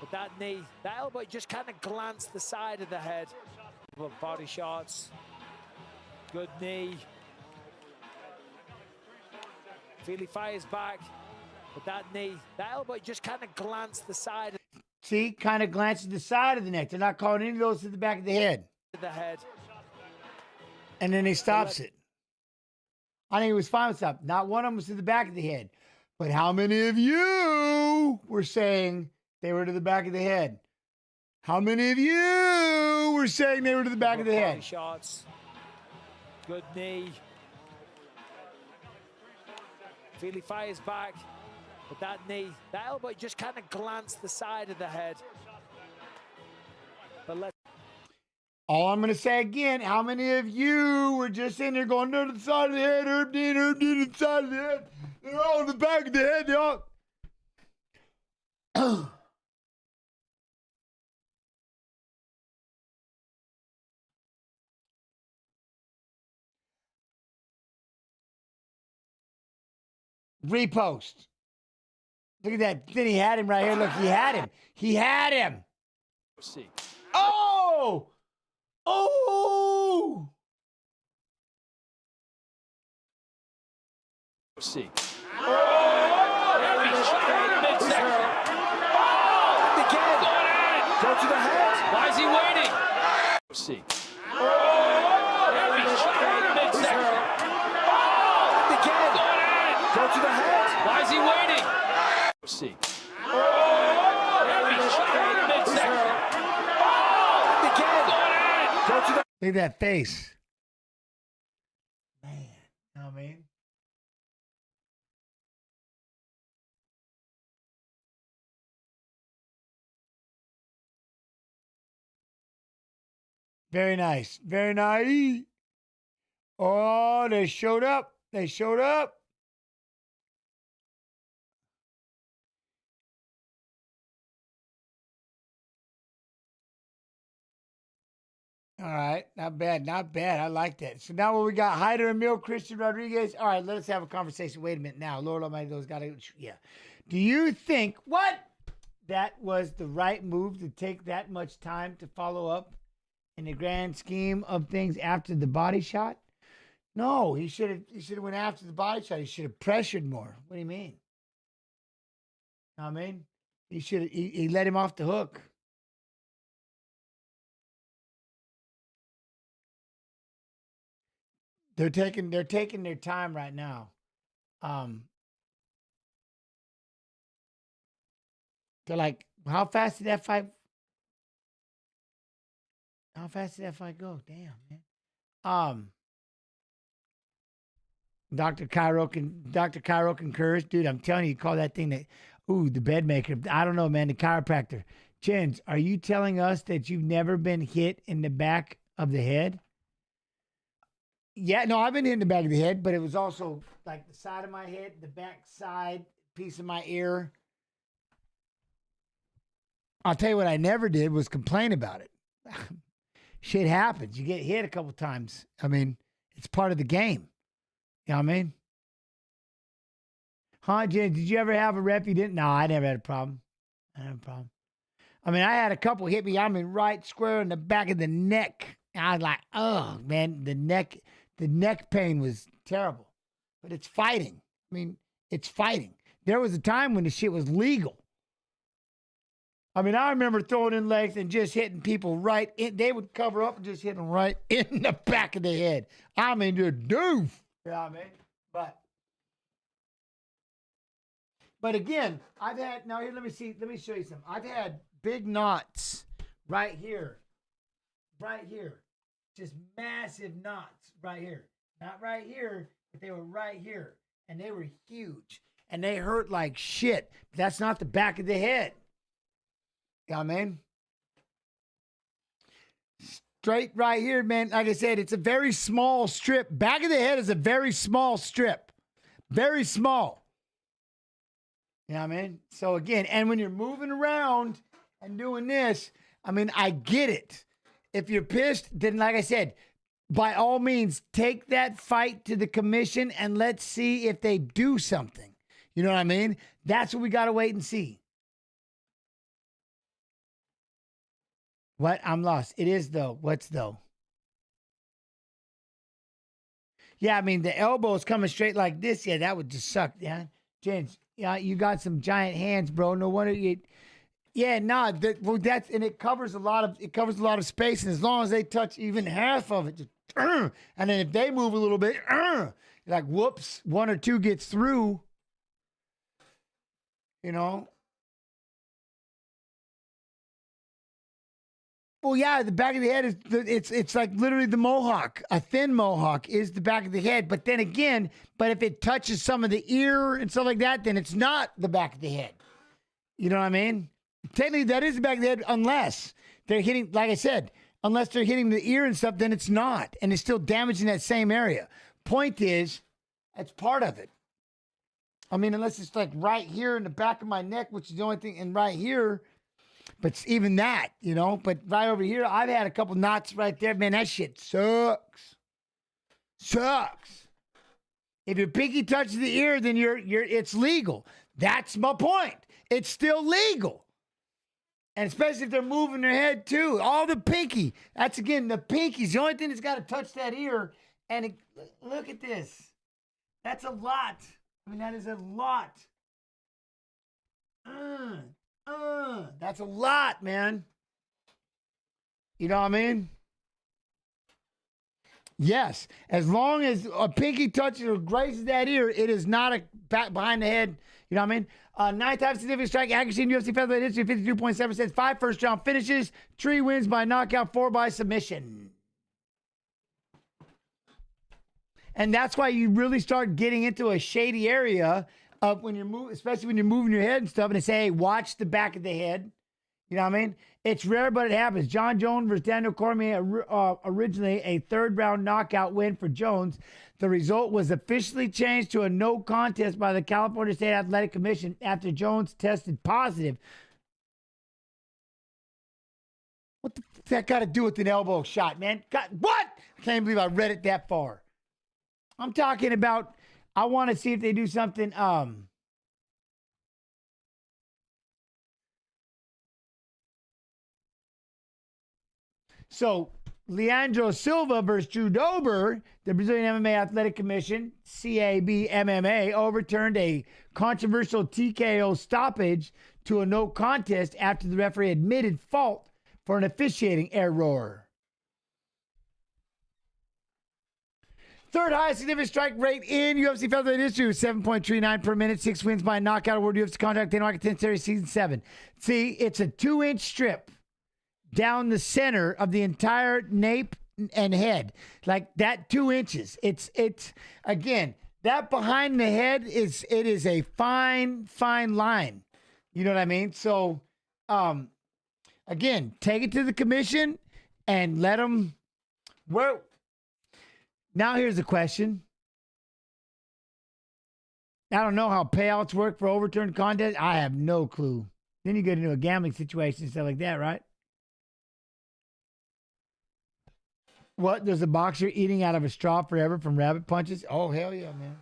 but that knee, that elbow just kind of glanced the side of the head. Body shots. Good knee. Feely fires back, but that knee, that elbow just kind of glanced the side. See, kind of glances the side of the neck. They're not calling any of those to the back of the head. And then he stops it. I think it was fine with stop. Not one of them was to the back of the head. But how many of you were saying they were to the back of the head? How many of you were saying they were to the back of the head? Shots. Good knee. Feely fires back, but that knee, that elbow just kind of glanced the side of the head. But let's. All I'm going to say again, how many of you were just in there going, no, to the side of the head, Herb Dean, to the side of the head. They're all in the back of the head, y'all. Repost. Look at that. Then he had him right here. Look, he had him. He had him. See. Oh! Oh! See. Go to the head. Why is he waiting? See. Again. Go to the head. Why is he waiting? See. Look at that face. Man, you know what I mean? Very nice. Very nice. Oh, they showed up. They showed up. All right. Not bad. Not bad. I like that. So now what we got? Hyder, Emil, Christian Rodriguez. All right, let us have a conversation. Wait a minute now. Lord Almighty, those got to, yeah. Do you think that was the right move to take that much time to follow up in the grand scheme of things after the body shot? No, he should have went after the body shot. He should have pressured more. What do you mean? Know what I mean? He let him off the hook. They're taking their time right now. They're like, how fast did that fight go? Damn, man. Dr. Cairo concurs. Dude, I'm telling you, call that thing the bed maker. I don't know, man, the chiropractor. Jens, are you telling us that you've never been hit in the back of the head? Yeah, no, I've been hit in the back of the head, but it was also like the side of my head, the back side, piece of my ear. I'll tell you what I never did was complain about it. Shit happens. You get hit a couple times. I mean, it's part of the game. You know what I mean? Huh, Jen, did you ever have a ref you didn't? No, I never had a problem. I mean, I had a couple hit me. I mean, right square in the back of the neck. And I was like, oh, man, the neck pain was terrible. But it's fighting. I mean, it's fighting. There was a time when the shit was legal. I mean, I remember throwing in legs and just hitting people right in. They would cover up and just hit them right in the back of the head. I mean, you're doof. You know what I mean? But again, I've had, now here, let me show you something. I've had big knots right here. Just massive knots right here. Not right here, but they were right here. And they were huge. And they hurt like shit. But that's not the back of the head. You know what I mean? Straight right here, man. Like I said, it's a very small strip. Back of the head is a very small strip. Very small. You know what I mean? So again, and when you're moving around and doing this, I mean, I get it. If you're pissed, then like I said, by all means, take that fight to the commission and let's see if they do something. You know what I mean? That's what we got to wait and see. What? I'm lost. It is though. What's though? Yeah, I mean, the elbow is coming straight like this. Yeah, that would just suck. Yeah, James. Yeah, you got some giant hands, bro. No wonder you. Yeah, nah. That's and it covers a lot of space. And as long as they touch even half of it, just and then if they move a little bit, like whoops, one or two gets through. You know. Well, yeah, the back of the head is it's like literally the mohawk. A thin mohawk is the back of the head. But then again, if it touches some of the ear and stuff like that, then it's not the back of the head. You know what I mean? Technically, that is the back of the head unless they're hitting, like I said, unless they're hitting the ear and stuff, then it's not. And it's still damaging that same area. Point is, that's part of it. I mean, unless it's like right here in the back of my neck, which is the only thing, and right here. But even that, you know, but right over here, I've had a couple knots right there. Man, that shit sucks. Sucks. If your pinky touches the ear, then it's legal. That's my point. It's still legal. And especially if they're moving their head too. All the pinky. That's again, the pinky's the only thing that's got to touch that ear. And look at this. That's a lot. I mean, that is a lot. That's a lot, man. You know what I mean? Yes, as long as a pinky touches or grazes that ear, it is not a back behind the head. You know what I mean? 9-time significant strike accuracy in UFC featherweight history, 52.7%. 5 first-round finishes, 3 wins by knockout, 4 by submission. And that's why you really start getting into a shady area of when you're moving, especially when you're moving your head and stuff, and they say, hey, watch the back of the head. You know what I mean? It's rare, but it happens. John Jones versus Daniel Cormier, originally a third-round knockout win for Jones. The result was officially changed to a no contest by the California State Athletic Commission after Jones tested positive. What the f- that got to do with an elbow shot, man? What? I can't believe I read it that far. I'm talking about, I want to see if they do something. So, Leandro Silva versus Drew Dober, the Brazilian MMA Athletic Commission, CAB MMA, overturned a controversial TKO stoppage to a no contest after the referee admitted fault for an officiating error. Third highest significant strike rate in UFC featherweight history was 7.39 per minute. 6 wins by knockout award UFC contract Dana White 10 Series Season 7. See, it's a 2-inch strip down the center of the entire nape and head. Like that 2 inches. It's again, that behind the head is a fine line. You know what I mean? So again, take it to the commission and let them work. Now here's the question. I don't know how payouts work for overturned contest. I have no clue. Then you get into a gambling situation and stuff like that, right? What? There's a boxer eating out of a straw forever from rabbit punches? Oh, hell yeah, man.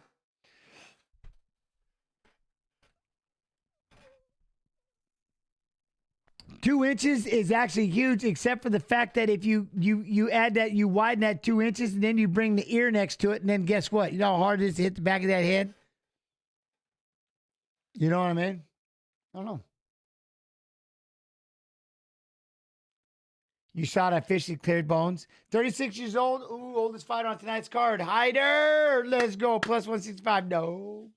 Two inches is actually huge, except for the fact that if you add that, you widen that 2 inches, and then you bring the ear next to it, and then guess what? You know how hard it is to hit the back of that head? You know what I mean? I don't know. You shot officially cleared bones. 36 years old. Ooh, oldest fighter on tonight's card. Hyder. Let's go. Plus 165. No.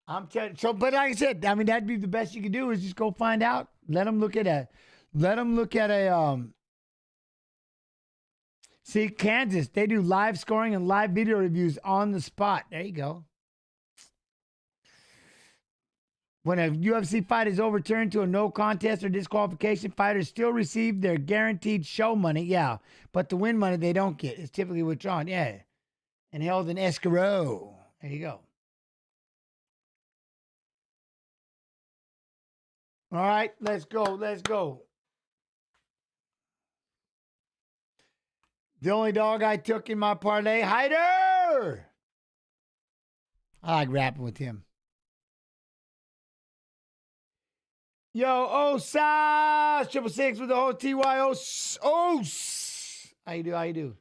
I'm telling you. So, but like I said, I mean, that'd be the best you could do is just go find out. Let them look at a, see, Kansas, they do live scoring and live video reviews on the spot. There you go. When a UFC fight is overturned to a no contest or disqualification, fighters still receive their guaranteed show money. Yeah, but the win money they don't get is typically withdrawn. Yeah, and held in escrow. There you go. All right, let's go. Let's go. The only dog I took in my parlay, Hyder. I like rapping with him. Yo, Osas, 666 with the whole TYO. How you do? How you do?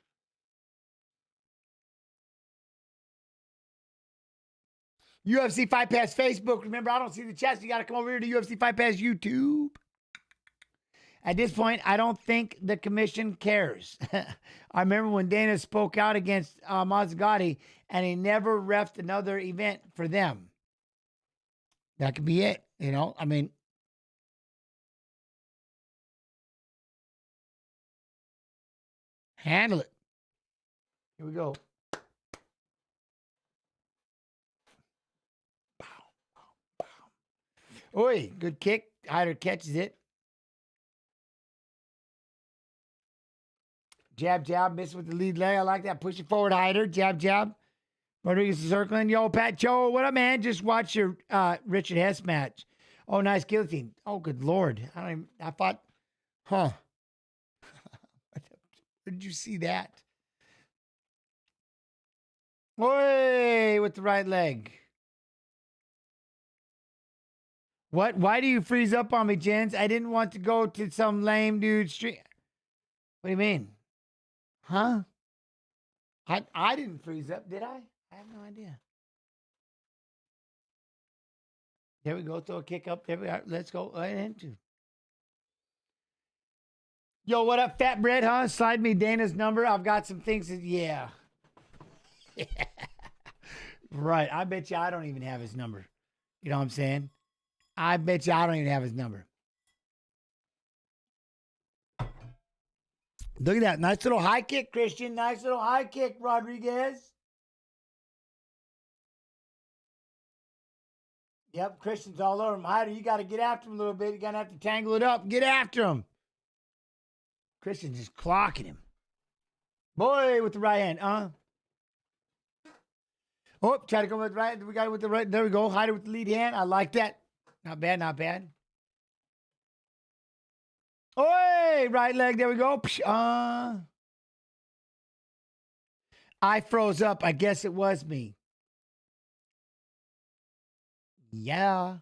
UFC Fight Pass Facebook. Remember, I don't see the chats. You got to come over here to UFC Fight Pass YouTube. At this point, I don't think the commission cares. I remember when Dana spoke out against Mazzagatti, and he never refed another event for them. That could be it. You know, I mean, handle it. Here we go. Oi, good kick. Hyder catches it. Jab, jab, miss with the lead leg. I like that. Push it forward, Hyder. Jab, jab. Rodriguez is circling. Yo, Pat Joe, what up, man? Just watch your Richard Hess match. Oh, nice guillotine. Oh, good Lord. I thought, huh. Where did you see that? Oi, with the right leg. What? Why do you freeze up on me, Jens? I didn't want to go to some lame dude street. What do you mean? Huh? I didn't freeze up, did I? I have no idea. There we go. Throw a kick up. There we are. Let's go. Right into. Yo, what up, Fat Bread, huh? Slide me Dana's number. I've got some things that, yeah. Right. I bet you I don't even have his number. You know what I'm saying? I bet you I don't even have his number. Look at that. Nice little high kick, Christian. Nice little high kick, Rodriguez. Yep, Christian's all over him. Hyder, you got to get after him a little bit. You're going to have to tangle it up. Get after him. Christian's just clocking him. Boy, with the right hand. Oh, try to go with the right. We got it with the right. There we go. Hyder with the lead hand. I like that. Not bad, not bad. Oi, right leg. There we go. I froze up. I guess it was me. Yeah.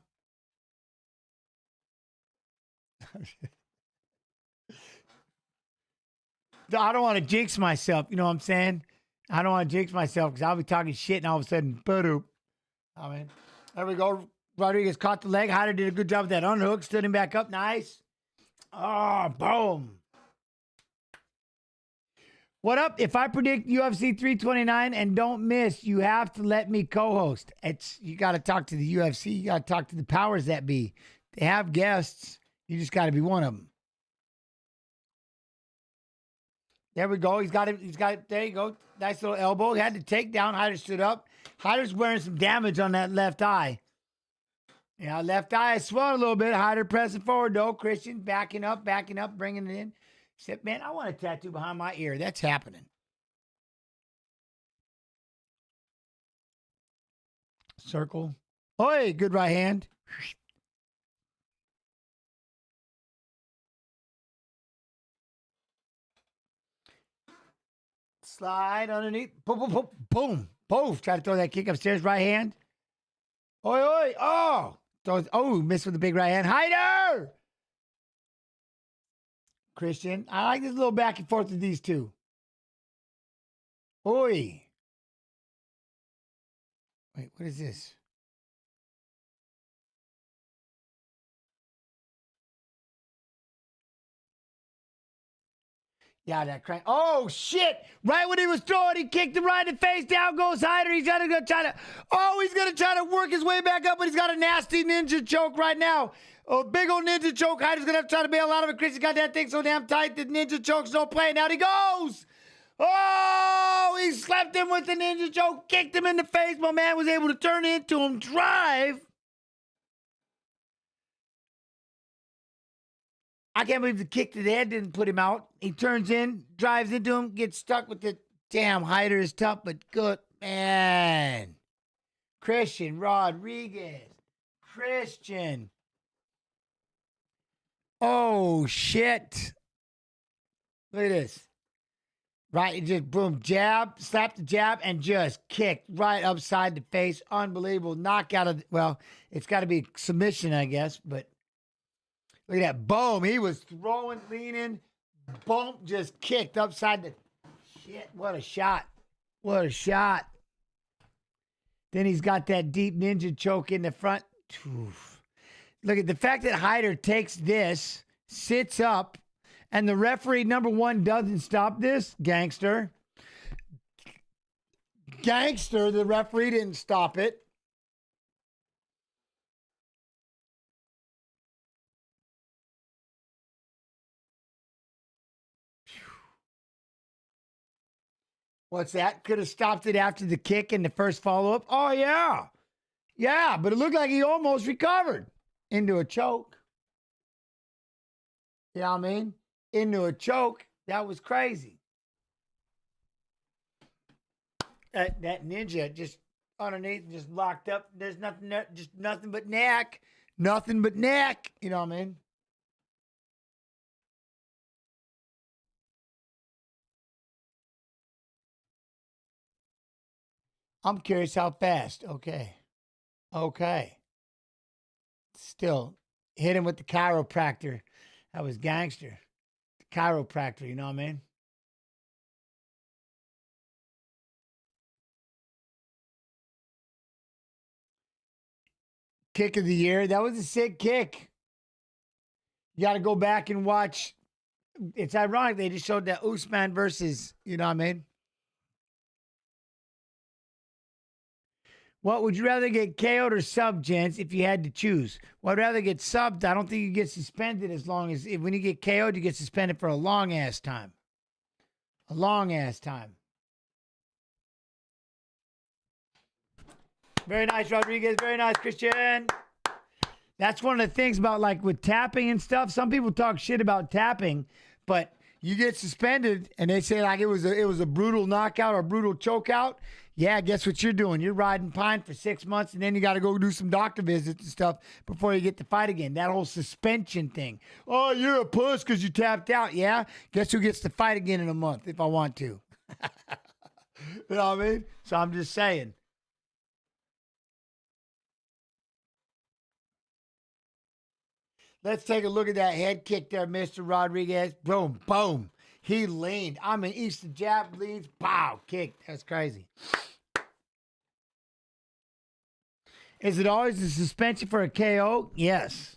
I don't want to jinx myself. You know what I'm saying? I don't want to jinx myself because I'll be talking shit and all of a sudden, boop. I mean, there we go. Rodriguez caught the leg. Hyder did a good job with that underhook. Stood him back up. Nice. Oh, boom. What up? If I predict UFC 329 and don't miss, you have to let me co-host. You got to talk to the UFC. You got to talk to the powers that be. They have guests. You just got to be one of them. There we go. He's got it. He's got it. There you go. Nice little elbow. He had to take down. Hyder stood up. Hyder's wearing some damage on that left eye. Yeah, left eye is swelling a little bit. Hyder pressing forward, though. Christian backing up, bringing it in. Except, man, I want a tattoo behind my ear. That's happening. Circle. Oi, good right hand. Slide underneath. Boom, boom, boom, boom. Boom. Try to throw that kick upstairs. Right hand. Oi, oi. Oh. Missed with the big right hand. Hyder! Christian. I like this little back and forth with these two. Oi. Wait, what is this? Yeah, that crank. Oh, shit. Right when he was throwing, he kicked him right in the face. Down goes Hyder. He's going to try to work his way back up, but he's got a nasty ninja choke right now. A big old ninja choke. Hyder's going to have to try to bail out of it. Chris got that thing so damn tight that ninja choke's no play. Now he goes. Oh, he slapped him with the ninja choke, kicked him in the face. My man was able to turn into him, drive. I can't believe the kick to the head didn't put him out. He turns in, drives into him, gets stuck with the damn. Hyder is tough, but good, man. Christian Rodriguez. Christian. Oh, shit. Look at this. Right, just boom, jab, slap the jab, and just kicked right upside the face. Unbelievable knockout of, well, it's got to be submission, I guess, but look at that. Boom. He was throwing, leaning. Boom. Just kicked upside the shit. What a shot. What a shot. Then he's got that deep ninja choke in the front. Oof. Look at the fact that Hyder takes this, sits up, and the referee, number one, doesn't stop this. Gangster. Gangster. The referee didn't stop it. What's that? Could have stopped it after the kick and the first follow-up. Oh, yeah. Yeah, but it looked like he almost recovered into a choke. You know what I mean? Into a choke. That was crazy. That ninja just underneath, just locked up. There's nothing, just nothing but neck. Nothing but neck. You know what I mean? I'm curious how fast. Okay. Still, hit him with the chiropractor. That was gangster. The chiropractor, you know what I mean? Kick of the year. That was a sick kick. You got to go back and watch it's ironic they just showed that Usman versus, you know what I mean? What would you rather get KO'd or subbed, gents, if you had to choose? Well, I'd rather get subbed. I don't think you get suspended as long as when you get KO'd, you get suspended for a long ass time. A long ass time. Very nice, Rodriguez. Very nice, Christian. That's one of the things about like with tapping and stuff. Some people talk shit about tapping, but you get suspended and they say like it was a brutal knockout or brutal chokeout. Yeah, guess what you're doing? You're riding pine for 6 months, and then you got to go do some doctor visits and stuff before you get to fight again. That whole suspension thing. Oh, you're a puss because you tapped out. Yeah? Guess who gets to fight again in a month if I want to? You know what I mean? So I'm just saying. Let's take a look at that head kick there, Mr. Rodriguez. Boom, boom. He leaned. I'm an Eastern jab, leans, pow, kick. That's crazy. Is it always a suspension for a KO? Yes.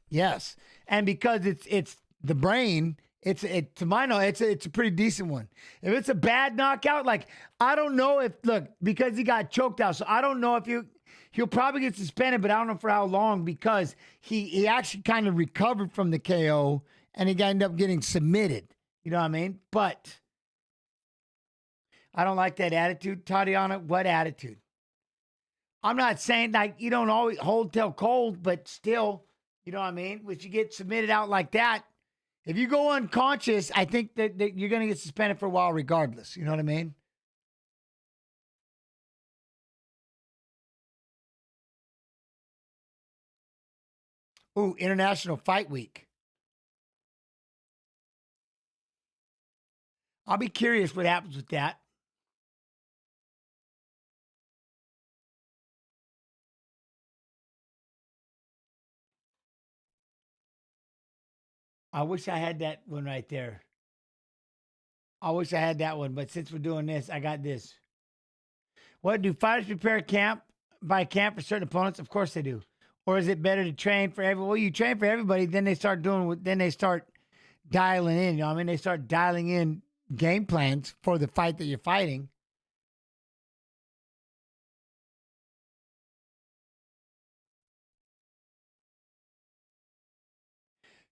Yes. And because it's the brain, to my knowledge, it's a pretty decent one. If it's a bad knockout, like I don't know if because he got choked out, so I don't know if he'll probably get suspended, but I don't know for how long because he actually kind of recovered from the KO and he ended up getting submitted. You know what I mean? But I don't like that attitude. Tatiana, what attitude? I'm not saying like you don't always hold till cold, but still, you know what I mean? If you get submitted out like that, if you go unconscious, I think that you're going to get suspended for a while regardless. You know what I mean? Ooh, International Fight Week. I'll be curious what happens with that. I wish I had that one right there. I wish I had that one, but since we're doing this, I got this. What, do fighters prepare by camp for certain opponents? Of course they do. Or is it better to train for everyone? Well, you train for everybody, then they start dialing in, you know what I mean? They start dialing in game plans for the fight that you're fighting.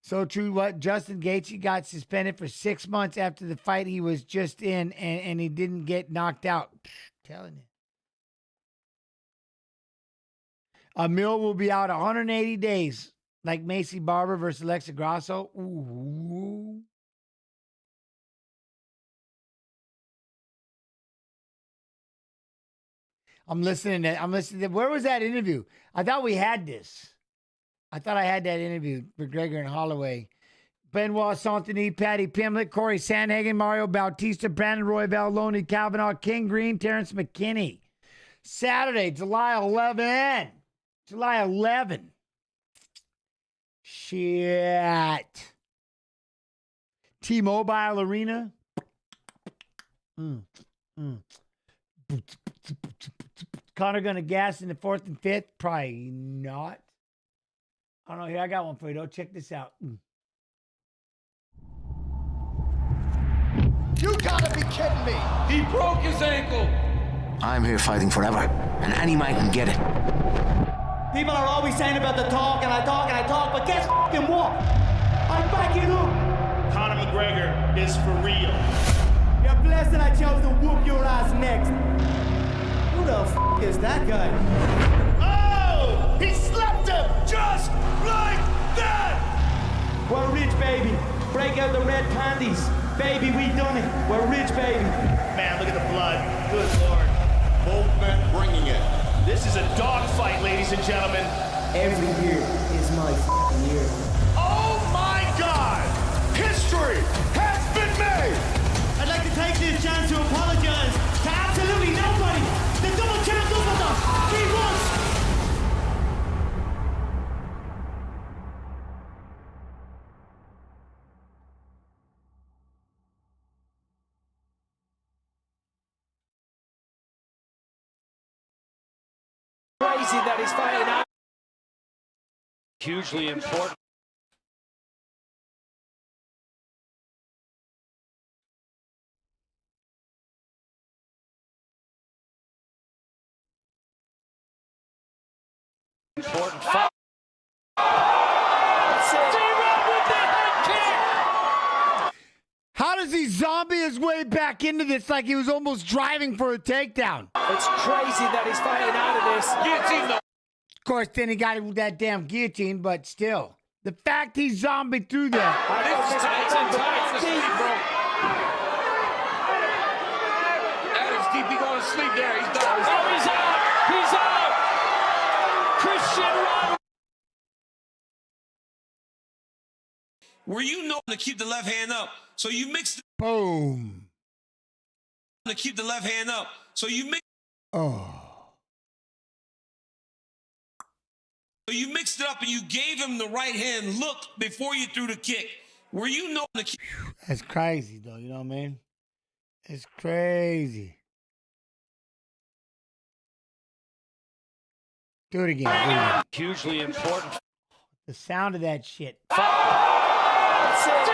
So true. What Justin Gaethje got suspended for 6 months after the fight he was just in, and he didn't get knocked out. Telling you. Emil will be out 180 days, like Macy Barber versus Alexa Grasso. Ooh. I'm listening. Where was that interview? I thought we had this. I thought I had that interview, McGregor and Holloway. Benoit Saint-Denis, Patty Pimlet, Corey Sandhagen, Mario Bautista, Brandon Royval, Loney Kavanaugh, King Green, Terrence McKinney. Saturday, July 11. July 11. Shit. T-Mobile Arena. Connor gonna gas in the 4th and 5th? Probably not. I don't know. Here, I got one for you, though. Check this out. You gotta be kidding me. He broke his ankle. I'm here fighting forever, and any man can get it. People are always saying about the talk, and I talk, but guess fucking what? I'm backing up. Conor McGregor is for real. You're blessed that I chose to whoop your ass next. Who the f is that guy? Oh! He slapped him just like that! We're rich, baby. Break out the red panties. Baby, we done it. We're rich, baby. Man, look at the blood. Good Lord. Both men bringing it. This is a dogfight, ladies and gentlemen. Every year is my year. Oh my God! History has been made! I'd like to take this chance to apologize to absolutely nobody. The double champ does what the he wants. Crazy that he's fighting out. Hugely important. important fight. How does he zombie his way back into this like he was almost driving for a takedown? It's crazy that he's fighting out of this. Guillotine, though. Of course, then he got that damn guillotine, but still. The fact he zombied through that. This is tight and tight to sleep, bro. That is deep. He going to sleep there. He's done. Oh, he's out. He's out. Christian Rodriguez. Were you known to keep the left hand up? So you mixed Boom. to keep the left hand up. So you mix. Oh. So you mixed it up and you gave him the right hand look before you threw the kick. Were you known to keep? That's crazy, though. You know what I mean? It's crazy. Do it again. Do it again. Hugely important. The sound of that shit. That's it.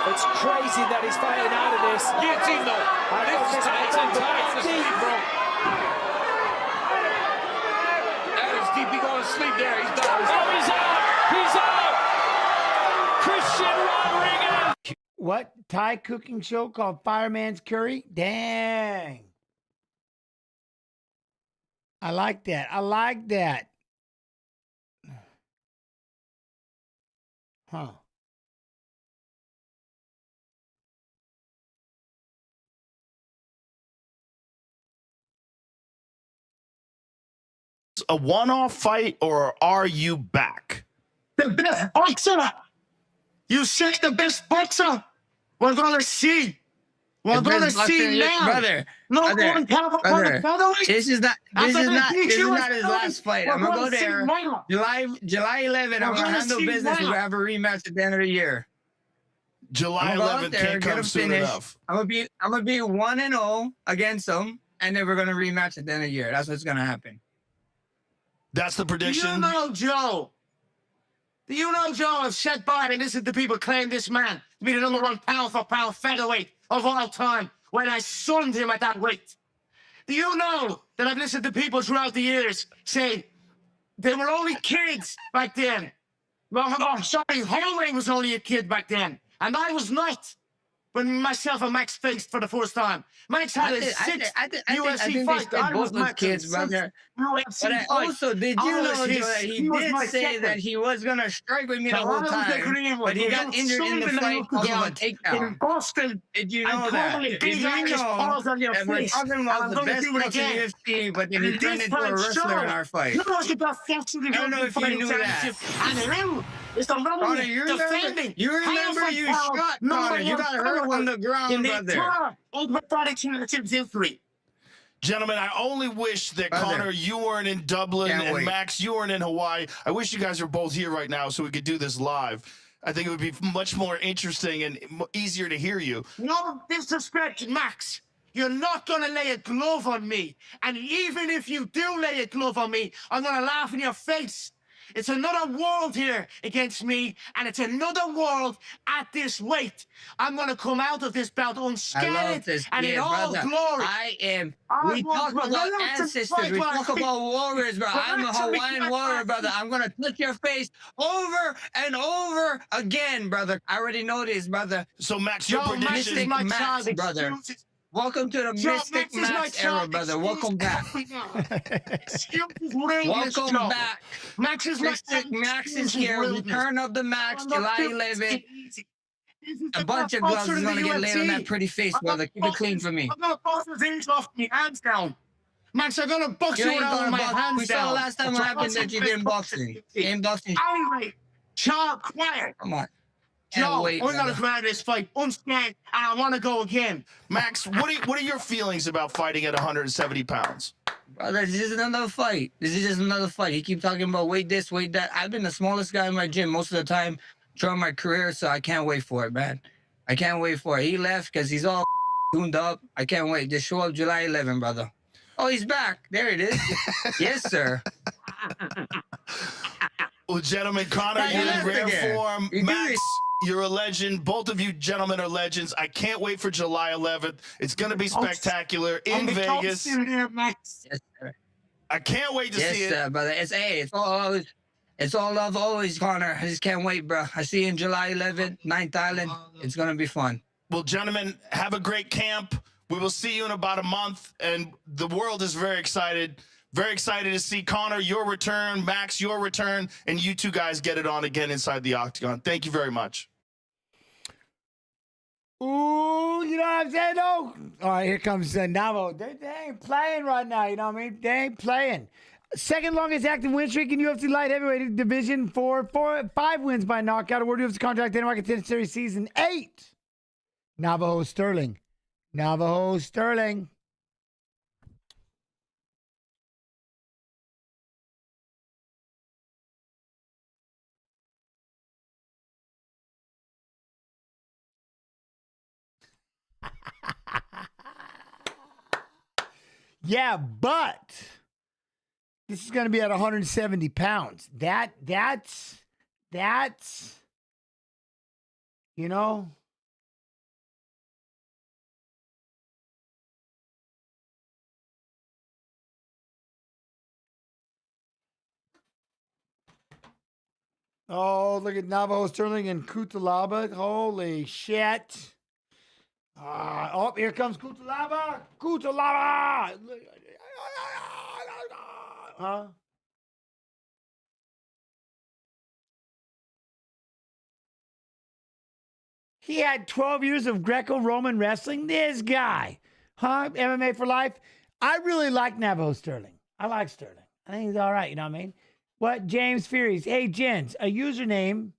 It's crazy that he's fighting out of this. Guillotine, though. This is tight and tight to sleep, bro. That is deep. He going to sleep there. He's done. Oh, he's out. He's out. Christian Rodriguez. What? Thai cooking show called Fireman's Curry? Dang. I like that. I like that. Huh. A one-off fight, or are you back? The best boxer. You say the best boxer. We're gonna see. We're gonna see now. Brother. No brother, one can brother. This is not his last fight. I'm gonna go there. July 11th. I'm gonna handle business. We're gonna have a rematch at the end of the year. July 11th can't come soon enough. I'm gonna be 1-0 against him, and then we're gonna rematch at the end of the year. That's what's gonna happen. That's the prediction. Do you know, Joe? Do you know, Joe? I've sat by and listened to people claim this man to be the #1 pound-for-pound featherweight of all time when I sunned him at that weight. Do you know that I've listened to people throughout the years say they were only kids back then? Well, oh, sorry, Holloway was only a kid back then, and I was not. When myself and Max faced for the first time. Max had his sixth UFC fight. I both was kids, brother. But also, did you know that he did say that he was going to strike with me the whole time, but he got injured in the fight off of a takedown? In Boston, did you know that? Did you know that we're talking about the best boxer in UFC, but then he turned into a wrestler in our fight? I don't know if you knew that. It's the Connor, you remember you shot Connor. You got hurt on the ground, brother. Gentlemen, I only wish that Connor, you weren't in Dublin, and Max, you weren't in Hawaii. I wish you guys were both here right now so we could do this live. I think it would be much more interesting and easier to hear you. No disrespect, Max. You're not going to lay a glove on me. And even if you do lay a glove on me, I'm going to laugh in your face. It's another world here against me, and it's another world at this weight. I'm going to come out of this bout unscathed and in all glory. We talk about ancestors. We talk about warriors, bro. I'm a Hawaiian warrior, brother. I'm going to touch your face over and over again, brother. I already know this, brother. So, Max, your prediction. Max, brother. Welcome to the Mystic Max era, brother. Welcome back. Welcome back. Mystic Max is here. Return of the Max, July 11th. A bunch of gloves is going to get laid on that pretty face, brother. Keep it clean for me. I'm going to box his hands off me, hands down. Max, I'm going to box you out with my hands down. We saw last time what happened that you didn't boxing. Ain't boxing. Anyway, child, quiet. Come on. No, we're going to come out of this fight unscathed, and I want to go again. Max, what are your feelings about fighting at 170 pounds? Brother, this is another fight. This is just another fight. He keep talking about weight this, weight that. I've been the smallest guy in my gym most of the time throughout my career, so I can't wait for it, man. I can't wait for it. He left because he's all tuned up. I can't wait. Just show up July 11, brother. Oh, he's back. There it is. Yes, sir. Well, gentlemen, Connor, you're in rare form. Max, you're a legend. Both of you gentlemen are legends. I can't wait for July 11th. It's going to be spectacular in Vegas. Yes, sir. I can't wait to see it. Yes, brother. It's all love always, Connor. I just can't wait, bro. I see you in July 11th, 9th Island. It's gonna be fun. Well, gentlemen, have a great camp. We will see you in about a month, and the world is very excited. Very excited to see Connor, your return, Max, your return, and you two guys get it on again inside the octagon. Thank you very much. Ooh, you know what I'm saying, though? All right, here comes Navo. They ain't playing right now, you know what I mean? They ain't playing. Second longest active win streak in UFC light heavyweight division, 5 wins by knockout. Award UFC contract, Dana Contender Series Season 8. Navajo Sterling. Navajo Sterling. Yeah, but this is going to be at 170 pounds. That's, you know. Oh, look at Navajo Sterling and Kutalaba. Holy shit. Oh, here comes Kutalaba. Kutalaba. Huh? He had 12 years of Greco-Roman wrestling. This guy. Huh? MMA for life. I really like Navajo Sterling. I like Sterling. I think he's all right. You know what I mean? What? James Furies. Hey, Jens, a username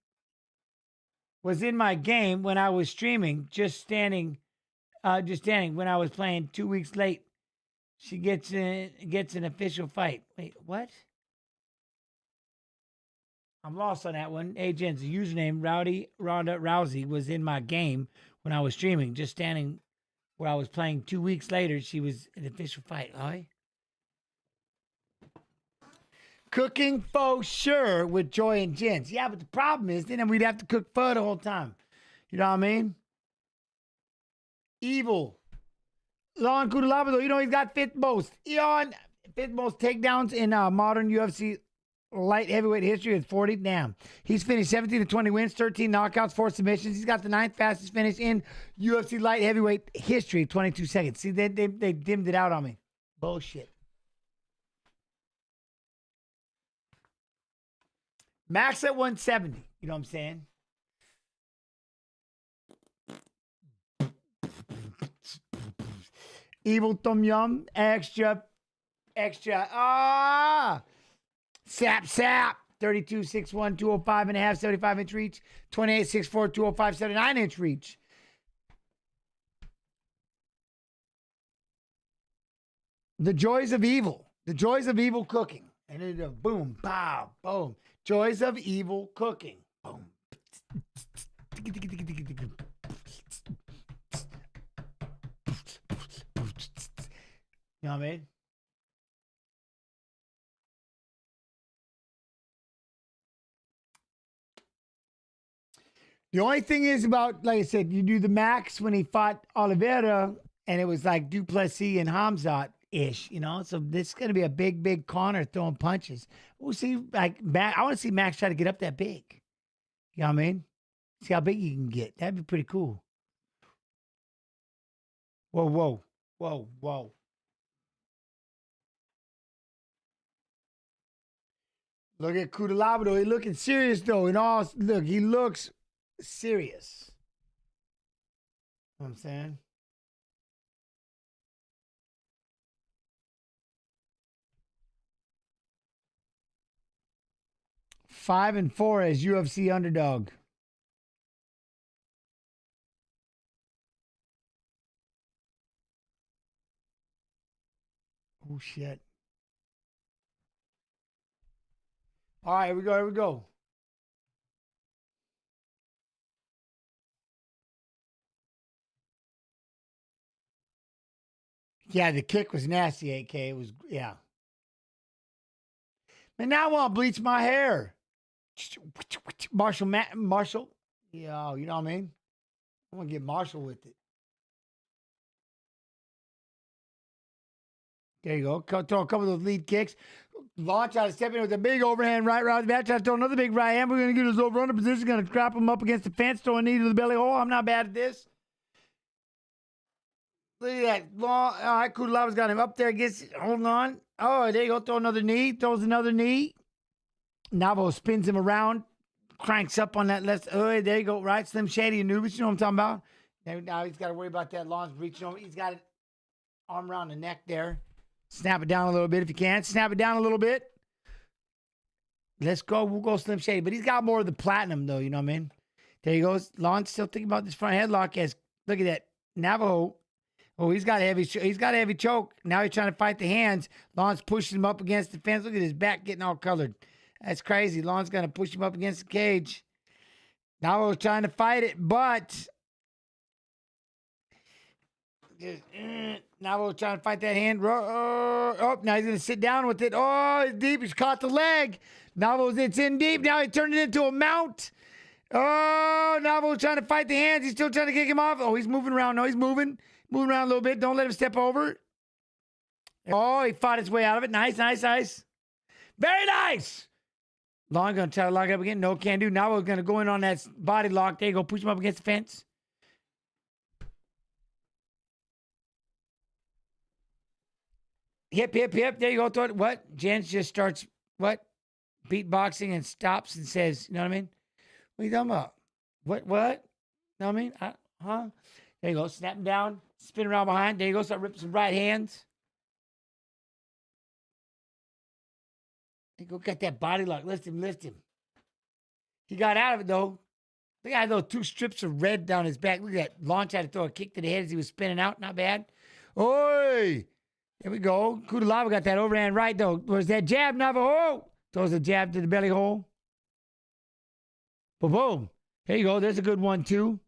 was in my game when I was streaming, just standing when I was playing 2 weeks late. She gets an official fight. Wait, what? I'm lost on that one. Hey, Jens, the username Ronda Rousey was in my game when I was streaming, just standing where I was playing 2 weeks later. She was an official fight. All right. Cooking for sure with Joy and Jens. Yeah, but the problem is then we'd have to cook pho the whole time. You know what I mean? Evil. Lon Kudalabado, you know he's got fifth most takedowns in modern UFC light heavyweight history with 40. Damn. He's finished 17 to 20 wins, 13 knockouts, 4 submissions. He's got the 9th fastest finish in UFC light heavyweight history, 22 seconds. See, they dimmed it out on me. Bullshit. Max at 170. You know what I'm saying? Evil Tom Yum. Extra. Sap. 32, 6'1", 205 and a half, 75-inch reach. 28, 6'4", 205, 79-inch reach. The joys of evil. The joys of evil cooking. And it boom, pow, boom. Joys of evil cooking. Boom. You know what I mean? The only thing is about, like I said, you do the Max when he fought Oliveira, and it was like Duplessis and Hamzat-ish, you know? So this is going to be a big Connor throwing punches. We'll see, like, I want to see Max try to get up that big. You know what I mean? See how big he can get. That'd be pretty cool. Whoa. Look at Kudalaba. He's looking serious, though. Look, he looks serious. You know what I'm saying? Five and 4 as UFC underdog. Oh, shit. All right, here we go. Yeah, the kick was nasty, AK. It was, yeah. Man, now I want to bleach my hair. Marshall. Yeah, you know what I mean? I want to get Marshall with it. There you go. Throw a couple of those lead kicks. Launch out of step in with a big overhand right around the back. Try to throw another big right hand. We're going to get his over under position. Going to trap him up against the fence. Throw a knee to the belly hole. I'm not bad at this. Look at that. Long. All right, Kudalava's got him up there. Holding on. Oh, there you go. Throw another knee. Throws another knee. Navajo spins him around. Cranks up on that left. Oh, there you go. Right. Slim Shady Anubis. You know what I'm talking about? Now he's got to worry about that launch reaching over. He's got it arm around the neck there. Snap it down a little bit if you can. Snap it down a little bit. Let's go. We'll go Slim Shady. But he's got more of the platinum, though. You know what I mean? There he goes. Lon's still thinking about this front headlock. Look at that. Navajo. Oh, he's got a heavy choke. Now he's trying to fight the hands. Lon's pushing him up against the fence. Look at his back getting all colored. That's crazy. Lon's going to push him up against the cage. Navajo's trying to fight it, but Navajo's trying to fight that hand. Oh, now he's going to sit down with it. Oh, it's deep. He's caught the leg. It's in deep. Now he turned it into a mount. Oh, Navajo's trying to fight the hands. He's still trying to kick him off. Oh, he's moving around. No, he's moving. Moving around a little bit. Don't let him step over. Oh, he fought his way out of it. Nice. Very nice. Long going to try to lock it up again. No, can't do. Navajo's going to go in on that body lock. There you go. Push him up against the fence. Hip. There you go. What? Jens just starts, beatboxing and stops and says, you know what I mean? What are you talking about? What? You know what I mean? Huh? There you go. Snap him down. Spin around behind. There you go. Start ripping some right hands. There you go. Got that body lock. Lift him. He got out of it, though. Look at those 2 strips of red down his back. Look at that. Launch had to throw a kick to the head as he was spinning out. Not bad. Oi! There we go. Kudalava got that overhand right, though. Was that jab, Navajo? Throws a jab to the belly hole. Boom. There you go. There's a good one, too.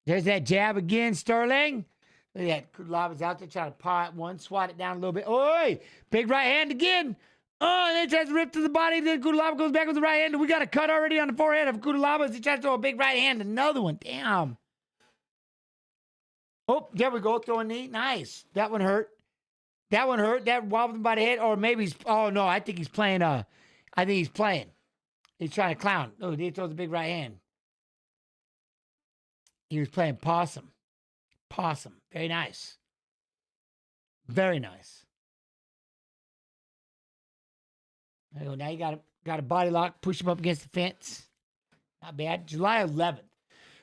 There's that jab again, Sterling. Look at that. Kudalava's out there trying to paw at one, swat it down a little bit. Oi! Big right hand again. Oh, and then he tries to rip to the body. Then Kudalava goes back with the right hand. We got a cut already on the forehead of Kudalava as he tries to throw a big right hand. Another one. Damn. Oh, there we go. Throw a knee. Nice. That one hurt. That wobbled him by the head. Or maybe he's... Oh, no. I think he's playing... He's trying to clown. Oh, he throws a big right hand. He was playing possum. Very nice. Very nice. There you go. Now you got a body lock. Push him up against the fence. Not bad. July 11th.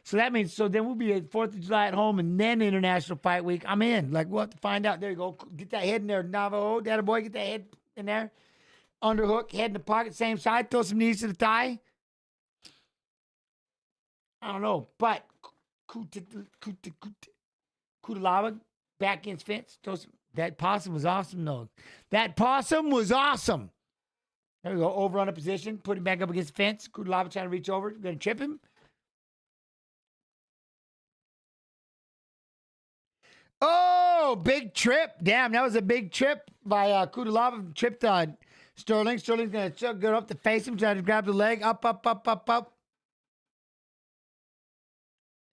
So that means, then we'll be at 4th of July at home and then International Fight Week. I'm in. We'll have to find out. There you go. Get that head in there, Navajo. That boy, get that head in there. Underhook, head in the pocket, same side. Throw some knees to the thigh. I don't know, but Kudalava back against fence. That possum was awesome, though. That possum was awesome. There we go. Over on a position. Put him back up against the fence. Kudalava trying to reach over. Going to trip him. Oh, big trip. Damn, that was a big trip by Kudalava. Tripped Sterling. Sterling's going to go up to face him. Try to grab the leg. Up.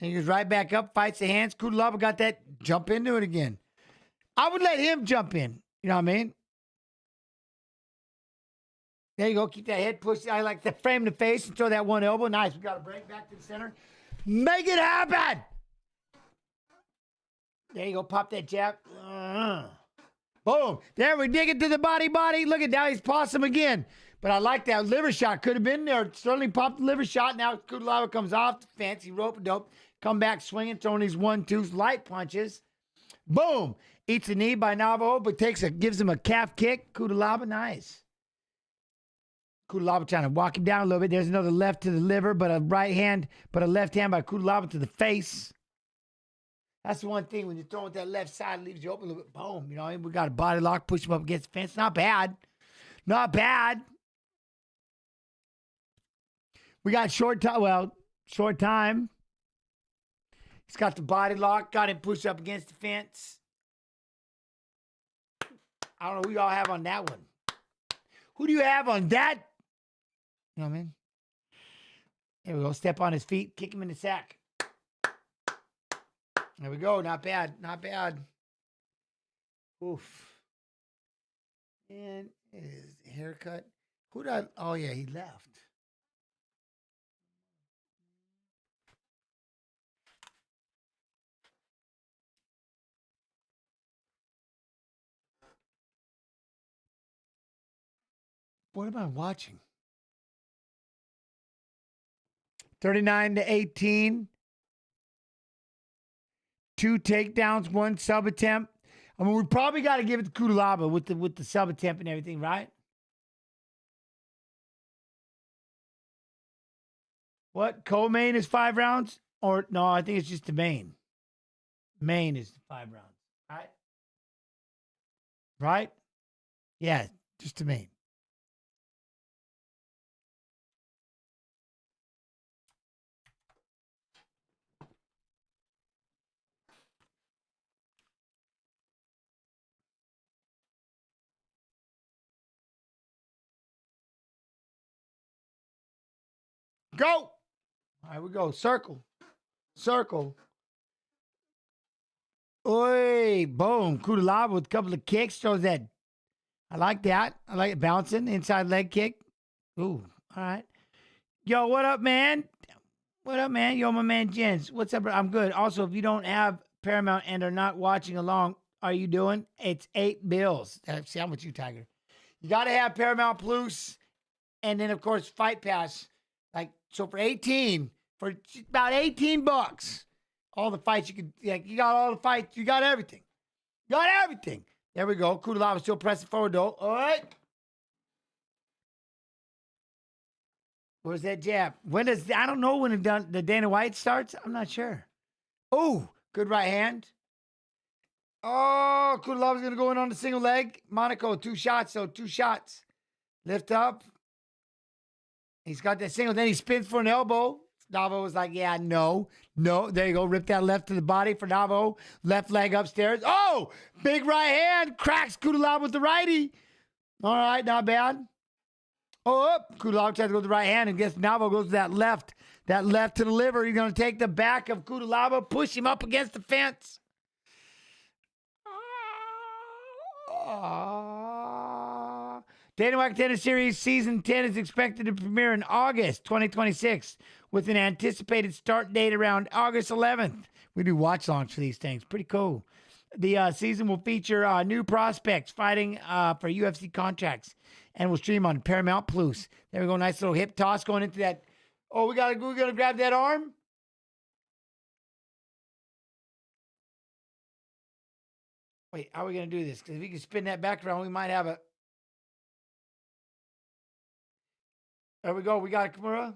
And he goes right back up. Fights the hands. Kudalava got that. Jump into it again. I would let him jump in. You know what I mean? There you go. Keep that head pushed. I like to frame the face and throw that one elbow. Nice. We got to break back to the center. Make it happen. There you go. Pop that jab. Boom. There we dig it to the body. Look at now he's possum again. But I like that liver shot. Could have been there. Sterling popped the liver shot. Now Kudalava comes off the fence. He rope a dope. Come back swinging, throwing these 1-2s, light punches. Boom. Eats a knee by Navajo, but gives him a calf kick. Kudalava, nice. Kudalava trying to walk him down a little bit. There's another left to the liver, but a left hand by Kudalava to the face. That's the one thing when you're throwing that left side, it leaves you open a little bit. Boom. You know, we got a body lock, push him up against the fence. Not bad. We got short time. He's got the body lock, got him pushed up against the fence. I don't know who y'all have on that one. Who do you have on that? You know what I mean? There we go. Step on his feet, kick him in the sack. There we go. Not bad. Oof. And his haircut. Who did I? Oh, yeah, he left. What am I watching? 39-18. 2 takedowns, 1 sub attempt. I mean, we probably got to give it to Kudalaba with the sub attempt and everything, right? What? Co-main is 5 rounds? Or no, I think it's just the main. Main is 5 rounds. Right? Right? Yeah, just the main. Go. All right, we go. Circle. Circle. Oi, boom. Kudalaba with a couple of kicks. Shows that. I like that. I like it bouncing. Inside leg kick. Ooh, all right. Yo, what up, man? What up, man? Yo, my man Jens. What's up, bro? I'm good. Also, if you don't have Paramount and are not watching along, are you doing? It's $8. See, I'm with you, Tiger. You got to have Paramount Plus. And then, of course, Fight Pass. Like, so for about $18, all the fights you could, like, you got all the fights, you got everything. You got everything. There we go. Kudalaba still pressing forward, though. All right. Where's that jab? I don't know when the Dana White starts. I'm not sure. Oh, good right hand. Oh, Kudalaba's going to go in on the single leg. Monaco, 2 shots, so 2 shots. Lift up. He's got that single. Then he spins for an elbow. Navo was like, yeah, no. There you go. Rip that left to the body for Navo. Left leg upstairs. Oh, big right hand. Cracks Kudalaba with the righty. All right, not bad. Oh, Kudalaba tries to go with the right hand and gets Navo goes to that left. That left to the liver. He's going to take the back of Kudalaba, push him up against the fence. Dana White Contender Series Season 10 is expected to premiere in August 2026 with an anticipated start date around August 11th. We do watch longs for these things. Pretty cool. The season will feature new prospects fighting for UFC contracts and will stream on Paramount Plus. There we go. Nice little hip toss going into that. Oh, we're going to grab that arm. Wait, how are we going to do this? Because if we can spin that back around, we might have a... There we go. We got a Kimura.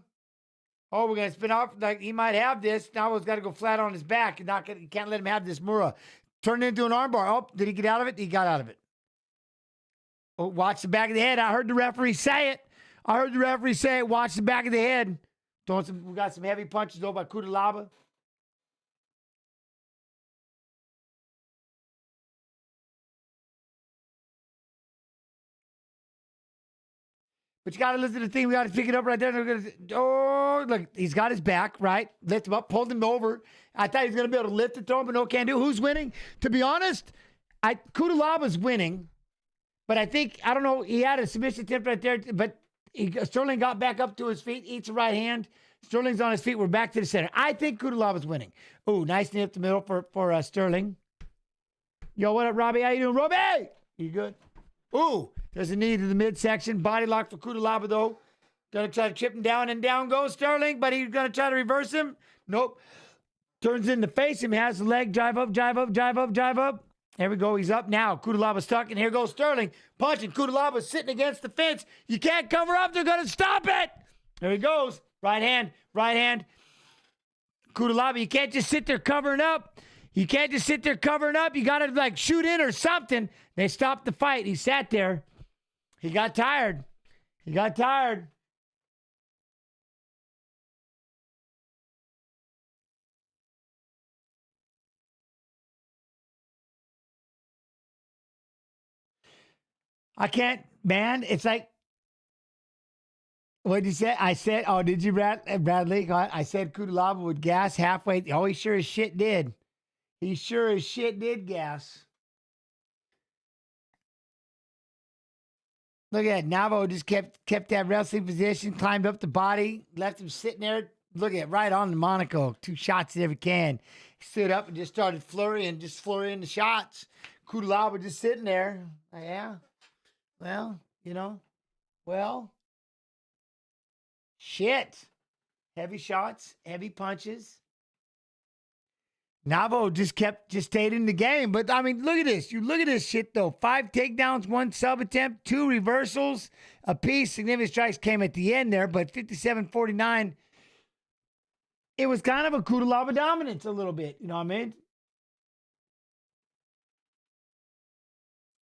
Oh, we're going to spin off. Like he might have this. Now he's got to go flat on his back. You can't let him have this Mura. Turn it into an armbar. Oh, did he get out of it? He got out of it. Oh, watch the back of the head. I heard the referee say it. Watch the back of the head. We got some heavy punches though by Kudalaba. But you got to listen to the thing. We got to pick it up right there. Oh, look, he's got his back, right? Lift him up, pulled him over. I thought he was going to be able to lift it, throw him, but no, can't do. Who's winning? To be honest, Kudalaba's winning. But I don't know, he had a submission attempt right there, but Sterling got back up to his feet, eats the right hand. Sterling's on his feet. We're back to the center. I think Kudalaba's winning. Oh, nice knee up the middle for Sterling. Yo, what up, Robbie? How you doing, Robbie? You good? Ooh, there's a knee to the midsection. Body lock for Kudalaba, though. Gonna try to chip him down, and down goes Sterling, but he's gonna try to reverse him. Nope. Turns in to face him, has the leg, drive up. There we go, he's up now. Kudalaba's stuck, and here goes Sterling. Punching, Kudalaba's sitting against the fence. You can't cover up, they're gonna stop it. There he goes. Right hand. Kudalaba, you can't just sit there covering up. You gotta, like, shoot in or something. They stopped the fight. He sat there. He got tired. I can't, man. It's like, what did you say? I said, oh, did you, Bradley? I said Kudalaba would gas halfway. Oh, he sure as shit did. Gas. Look at Navo just kept that wrestling position, climbed up the body, left him sitting there. Look at right on the Monaco. 2 shots at every can. He stood up and just started flurrying the shots. Kudalaba just sitting there. Yeah. Well, you know. Well. Shit. Heavy shots, heavy punches. Navo just stayed in the game. But, I mean, look at this. You look at this shit, though. 5 takedowns, 1 sub attempt, 2 reversals apiece. Significant strikes came at the end there, but 57-49. It was kind of a Kudalaba dominance a little bit. You know what I mean?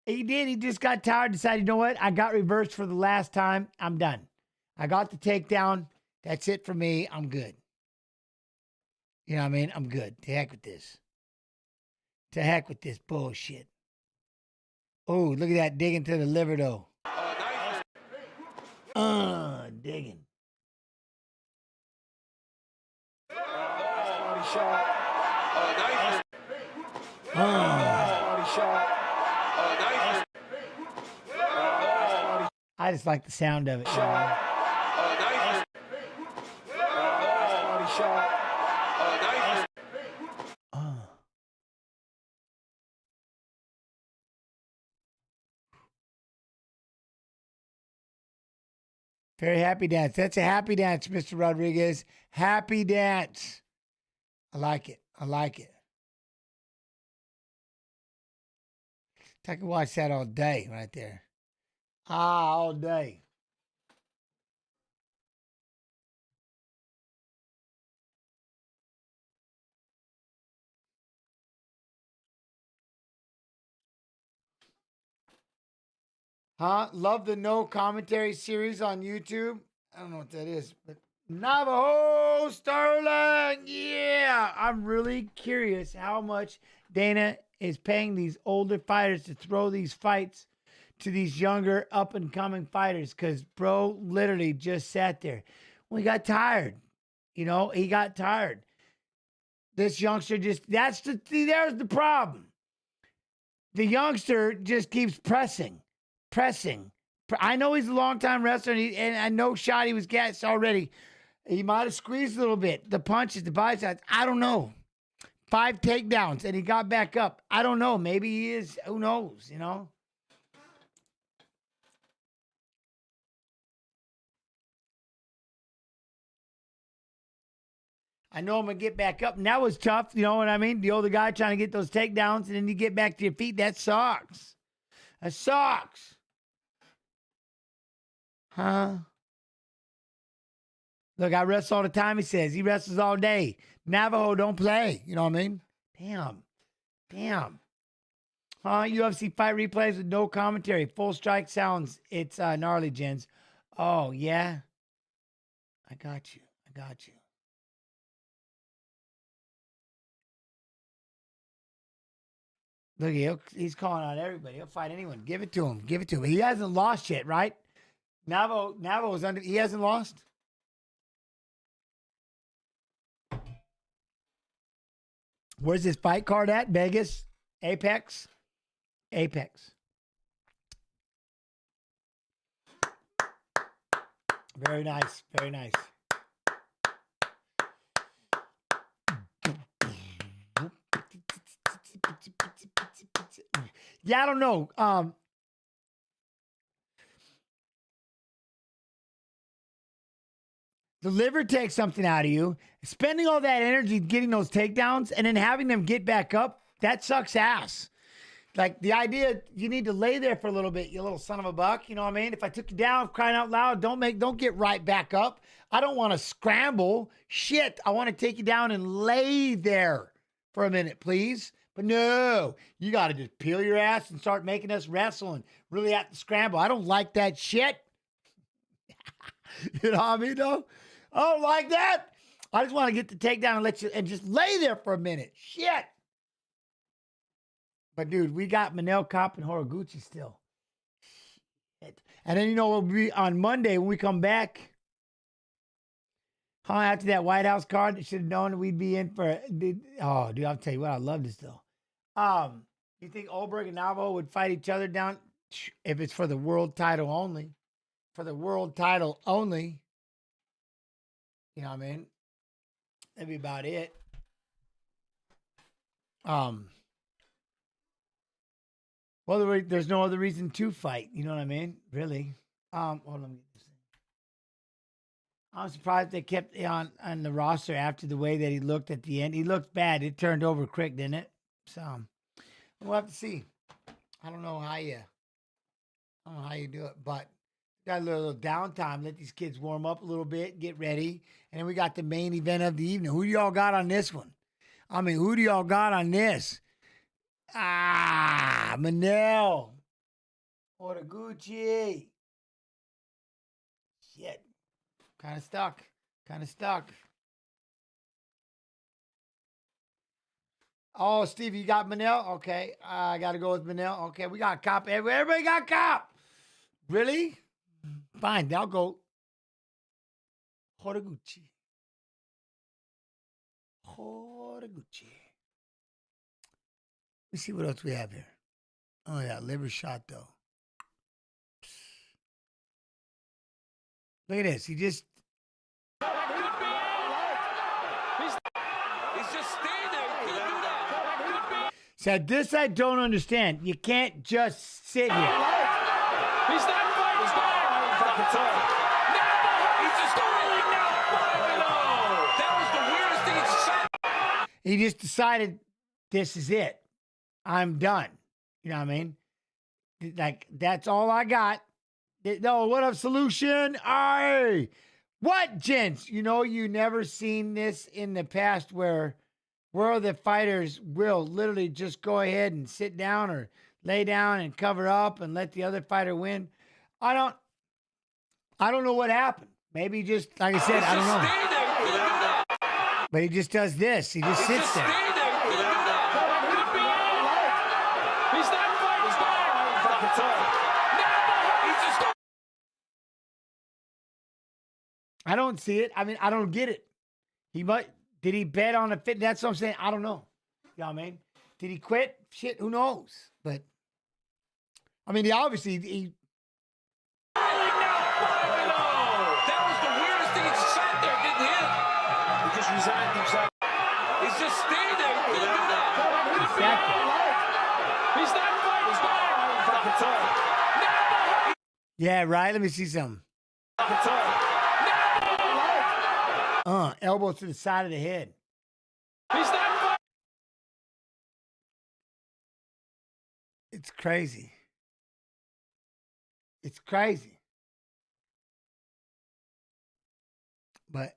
He did. He just got tired, decided, you know what? I got reversed for the last time. I'm done. I got the takedown. That's it for me. I'm good. You know what I mean? I'm good. To heck with this. To heck with this bullshit. Oh, look at that digging to the liver, though. Digging. Body shot. Body shot. I just like the sound of it. Shot. Body shot. Very happy dance. That's a happy dance, Mr. Rodriguez. Happy dance. I like it. I like it. I could watch that all day right there. All day. Love the no commentary series on YouTube. I don't know what that is, but Navajo Sterling. Yeah. I'm really curious how much Dana is paying these older fighters to throw these fights to these younger up and coming fighters. Cause bro literally just sat there. Well, he got tired. You know, he got tired. This youngster there's the problem. The youngster just keeps pressing. I know he's a long-time wrestler, and I know shot he was gassed already. He might have squeezed a little bit. The punches, the body shots, I don't know. 5 takedowns, and he got back up. I don't know. Maybe he is. Who knows, you know? I know I'm going to get back up. And that was tough, you know what I mean? The older guy trying to get those takedowns, and then you get back to your feet. That sucks. That sucks. Huh? Look, I wrestle all the time, he says. He wrestles all day. Navajo don't play. You know what I mean? Damn. UFC fight replays with no commentary. Full strike sounds. It's gnarly, Jens. Oh, yeah? I got you. Look, he's calling out everybody. He'll fight anyone. Give it to him. He hasn't lost yet, right? Navo is under. He hasn't lost. Where's this fight card at? Vegas? Apex. Very nice. Yeah, I don't know. The liver takes something out of you. Spending all that energy getting those takedowns and then having them get back up, that sucks ass. Like the idea, you need to lay there for a little bit, you little son of a buck. You know what I mean? If I took you down, crying out loud, don't get right back up. I don't want to scramble. Shit, I want to take you down and lay there for a minute, please. But no, you got to just peel your ass and start making us wrestle and really have to scramble. I don't like that shit. You know what I mean, though? I don't like that. I just want to get the takedown and let you and just lay there for a minute. Shit. But dude, we got Manel Kopp and Horiguchi still. Shit. And then we'll be on Monday when we come back. After that White House card, should have known we'd be in for. Oh, dude, I'll tell you what, I love this though. You think Olberg and Navo would fight each other down? if it's for the world title only, you know what I mean? That'd be about it. Well, there's no other reason to fight. You know what I mean? Really. Hold on. Let me get this thing. I'm surprised they kept it on the roster after the way that he looked at the end. He looked bad. It turned over quick, didn't it? So we'll have to see. I don't know how you do it, but got a little downtime. Let these kids warm up a little bit, get ready, and then we got the main event of the evening. Who do y'all got on this one? I mean, who do y'all got on this? Manel. Horiguchi. Shit. Kind of stuck. Oh, Steve, you got Manel? Okay. I got to go with Manel. Okay, we got Cop. Everybody got Cop. Really? Fine, I'll go. Horiguchi. Let's see what else we have here. Oh, yeah, liver shot, though. Look at this. He just... He's just staying there. He couldn't do that. Said this I don't understand. You can't just sit here. He's not fighting back. He's just rolling now. That was the weirdest thing he's said. He just decided this is it. I'm done. You know what I mean? Like, that's all I got. No, what up, Solution? Aye. What, gents? You know, you never seen this in the past where the fighters will literally just go ahead and sit down or lay down and cover up and let the other fighter win. I don't know what happened. Maybe just, like I said, I don't know. But he just does this. He just sits there. I don't see it. I mean, I don't get it. Did he bet on a fit? That's what I'm saying. I don't know. You know what I mean? Did he quit? Shit, who knows? But I mean, that was the weirdest thing. He just sat there, didn't hit. He just resigned himself. He's just staying there. He couldn't do that. He sat there. He's not fighting. Yeah, right. Let me see something. Elbow to the side of the head. He's not. It's crazy. It's crazy. But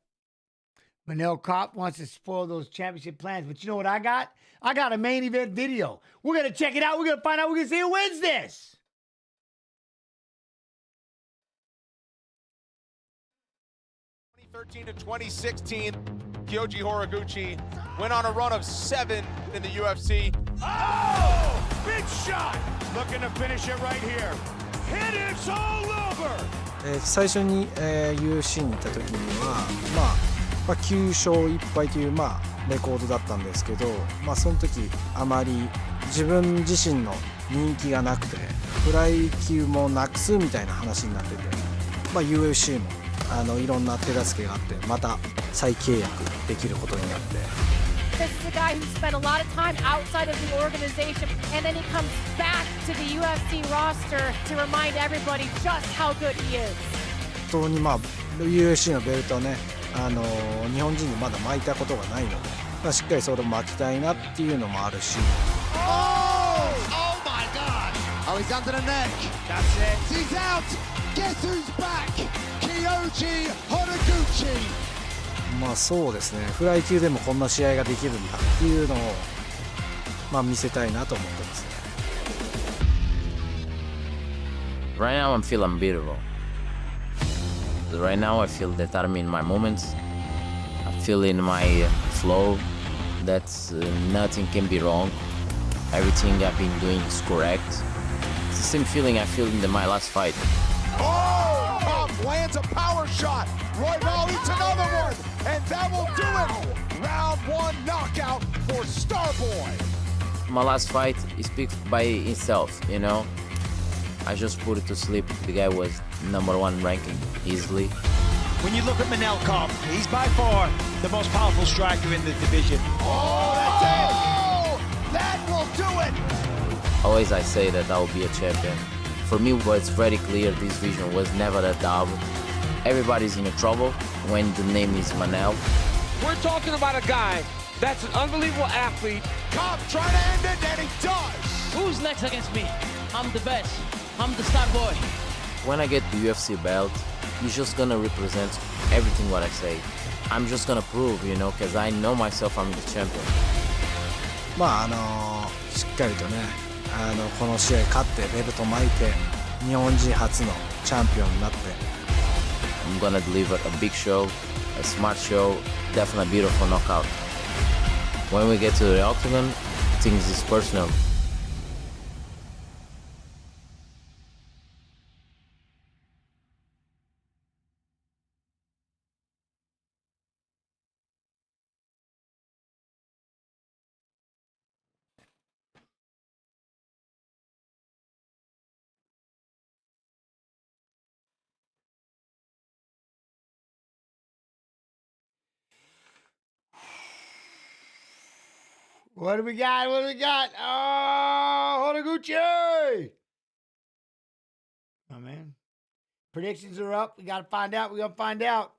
Manel Kopp wants to spoil those championship plans. But you know what I got? I got a main event video. We're going to check it out. We're going to find out. We're going to see who wins this. 2013 to 2016, Kyoji Horiguchi went on a run of 7 in the UFC. Oh! Big shot! Looking to finish it right here. Hit it's all over! 最初に、UFC に行った時には、9勝1敗という、レコードだったんですけど、その時あまり自分自身の人気がなくて、フライ級もなくすみたいな話になってて、UFC もいろんな手助けがあってまた再契約できることになって。This is a guy who spent a lot of time outside of the organization, and then he comes back to the UFC roster to remind everybody just how good he is. 本当にUFC のベルトはね、日本人にまだ巻いたことがないので、しっかりそれを巻きたいなっていうのもあるし。Oh my God! Oh, he's under the neck. That's it. He's out. Guess who's back? Kyoji Horiguchi. そうですね。フライ級でもこんな試合ができるんだっていうのを見せたいなと思ってますね。Right now I feel unbeatable. Right now I feel that I'm in my moments. I feel in my flow that nothing can be wrong. Everything I've been doing is correct. It's the same feeling I feel in my last fight. Oh! Pop lands a power shot. Royval eats another one, and that will do it. Round 1 knockout for Starboy. My last fight speaks by itself, you know. I just put it to sleep. The guy was #1 ranking easily. When you look at Manel Cobb, he's by far the most powerful striker in the division. Oh, that's it! Oh, that will do it! Always I say that I will be a champion. For me, what's very clear, this division was never a dub. Everybody's in trouble when the name is Manel. We're talking about a guy that's an unbelievable athlete. Cobb trying to end it, and he does! Who's next against me? I'm the best. I'm the star boy. When I get the UFC belt, you're just gonna represent everything what I say. I'm just gonna prove, you know, because I know myself I'm the champion. しっかりとね、この試合勝ってベルト巻いて日本人初のチャンピオンになって。I'm gonna deliver a big show, a smart show, definitely a beautiful knockout. When we get to the octagon, things is personal. What do we got? What do we got? Oh, Hodaguchi! Oh, man. Predictions are up. We got to find out. We're going to find out.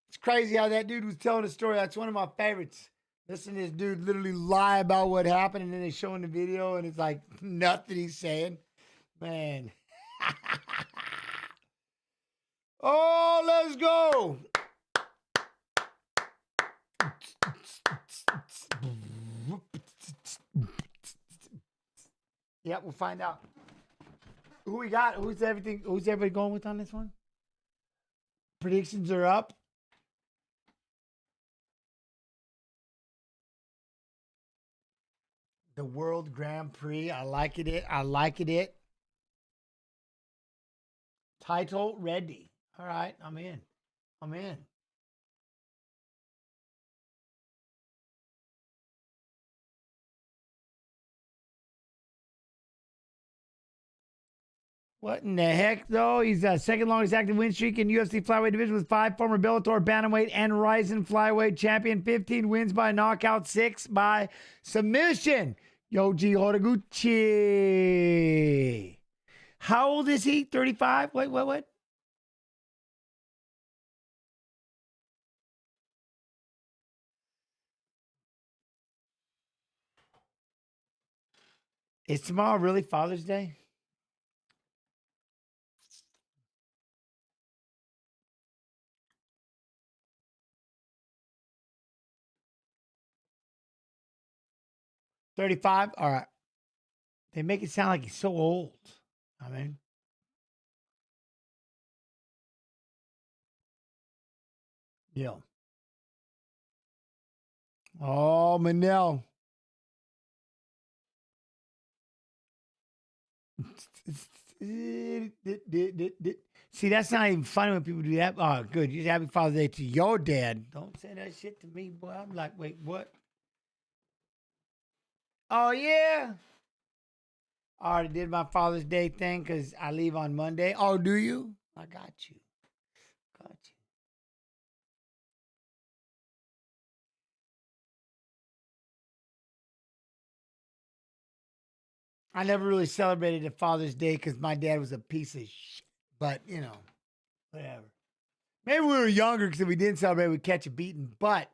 It's crazy how that dude was telling the story. That's one of my favorites. Listen to this dude literally lie about what happened, and then they show in the video, and it's like nothing he's saying. Man. Oh, let's go. Yeah, we'll find out. Who we got? Who's everybody going with on this one? Predictions are up. The World Grand Prix. I like it. I like it. Title ready. All right, I'm in. I'm in. What in the heck, though? He's the second longest active win streak in UFC flyweight division with 5 former Bellator bantamweight and Ryzen flyweight champion. 15 wins by knockout, 6 by submission. Yoji Hodaguchi. How old is he? 35? Wait, what? Is tomorrow really Father's Day? $35? All right. They make it sound like he's so old. I mean. Yeah. Oh, Manel. See, that's not even funny when people do that. Oh, good. You happy Father's Day to your dad. Don't say that shit to me, boy. I'm like, wait, what? Oh, yeah. I already did my Father's Day thing because I leave on Monday. Oh, do you? I got you. Got you. I never really celebrated a Father's Day because my dad was a piece of shit. But, you know, whatever. Maybe we were younger because if we didn't celebrate, we'd catch a beating. But,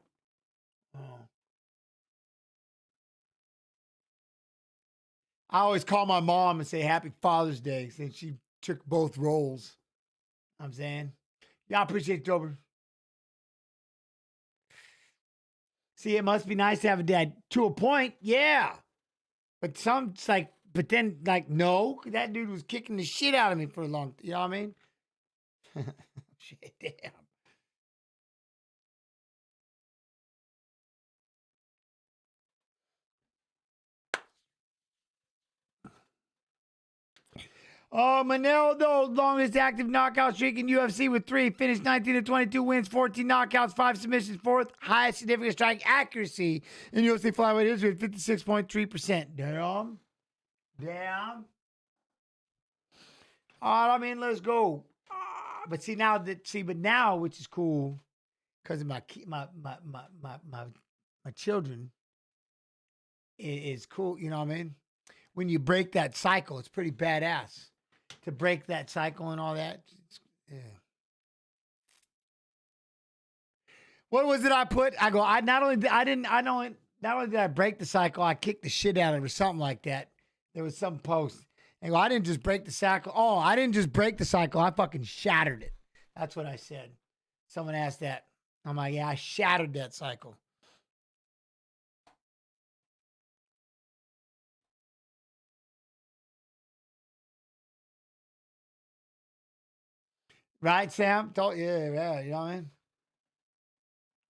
I always call my mom and say Happy Father's Day since she took both roles. I'm saying. Yeah, I appreciate it, Dober. See, it must be nice to have a dad. To a point, yeah. But some, it's like, but then, like, no. That dude was kicking the shit out of me for a long time. You know what I mean? Shit, damn. Oh, Manel, though, longest active knockout streak in UFC with 3. Finished 19 of 22 wins, 14 knockouts, 5 submissions, 4th highest significant strike accuracy in UFC flyweight history at 56.3%. Damn. I mean, let's go. But see now, which is cool, because of my children, is cool. You know what I mean? When you break that cycle, it's pretty badass to break that cycle and all that. Yeah. What was it I put? I go. Not only did I break the cycle, I kicked the shit out of it or something like that. There was some post. I go, I didn't just break the cycle. Oh, I didn't just break the cycle. I fucking shattered it. That's what I said. Someone asked that. I'm like, yeah, I shattered that cycle. Right, Sam? Yeah, you know what I mean?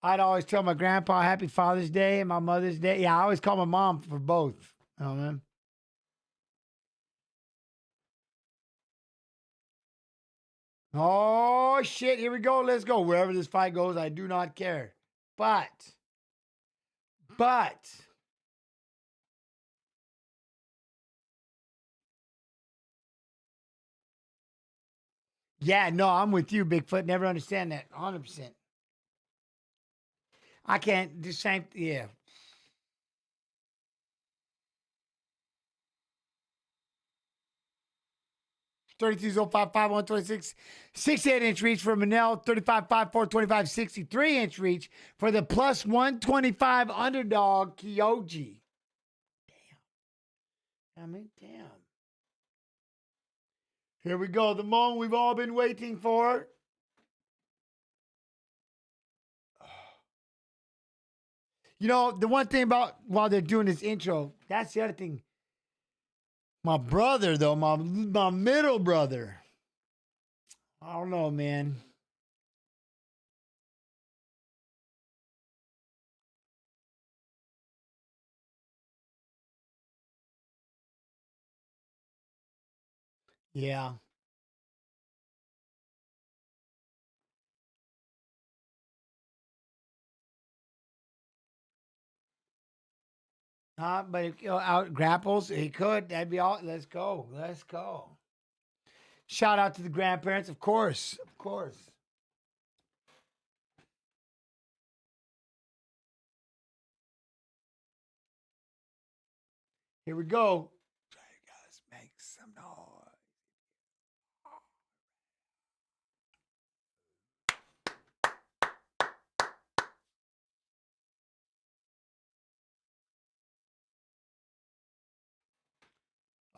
I'd always tell my grandpa Happy Father's Day and my Mother's Day. Yeah, I always call my mom for both. You know what I mean? Oh, shit. Here we go. Let's go. Wherever this fight goes, I do not care. But. Yeah, no, I'm with you, Bigfoot. Never understand that. 100%. I can't. The same. Yeah. 33.05, 126, 68-inch reach for Manel, 35.54, 63-inch reach for the plus 125 underdog, Kyoji. Damn. I mean, damn. Here we go. The moment we've all been waiting for. You know, the one thing about while they're doing this intro, that's the other thing. My brother, though, my middle brother. I don't know, man. Yeah. But if out grapples, he could. That'd be all. Let's go. Let's go. Shout out to the grandparents, of course. Of course. Here we go. Try to guys make some noise.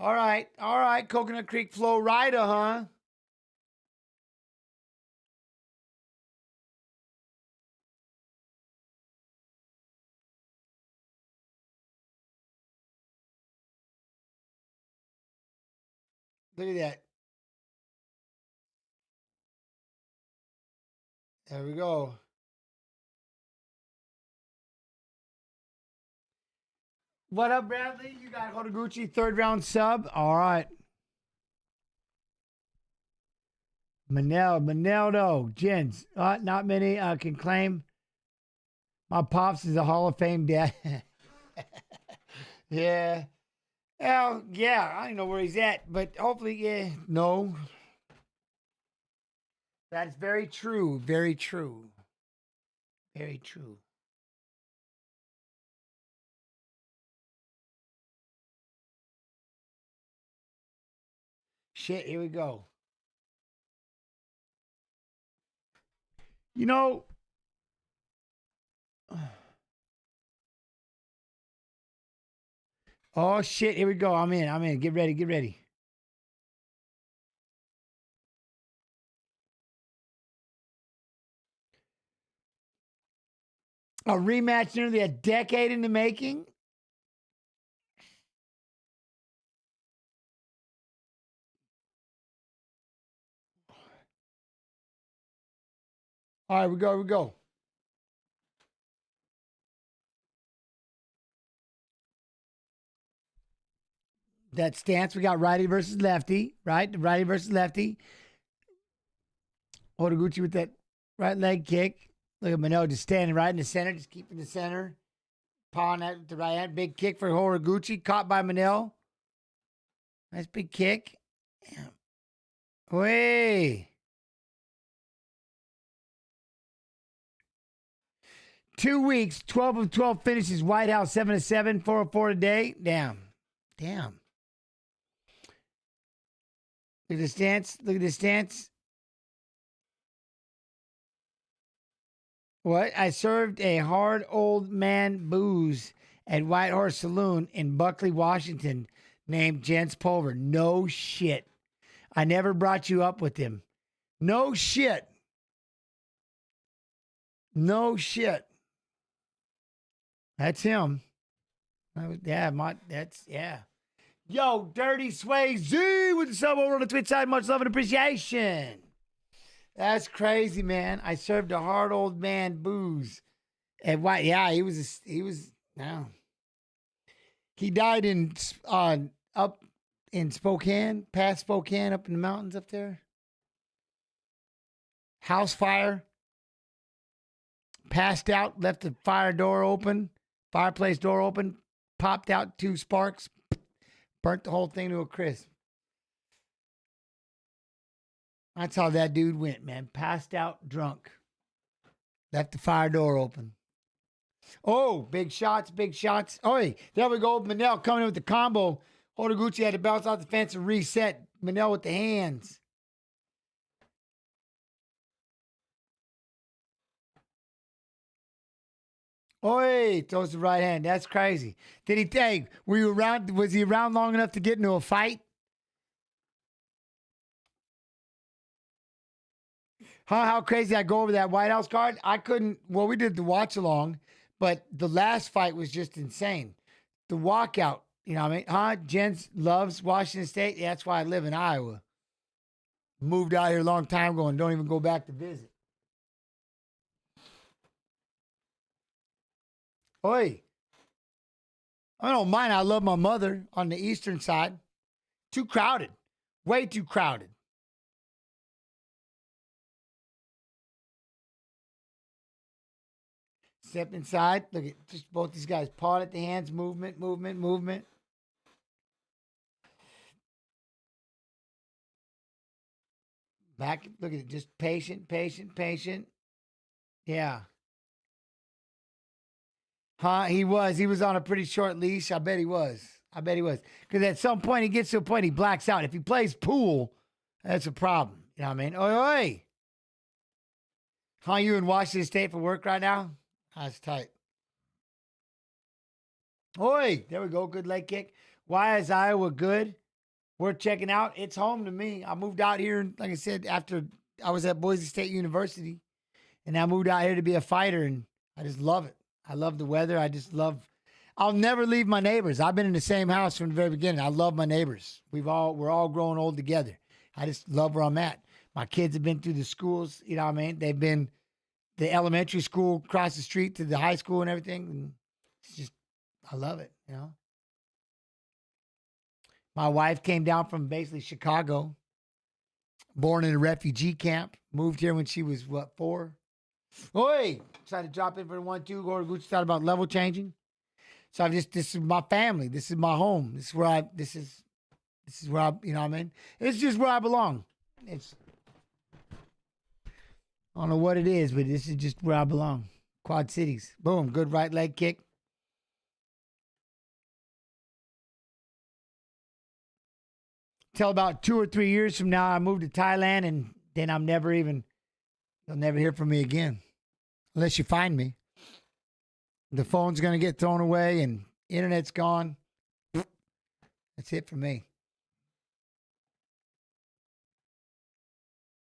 All right, Coconut Creek Flow Rider, huh? Look at that. There we go. What up, Bradley? You got Hotoguchi, third round sub. All right. Manel, though. Jins. Not many can claim my pops is a Hall of Fame dad. Yeah. Well, yeah, I don't know where he's at, but hopefully, yeah, no. That's very true. Very true. Very true. Shit, here we go. You know, oh shit, here we go. I'm in. Get ready. A rematch nearly a decade in the making. All right, we go. That stance, we got righty versus lefty, right? Righty versus lefty. Hotoguchi with that right leg kick. Look at Manel just standing right in the center, just keeping the center. Pawing that with the right hand. Big kick for Hotoguchi, caught by Manel. Nice big kick. Damn. Way. 2 weeks, 12 of 12 finishes. White House 7-7, 404 today. Damn. Look at the stance. What? I served a hard old man booze at White Horse Saloon in Buckley, Washington, named Jens Pulver. No shit. I never brought you up with him. No shit. That's him. Yeah. Yo, Dirty Sway Z with the sub over on the Twitch side. Much love and appreciation. That's crazy, man. I served a hard old man booze at White. Yeah, he was. No. He died up in Spokane, past Spokane, up in the mountains up there. House fire. Passed out, left the fireplace door open, popped out 2 sparks, burnt the whole thing to a crisp. That's how that dude went, man. Passed out, drunk. Left the fire door open. Oh, big shots. Oh, there we go. Manel coming in with the combo. Horiguchi had to bounce off the fence and reset. Manel with the hands. Oi, throws the right hand. That's crazy. Did he think? Were you around? Was he around long enough to get into a fight? How crazy I go over that White House card? I couldn't. Well, we did the watch along, but the last fight was just insane. The walkout, you know what I mean? Jens loves Washington State. Yeah, that's why I live in Iowa. Moved out here a long time ago and don't even go back to visit. Oi. I don't mind. I love my mother on the eastern side. Too crowded. Way too crowded. Step inside. Look at just both these guys. Pawed at the hands. Movement. Back. Look at it. Just patient. Yeah. He was on a pretty short leash. I bet he was. Because at some point, he gets to a point he blacks out. If he plays pool, that's a problem. You know what I mean? Oi. You in Washington State for work right now? That's tight. Oi. There we go. Good leg kick. Why is Iowa good? Worth checking out. It's home to me. I moved out here, like I said, after I was at Boise State University. And I moved out here to be a fighter, and I just love it. I love the weather. I'll never leave my neighbors. I've been in the same house from the very beginning. I love my neighbors. We're all growing old together. I just love where I'm at. My kids have been through the schools, you know what I mean? They've been the elementary school across the street to the high school and everything. And it's just, I love it, you know? My wife came down from basically Chicago, born in a refugee camp, moved here when she was, 4? Oi! Decided to drop in for the 1-2. Horiguchi thought about level changing. So this is my family. This is my home. This is where I, you know what I mean? It's just where I belong. I don't know what it is, but this is just where I belong. Quad Cities. Boom. Good right leg kick. Till about 2 or 3 years from now, I move to Thailand, and then you'll never hear from me again. Unless you find me. The phone's going to get thrown away and internet's gone. That's it for me.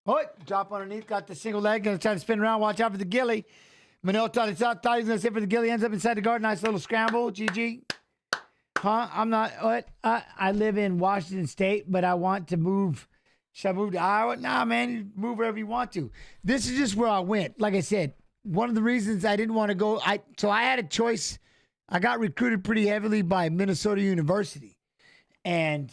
Oh, drop underneath. Got the single leg. Going to try to spin around. Watch out for the gilly. Manel thought he was going to sit for the gilly. Ends up inside the guard. Nice little scramble. GG. I'm not. What? I live in Washington State, but I want to move. Should I move to Iowa? Nah, man. You move wherever you want to. This is just where I went. Like I said, one of the reasons I didn't want to go, so I had a choice. I got recruited pretty heavily by Minnesota University. And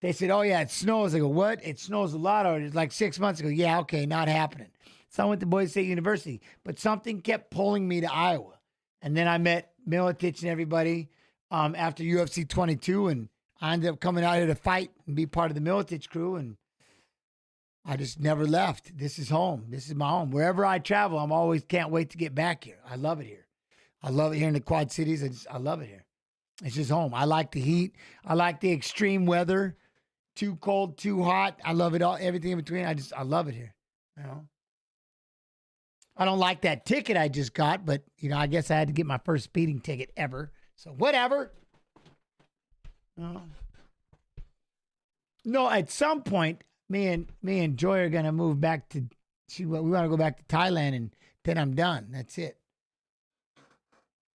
they said, oh, yeah, it snows. I go, what? It snows a lot. Or it's like 6 months ago. Yeah, okay, not happening. So I went to Boise State University. But something kept pulling me to Iowa. And then I met Militich and everybody after UFC 22. And I ended up coming out here to fight and be part of the Militich crew. And I just never left. This is home. This is my home. Wherever I travel, I'm always can't wait to get back here. I love it here. I love it here in the Quad Cities. I love it here. It's just home. I like the heat. I like the extreme weather. Too cold, too hot. I love it all. Everything in between. I love it here. You know. I don't like that ticket I just got, but I guess I had to get my first speeding ticket ever. So whatever. No, at some point, me and Joy are gonna move back to. We want to go back to Thailand, and then I'm done. That's it.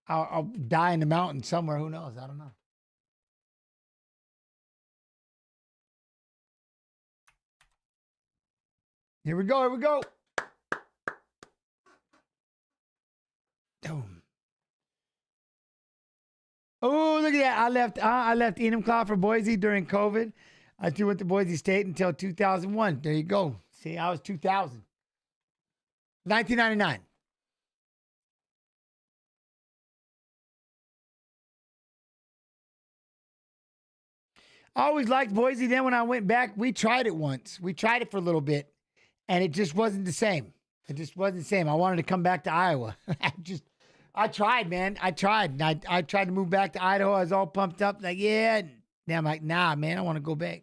I'll die in the mountains somewhere. Who knows? I don't know. Here we go. Here we go. Boom. Oh, look at that. I left Enumclaw for Boise during COVID. I still went to Boise State until 2001. There you go. See, I was 2000. 1999. I always liked Boise. Then when I went back, we tried it once. We tried it for a little bit, and it just wasn't the same. It just wasn't the same. I wanted to come back to Iowa. I tried, man. I tried. I tried to move back to Idaho. I was all pumped up, like, yeah. Now I'm like, nah, man, I want to go back.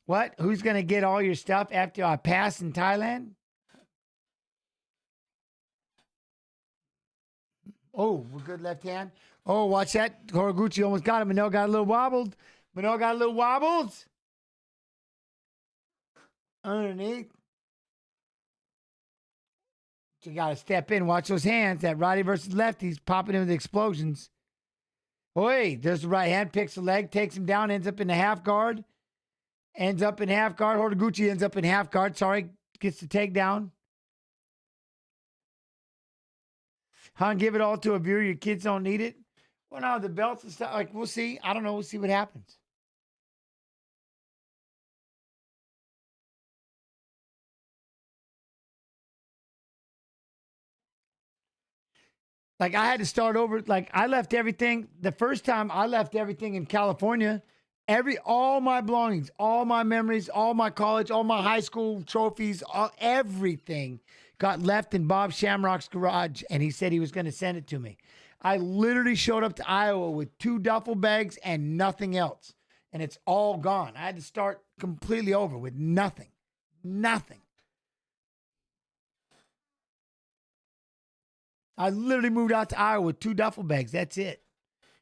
What? Who's going to get all your stuff after I pass in Thailand? Oh, we're good left hand. Oh, watch that. Horiguchi almost got him. Manel got a little wobbled. Manel got a little wobbled. Underneath. You got to step in. Watch those hands. That righty versus lefty's popping in with explosions. Oi, there's the right hand. Picks the leg. Takes him down. Ends up in the half guard. Ends up in half guard. Horiguchi ends up in half guard. Sorry. Gets the takedown. Han, give it all to a viewer. Your kids don't need it. Well, no, the belts and stuff. Like, we'll see. I don't know. We'll see what happens. Like, I had to start over. Like, I left everything. The first time I left everything in California, all my belongings, all my memories, all my college, all my high school trophies, everything got left in Bob Shamrock's garage, and he said he was going to send it to me. I literally showed up to Iowa with 2 duffel bags and nothing else, and it's all gone. I had to start completely over with nothing. Nothing. I literally moved out to Iowa with 2 duffel bags. That's it.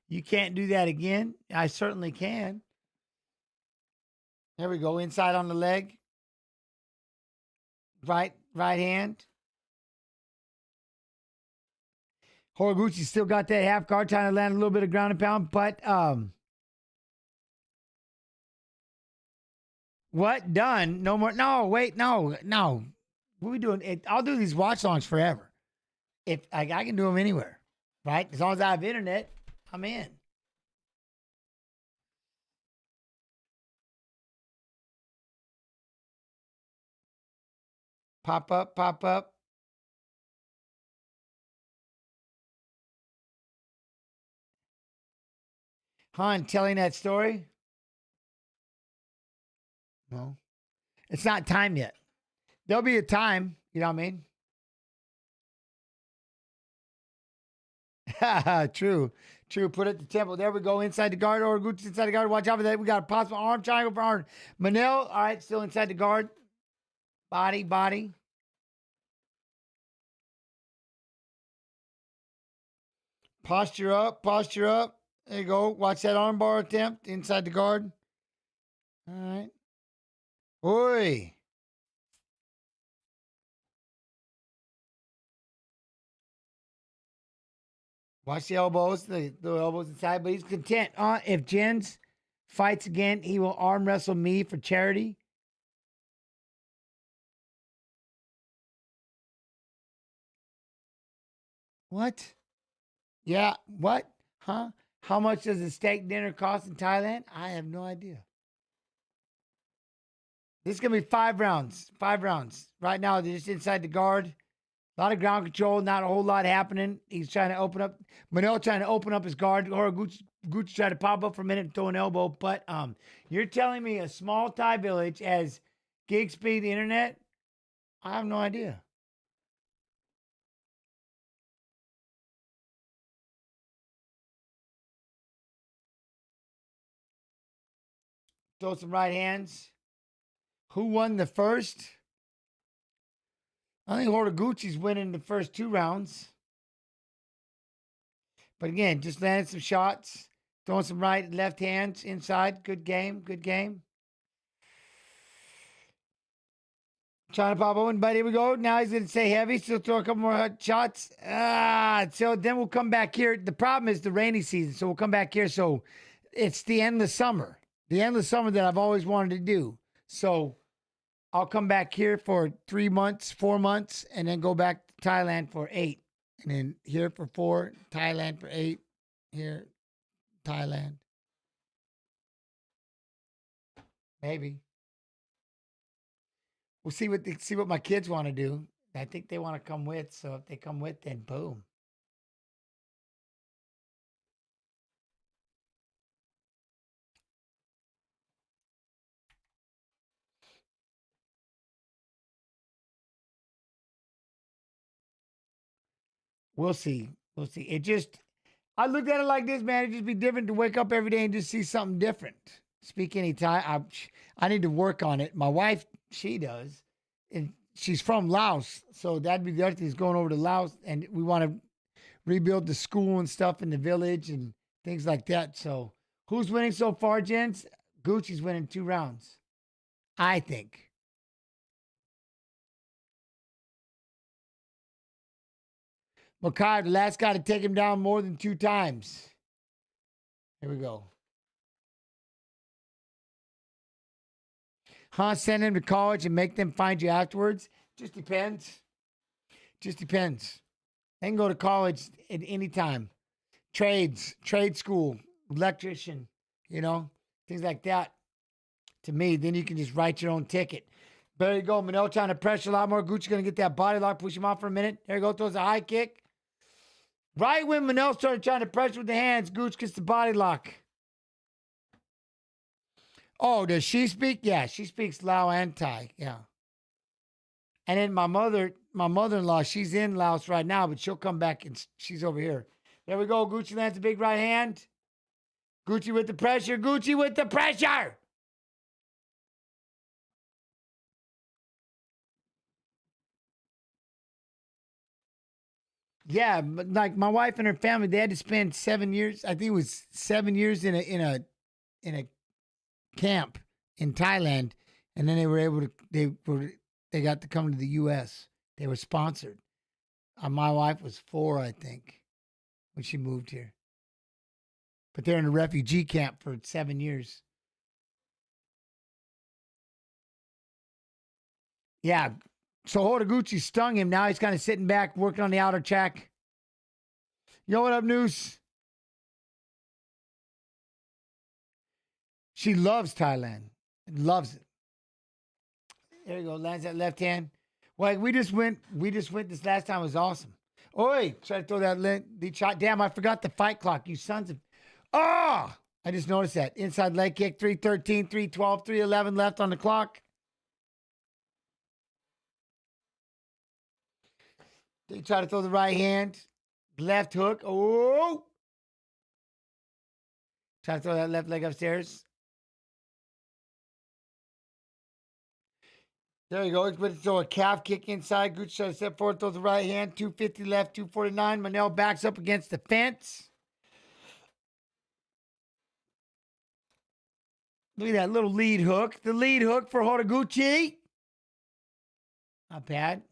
You can't do that again. I certainly can. There we go. Inside on the leg. Right hand. Horiguchi still got that half guard, trying to land a little bit of ground and pound, but what? Done? No more? No, wait, no. What are we doing? I'll do these watch longs forever. If I can do them anywhere, right? As long as I have internet, I'm in. Pop up, pop up. Han telling that story? No. It's not time yet. There'll be a time, you know what I mean? True. Put it to temple. There we go. Inside the guard. Horiguchi inside the guard. Watch out for that. We got a possible arm triangle for Arn. Manel, all right, still inside the guard. Body. Posture up. There you go. Watch that armbar attempt inside the guard. All right. Oi. Watch the elbows, the elbows inside, but he's content. If Jens fights again, he will arm wrestle me for charity. What? Yeah, what? Huh? How much does a steak dinner cost in Thailand? I have no idea. This is going to be 5 rounds. 5 rounds. Right now, they're just inside the guard. A lot of ground control, not a whole lot happening. He's trying to open up. Manel trying to open up his guard. Horiguchi tried to pop up for a minute and throw an elbow. But you're telling me a small Thai village has gig speed internet? I have no idea. Throw some right hands. Who won the first? I think Horiguchi's winning the first 2 rounds. But again, just landing some shots. Throwing some right, left hands inside. Good game. Good game. Trying to pop open, but here we go. Now he's going to say heavy. So throw a couple more shots. So then we'll come back here. The problem is the rainy season. So we'll come back here. So it's the endless summer. The endless summer that I've always wanted to do. So I'll come back here for 3 months, 4 months, and then go back to Thailand for 8. And then here for 4, Thailand for 8. Here, Thailand. Maybe. We'll see what my kids want to do. I think they want to come with. So if they come with, then boom. We'll see. We'll see. I looked at it like this, man. It'd just be different to wake up every day and just see something different. Speak any Thai. I need to work on it. My wife, she does. And she's from Laos. So that'd be the other thing, is going over to Laos. And we want to rebuild the school and stuff in the village and things like that. So who's winning so far, gents? Gucci's winning 2 rounds, I think. Makai, the last guy to take him down more than 2 times. Here we go. Send him to college and make them find you afterwards? Just depends. Just depends. They can go to college at any time. Trade school, electrician, things like that. To me, then you can just write your own ticket. There you go. Manel trying to pressure a lot more. Gucci going to get that body lock, push him off for a minute. There you go. Throws a high kick. Right when Manel started trying to pressure with the hands, Gucci gets the body lock. Oh, does she speak? Yeah, she speaks Lao and Thai. Yeah. And then my mother-in-law, she's in Laos right now, but she'll come back and she's over here. There we go. Gucci lands a big right hand. Gucci with the pressure. Gucci with the pressure. Yeah, but like my wife and her family, they had to spend 7 years. I think it was 7 years in a camp in Thailand, and then they were able to. They got to come to the U.S. They were sponsored. My wife was 4, I think, when she moved here. But they're in a refugee camp for 7 years. Yeah. So Horiguchi stung him. Now he's kind of sitting back, working on the outer check. Yo, what up, Noose? She loves Thailand. Loves it. There you go. Lands that left hand. Well, we just went this last time. It was awesome. Oi, try to throw that lead shot. Damn, I forgot the fight clock. You sons of... Oh! I just noticed that. Inside leg kick, 3:13, 3:12, 3:11 left on the clock. They try to throw the right hand. Left hook. Oh! Try to throw that left leg upstairs. There you go. He's going to throw a calf kick inside. Gucci tries to step forward, throws the right hand. 250 left, 249. Manel backs up against the fence. Look at that little lead hook. The lead hook for Horiguchi. Not bad.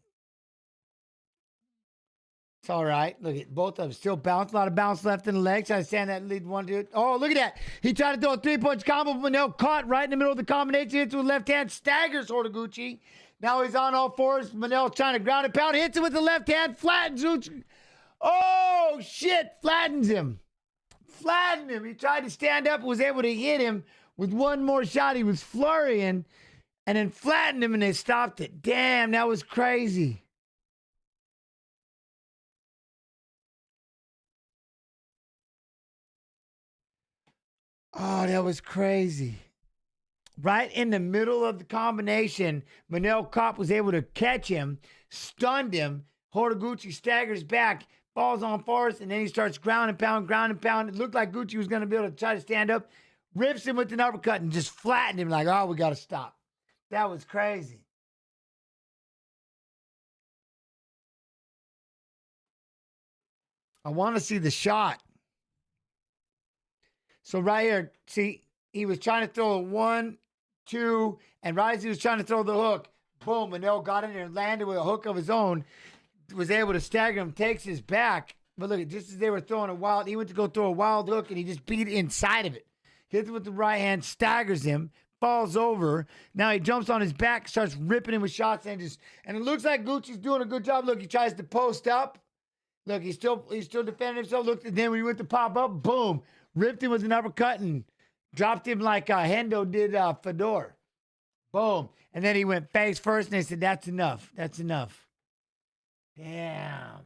It's all right. Look at both of them. Still bounce. A lot of bounce left in the legs. Trying to stand that lead one, dude. Oh, look at that. He tried to throw a 3-punch combo, but Manel caught right in the middle of the combination. Hits with left hand. Staggers Horiguchi. Now he's on all fours. Manel trying to ground and pound. Hits him with the left hand. Flattens Gucci. Oh, shit. Flattens him. Flattened him. He tried to stand up. Was able to hit him with one more shot. He was flurrying. And then flattened him and they stopped it. Damn, that was crazy. Oh, that was crazy. Right in the middle of the combination, Manel Kopp was able to catch him, stunned him. Horiguchi staggers back, falls on force, and then he starts ground and pound. It looked like Gucci was going to be able to try to stand up, rips him with an uppercut and just flattened him like, oh, we got to stop. That was crazy. I want to see the shot. So right here, see, he was trying to throw a 1, 2, and right as he was trying to throw the hook, boom, Manel got in there and landed with a hook of his own, was able to stagger him, takes his back. But look, just as they were throwing he went to go throw a wild hook, and he just beat inside of it. Hits him with the right hand, staggers him, falls over. Now he jumps on his back, starts ripping him with shots, and it looks like Gucci's doing a good job. Look, he tries to post up. Look, he's still defending himself. Look, and then when he went to pop up, boom, ripped him with an uppercut and dropped him like Hendo did Fedor. Boom. And then he went face first, and they said, that's enough. That's enough. Damn.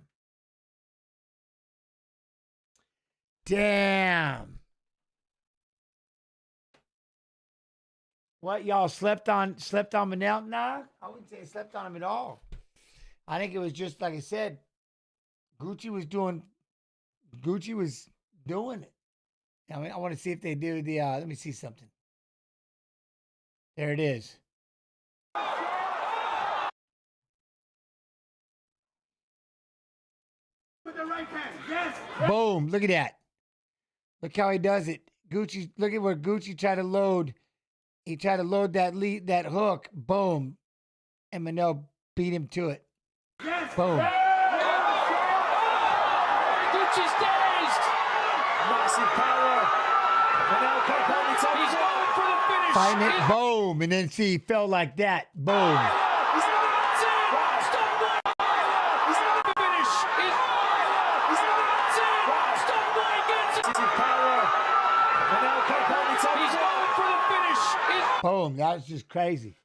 What, y'all slept on Manel? Nah, I wouldn't say slept on him at all. I think it was just, like I said, Gucci was doing it. I mean, I want to see if they do the, let me see something. There it is. With the right hand, yes. Boom, look at that. Look how he does it. Gucci, look at where Gucci tried to load. He tried to load that hook. Boom. And Manel beat him to it. Yes. Boom. Gucci's dazed. Massive power. Manel Kopp on the top. He's going for the finish. Fighting it. Boom. And then see, he fell like that. Boom. Boom, that was just crazy.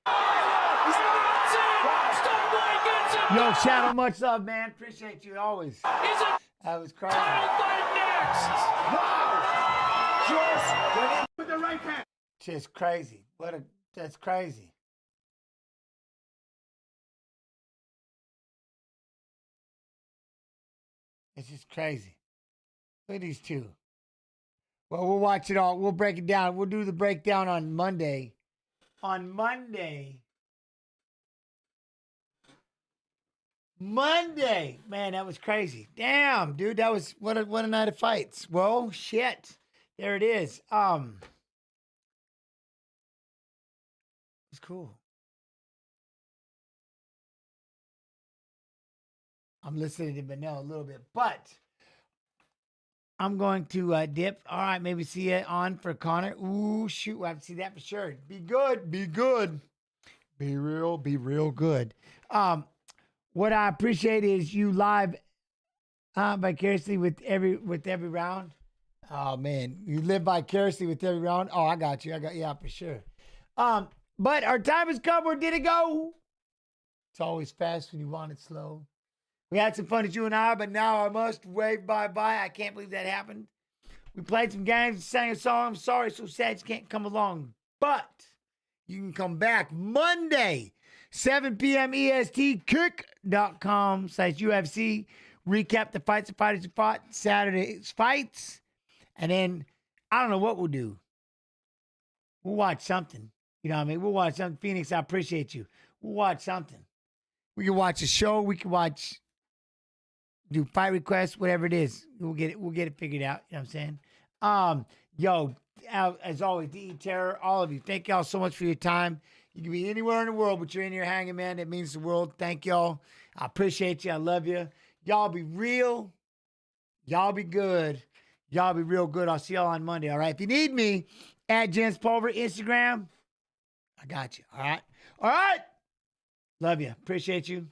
Yo, Shadow, much love, man. Appreciate you always. That was crazy. Wow. With the right hand. Just crazy. That's crazy. It's just crazy. Look at these two. Well, we'll watch it all. We'll break it down. We'll do the breakdown on Monday. On Monday. Man, that was crazy. Damn, dude, that was what a night of fights. Well, shit. There it is. It's cool. I'm listening to Manel a little bit, but I'm going to dip. All right, maybe see it on for Connor. Ooh, shoot, we'll have to see that for sure. Be good. Be good. Be real good. What I appreciate is you live vicariously with every round. Oh man, you live vicariously with every round. Oh, I got you. Yeah, for sure. But our time has come. Where did it go? It's always fast when you want it slow. We had some fun at you and I, but now I must wave bye-bye. I can't believe that happened. We played some games and sang a song. I'm sorry, so sad you can't come along. But you can come back Monday, 7 p.m. EST, kick.com/UFC. Recap the fights the fighters who fought, Saturday's fights. And then, I don't know what we'll do. We'll watch something. You know what I mean? We'll watch something. Phoenix, I appreciate you. We'll watch something. We can watch a show. We can do fight requests, whatever it is. We'll get it figured out. You know what I'm saying? Yo, as always, DE Terror, all of you, thank y'all so much for your time. You can be anywhere in the world, but you're in here hanging, man. That means the world. Thank y'all. I appreciate you. I love you. Y'all be real. Y'all be good. Y'all be real good. I'll see y'all on Monday, all right? If you need me, at Jens Pulver, Instagram, I got you, all right? All right. Love you. Appreciate you.